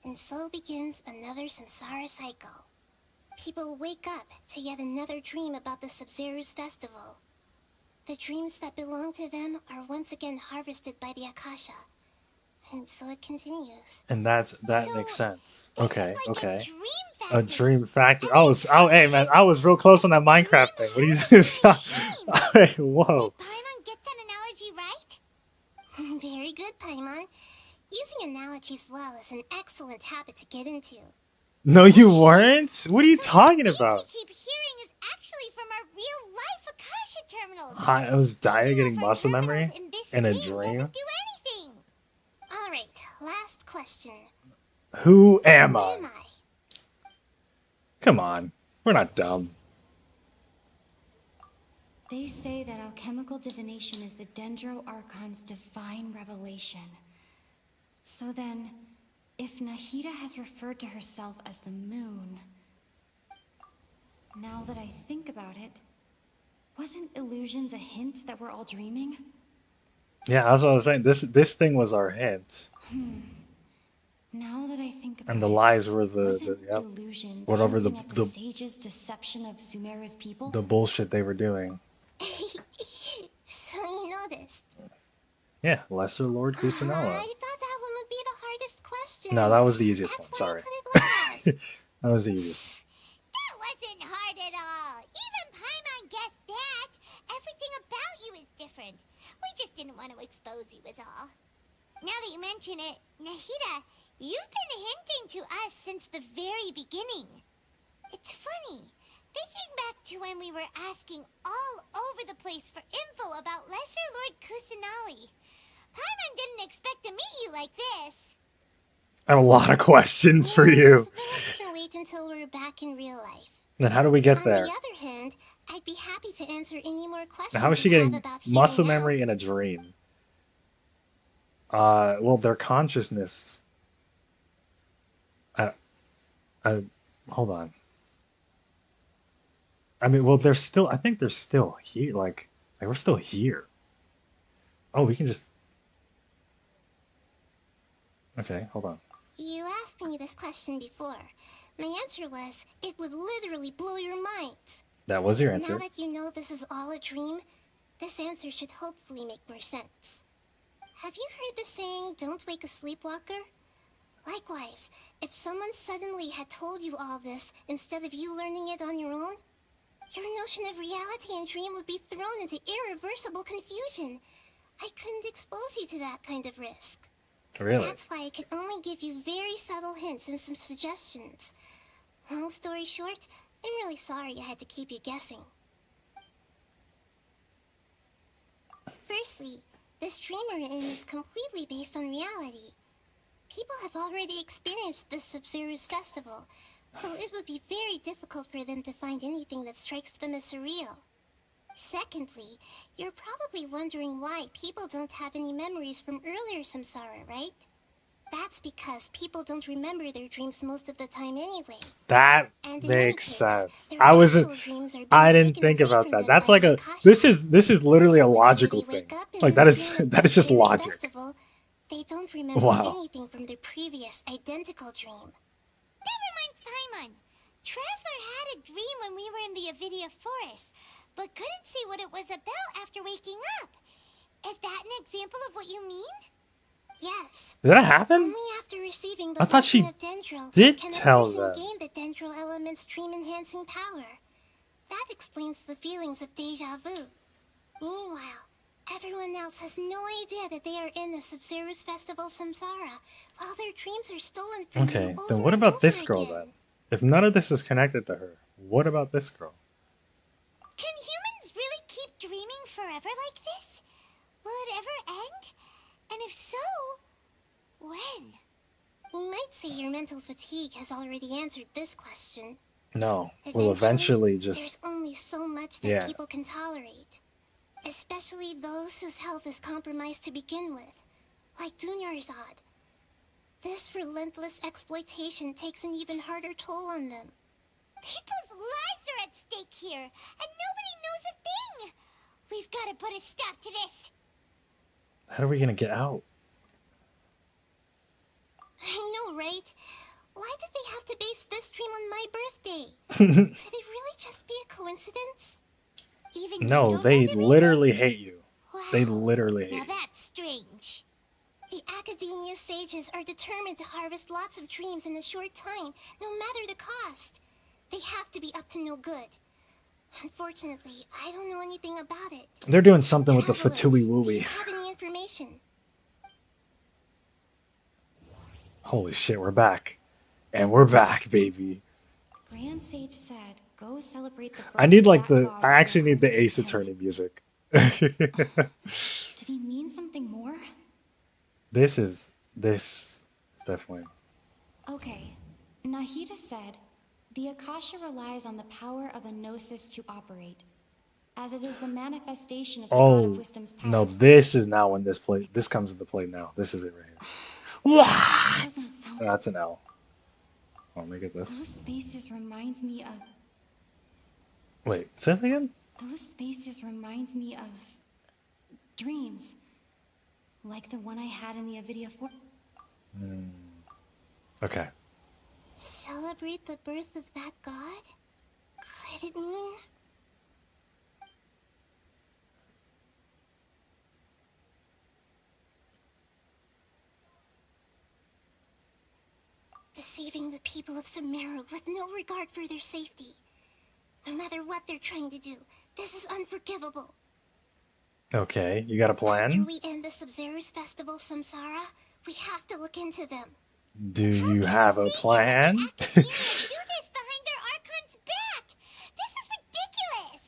and so begins another samsara cycle. People wake up to yet another dream about the Sub-Zero's festival. The dreams that belong to them are once again harvested by the Akasha. And so it continues. And that makes sense. Okay, okay. A dream factory. Hey man, I was real close on that Minecraft thing. What do you think? Whoa. Paimon get that analogy right? Very good, Paimon. Using analogies well is an excellent habit to get into. No, you weren't? What are you talking about? Keep hearing is actually from our real life Akasha terminals. I was dying getting muscle memory in a dream. Alright, last question. Who am I? Come on. We're not dumb. They say that alchemical divination is the Dendro Archon's divine revelation. So then, if Nahida has referred to herself as the moon, now that I think about it, wasn't illusions a hint that we're all dreaming? Yeah, that's what I was saying. This thing was our hint. Now that I think about And the lies were the illusions whatever hinting at the sage's deception of Sumeru's people? the bullshit they were doing. So you noticed. Yeah, Lesser Lord Kusanella. I thought that one would be the hardest question. No, that was the easiest one. Sorry. That was the easiest one. That wasn't hard at all. Even Paimon guessed that. Everything about you is different. We just didn't want to expose you is all. Now that you mention it, Nahida, you've been hinting to us since the very beginning. It's funny. Thinking back to when we were asking all over the place for info about Lesser Lord Kusanali. Paimon didn't expect to meet you like this. I have a lot of questions for you. We can wait until we're back in real life. Then how do we get there? On the other hand, I'd be happy to answer any more questions How is she you have getting about here muscle and now. memory in a dream? Well, their consciousness. Hold on. I mean, well, they're still. I think they're still here. Like we're still here. Oh, we can just. Okay, hold on. You asked me this question before. My answer was, it would literally blow your minds. That was your answer. Now that you know this is all a dream, this answer should hopefully make more sense. Have you heard the saying, don't wake a sleepwalker? Likewise, if someone suddenly had told you all this instead of you learning it on your own, your notion of reality and dream would be thrown into irreversible confusion. I couldn't expose you to that kind of risk. Really? That's why I could only give you very subtle hints and some suggestions. Long story short, I'm really sorry I had to keep you guessing. Firstly, this dream we're in is completely based on reality. People have already experienced this Sumeru's festival, so it would be very difficult for them to find anything that strikes them as surreal. Secondly, you're probably wondering why people don't have any memories from earlier samsara, right? That's because people don't remember their dreams most of the time anyway. That And in makes case, sense. their I wasn't. actual dreams are being I didn't taken think away about from that. them That's by like the a. Akasha. This is literally a So logical whenever they thing. wake up in Like this that dream of is just Sumeru's logic. festival, they don't remember Wow. anything from their previous identical dream. That reminds Paimon. Traveler had a dream when we were in the Avidia forest, but couldn't see what it was about after waking up. Is that an example of what you mean? Yes. Did that happen? Only after receiving the I thought she blessing of Dendril did can tell a person them. gain the Dendril element's dream-enhancing power. That explains the feelings of deja vu. Meanwhile, everyone else has no idea that they are in the Sumeru's festival samsara, while their dreams are stolen from Okay, them then over what and about over this girl again. then? If none of this is connected to her, what about this girl? Can humans really keep dreaming forever like this? Will it ever end? And if so, when? You might say your mental fatigue has already answered this question. No, we'll eventually just. There's only so much that Yeah. people can tolerate. Especially those whose health is compromised to begin with. Like Dunyarzad. This relentless exploitation takes an even harder toll on them. People's lives are at stake here, and nobody knows a thing! We've got to put a stop to this! How are we gonna get out? I know, right? Why did they have to base this dream on my birthday? Could it really just be a coincidence? Even No, they literally hate you. They literally hate Now you. that's strange. The Academia sages are determined to harvest lots of dreams in a short time, no matter the cost. They have to be up to no good. Unfortunately, I don't know anything about it. They're doing something with the Traveler, Fatui do you Wooey. have any information? Holy shit, we're back. And we're back, baby. Grand Sage said, go celebrate the I birth need of like that the. god I to actually your need the heart's Ace content." Attorney music. Did he mean something more? This is definitely. Okay. Nahida said, the Akasha relies on the power of a gnosis to operate, as it is the manifestation of the god of Oh wisdom's power. no, this is now when this play. This comes into play now. This is it right here. What? That's an L. Oh, let me get Those this. spaces reminds me of... Wait, say that again? Those spaces reminds me of... dreams. Like the one I had in the Avidia Fort. Okay. Celebrate the birth of that god? Could it mean... deceiving the people of Sumeru with no regard for their safety. No matter what they're trying to do, this is unforgivable. Okay, you got a After plan? we end the Sumeru's festival samsara, we have to look into them. Do you have a plan? Do this behind their Archon's back! This is ridiculous!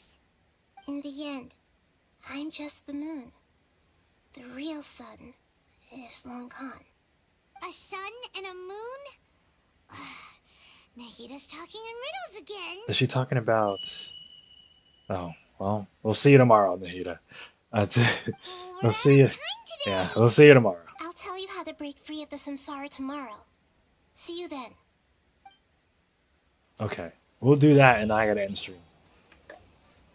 In the end, I'm just the moon. The real sun is long gone. A sun and a moon? Nahida's talking in riddles again. Is she talking about? Oh, well, we'll see you tomorrow, Nahida. We'll see you. Yeah, we'll see you tomorrow. I'll tell you how to break free of the samsara tomorrow. See you then. Okay, we'll do that, and I gotta end stream.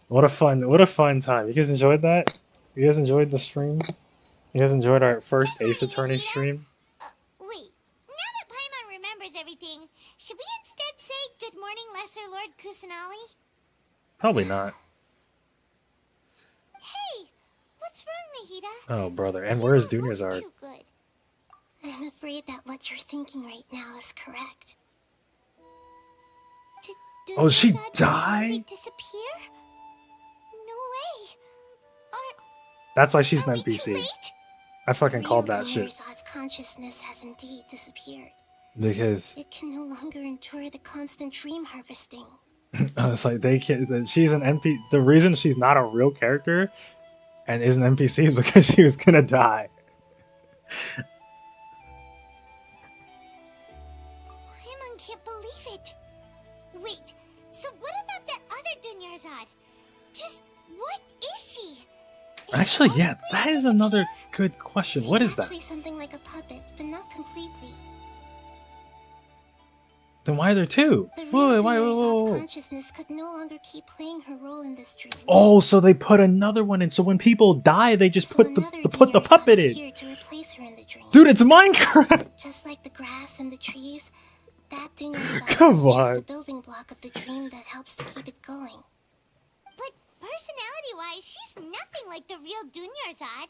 What a fun time. You guys enjoyed that? You guys enjoyed the stream? You guys enjoyed our first Ace Attorney stream? Wait, now that Paimon remembers everything, should we instead say good morning, Lesser Lord Kusanali? Probably not. Hey, what's wrong, Nahida? Oh, brother. And where's Dunya's art? Too good. I'm afraid that what you're thinking right now is correct. Did Oh, she Dunya's died? disappear? No way. That's why she's an NPC. late? I fucking called that Real shit. Dunyarzad's consciousness has indeed disappeared. Because It can no longer endure the constant dream harvesting. I was like, they can't. She's an NPC. The reason she's not a real character and is an NPC is because she was gonna die. Paimon can't believe it. Wait, so what about that other Dunyarzad? Just what is she? Actually, yeah, that is another good question. What is that? Actually something like a puppet, but not completely. Then why are there two? The Whoa, real why? Dunyarzad's consciousness could no longer keep playing her role in this dream. Oh, so they put another one in. So when people die, they just put the puppet in. Here to replace her in the dream. Dude, it's Minecraft. Just like the grass and the trees, that Dunyarzad Come is just on. a building block of the dream that helps to keep it going. But personality-wise, she's nothing like the real Dunyarzad.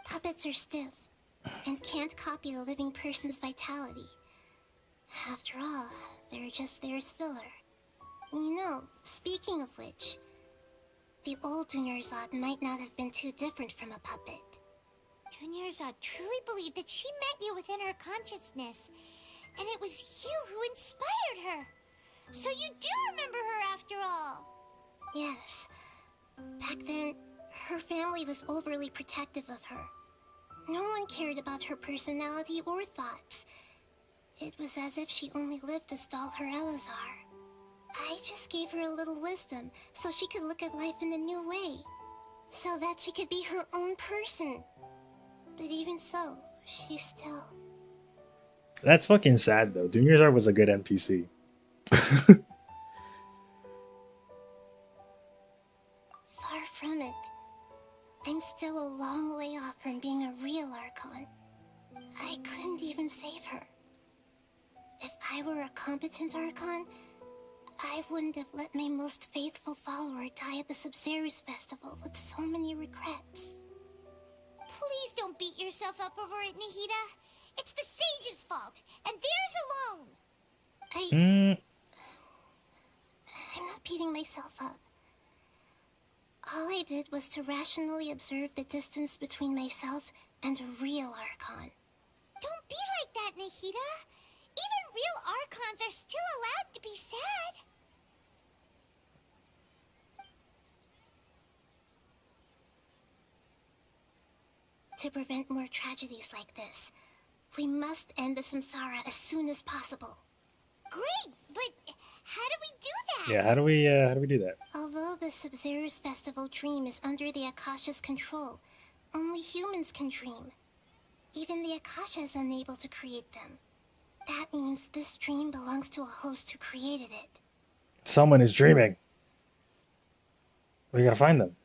Puppets are stiff and can't copy a living person's vitality. After all, they're just there as filler. You know, speaking of which, the old Dunyarzad might not have been too different from a puppet. Dunyarzad truly believed that she met you within her consciousness, and it was you who inspired her. So you do remember her after all. Yes. Back then, her family was overly protective of her. No one cared about her personality or thoughts. It was as if she only lived to stall her Elazar. I just gave her a little wisdom so she could look at life in a new way. So that she could be her own person. But even so, she still... That's fucking sad, though. Dunyarzad was a good NPC. Far from it. I'm still a long way off from being a real Archon. I couldn't even save her. If I were a competent Archon, I wouldn't have let my most faithful follower die at the Sumeru festival with so many regrets. Please don't beat yourself up over it, Nahida. It's the sage's fault, and theirs alone. I'm not beating myself up. All I did was to rationally observe the distance between myself and a real Archon. Don't be like that, Nahida. Even real Archons are still allowed to be sad. To prevent more tragedies like this, we must end the samsara as soon as possible. Great, but how do we do that? Yeah, how do we do that? Although the Sumeru's festival dream is under the Akasha's control, only humans can dream. Even the Akasha is unable to create them. That means this dream belongs to a host who created it. Someone is dreaming. We gotta find them.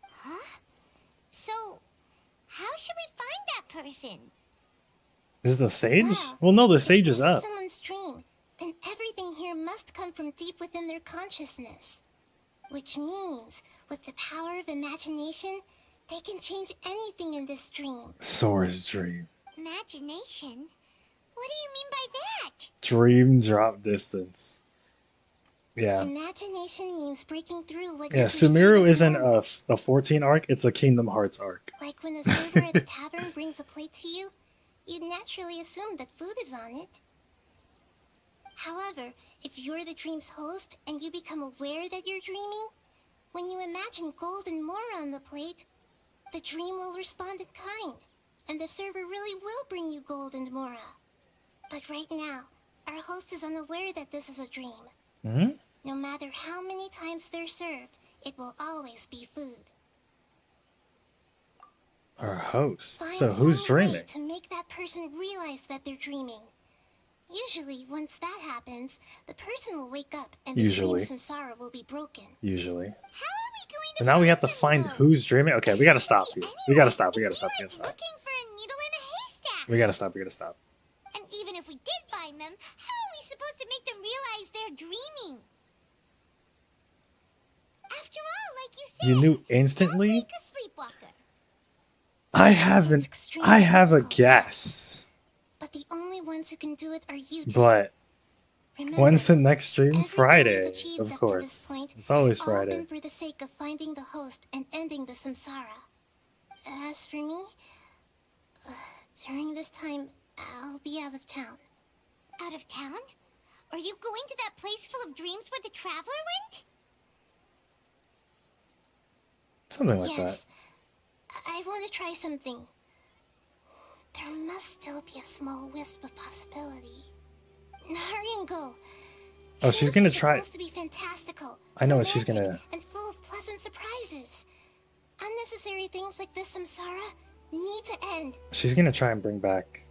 Huh? So, how should we find that person? Is the sage? Well, no, the sage is up. Someone's dream, then everything here must come from deep within their consciousness. Which means, with the power of imagination, they can change anything in this dream. Sora's dream. Imagination? What do you mean by that? Dream drop distance. Yeah. Imagination means breaking through what Yeah, you perceive Sumeru as isn't normal. a 14 arc, it's a Kingdom Hearts arc. Like when a server at the tavern brings a plate to you, you'd naturally assume that food is on it. However, if you're the dream's host and you become aware that you're dreaming, when you imagine gold and more on the plate, the dream will respond in kind, and the server really will bring you gold and mora. But right now, our host is unaware that this is a dream. Hmm? No matter how many times they're served, it will always be food. Our host. Find So who's some way dreaming? to make that person realize that they're dreaming. Usually, once that happens, the person will wake up and the Usually. dream samsara will be broken. Usually. How are we going to And now we have to find who's dreaming. Okay, we gotta stop here. We gotta stop. We gotta stop. We gotta stop. looking for a needle in a haystack? We gotta stop. We gotta stop. And even if we did find them, how are we supposed to make them realize they're dreaming? After all, like you said, You knew instantly? like a sleepwalker. I have a guess. But the only ones who can do it are you two. But Remember, when's the next stream? everything Friday, we've achieved of up to course. this point It's always has all Friday. been for the sake of finding the host and ending the samsara. As for me, during this time, I'll be out of town. Out of town? Are you going to that place full of dreams where the traveler went? Something like Yes. I want to try something. There must still be a small wisp of possibility. Hurry and go. that. Oh, she's gonna try. Supposed to be fantastical, I know what she's romantic, gonna. and full of pleasant surprises. Unnecessary things like this samsara need to end. She's gonna try and bring back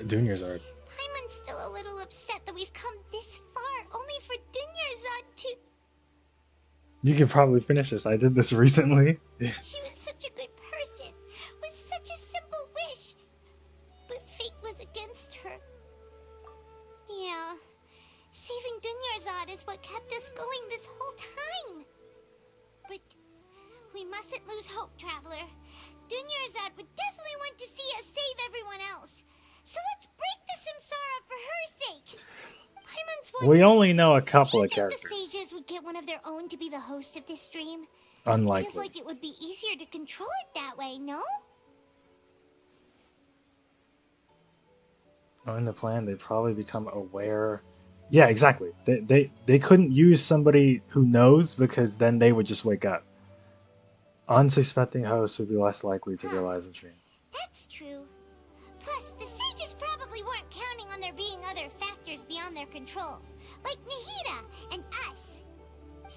Dunya's art. Paimon's still a little upset that we've come this far, only for Dunyarzad to... You can probably finish this. I did this recently. She was such a good person, with such a simple wish. But fate was against her. Yeah, saving Dunyarzad is what kept us going this whole time. But we mustn't lose hope, Traveler. Dunyarzad would definitely want to see us save everyone else. So let's break the samsara for her sake. Paimon's We only know a couple of the characters. sages would get one of their own to be the host of this stream. Unlikely. Feels like it would be easier to control it that way, no? Knowing the plan, they'd probably become aware. Yeah, exactly. They couldn't use somebody who knows because then they would just wake up. Unsuspecting hosts would be less likely to realize a dream. That's true. Plus, the sages probably weren't counting on there being other factors beyond their control, like Nahida and us.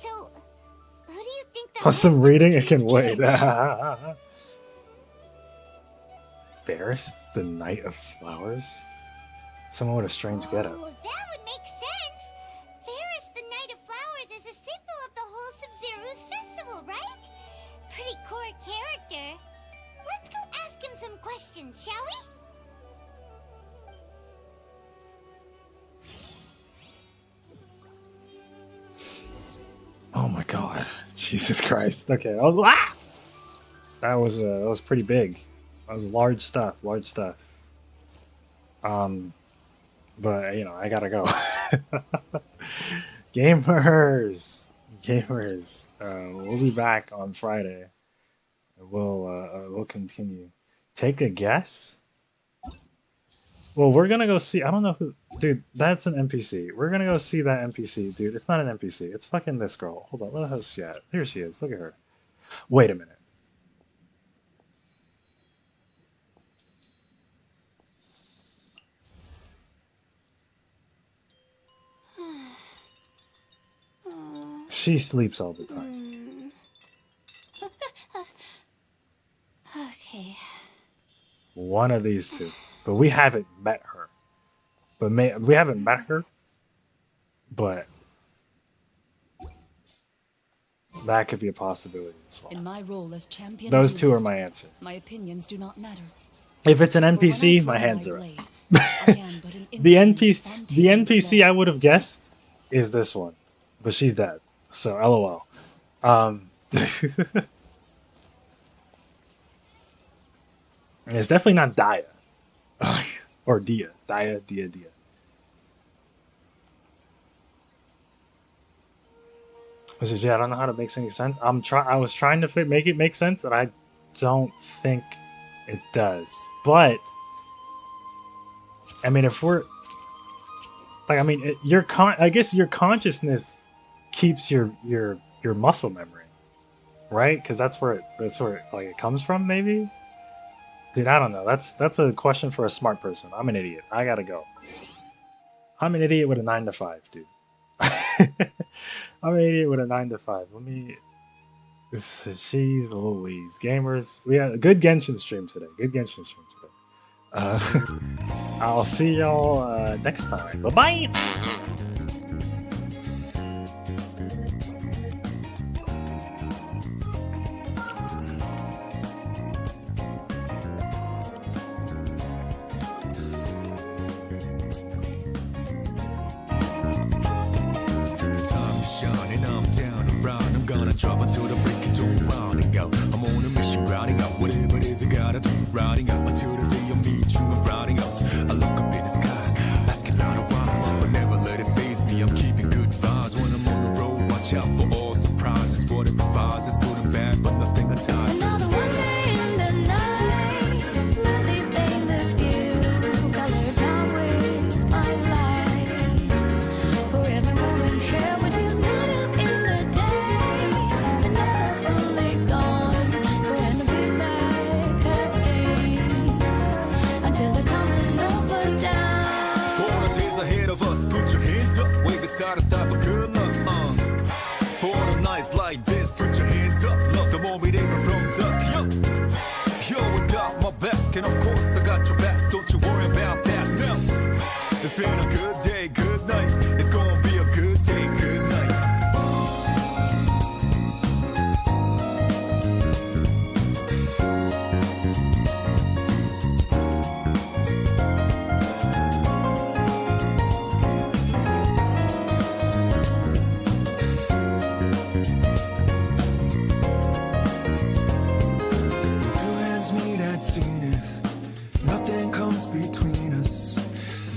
So, who do you think the Plus some reading, it can wait. Ferris, the Knight of Flowers? Someone with a strange getup. Oh, that would make sense. Ferris, the Knight of Flowers, is a symbol of the whole Sumeru's festival, right? Pretty core character. Let's go ask him some questions, shall we? Oh my god. Jesus Christ. Okay. Oh, ah! That was pretty big. That was large stuff. Large stuff. But you know, I gotta go. Gamers. We'll be back on Friday. We'll continue. Take a guess? Well, we're gonna go see. I don't know who. Dude, that's an NPC. We're gonna go see that NPC, dude. It's not an NPC. It's fucking this girl. Hold on. Where the hell's she at? Here she is. Look at her. Wait a minute. She sleeps all the time. Okay. One of these two. But we haven't met her. We haven't met her. But that could be a possibility as well. In my role as champion, Those two are my answer. My opinions do not matter. If it's an NPC, my hands are up. The NPC I would have guessed is this one, but she's dead. So LOL. It's definitely not Dehya. Or Dehya. Dehya. I don't know how to make any sense. I was trying to make it make sense, and I don't think it does. But I mean, if we're like, I mean, I guess your consciousness keeps your muscle memory, right? Because that's where it comes from, maybe. Dude, I don't know. That's a question for a smart person. I'm an idiot. I gotta go. I'm an idiot with a 9 to 5, dude. I'm an idiot with a 9 to 5. Let me. She's Louise. Gamers, we had a good Genshin stream today. Good Genshin stream today. I'll see y'all next time. Bye bye. Drop until the break of dawn, rounding out. I'm on a mission, grounding out. Whatever it is I gotta do, rounding out until the day I meet you. I'm rounding out. I look up in the sky, asking out a while, but never let it faze me. I'm keeping good vibes when I'm on the road. Watch out for all surprises. What it provides is good and bad, but nothing entices. Another one day in the night, let me paint the view, color down with my light. For every moment shared with you, not up in the day. Aside for good luck, for the nights like this, put your hands up. Love the moment even from dusk, yo. You always got my back, and of course I got your back. Don't you worry about that, no. It's been a good day, good night. It's gonna be a good day, good night. Nothing comes between us,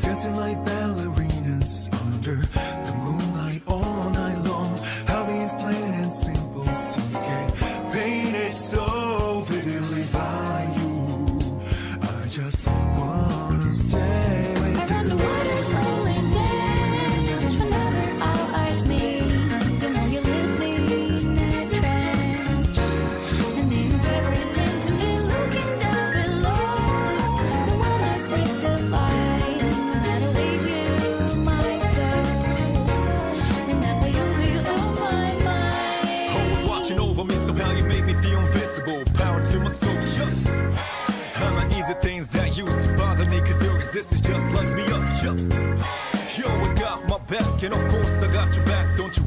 dancing like ballerinas under the moonlight all night long. How these plain and simple scenes get painted so vividly by you. I just wanna stay with you. Around the world is lonely dance, whenever our eyes meet. The more you leave me in a trance, it means everything to me. Looking down below. Somehow you make me feel invincible, power to my soul, yeah. I'm not easy things that used to bother me, cause your existence just lights me up, yeah. You always got my back, and of course I got your back, don't you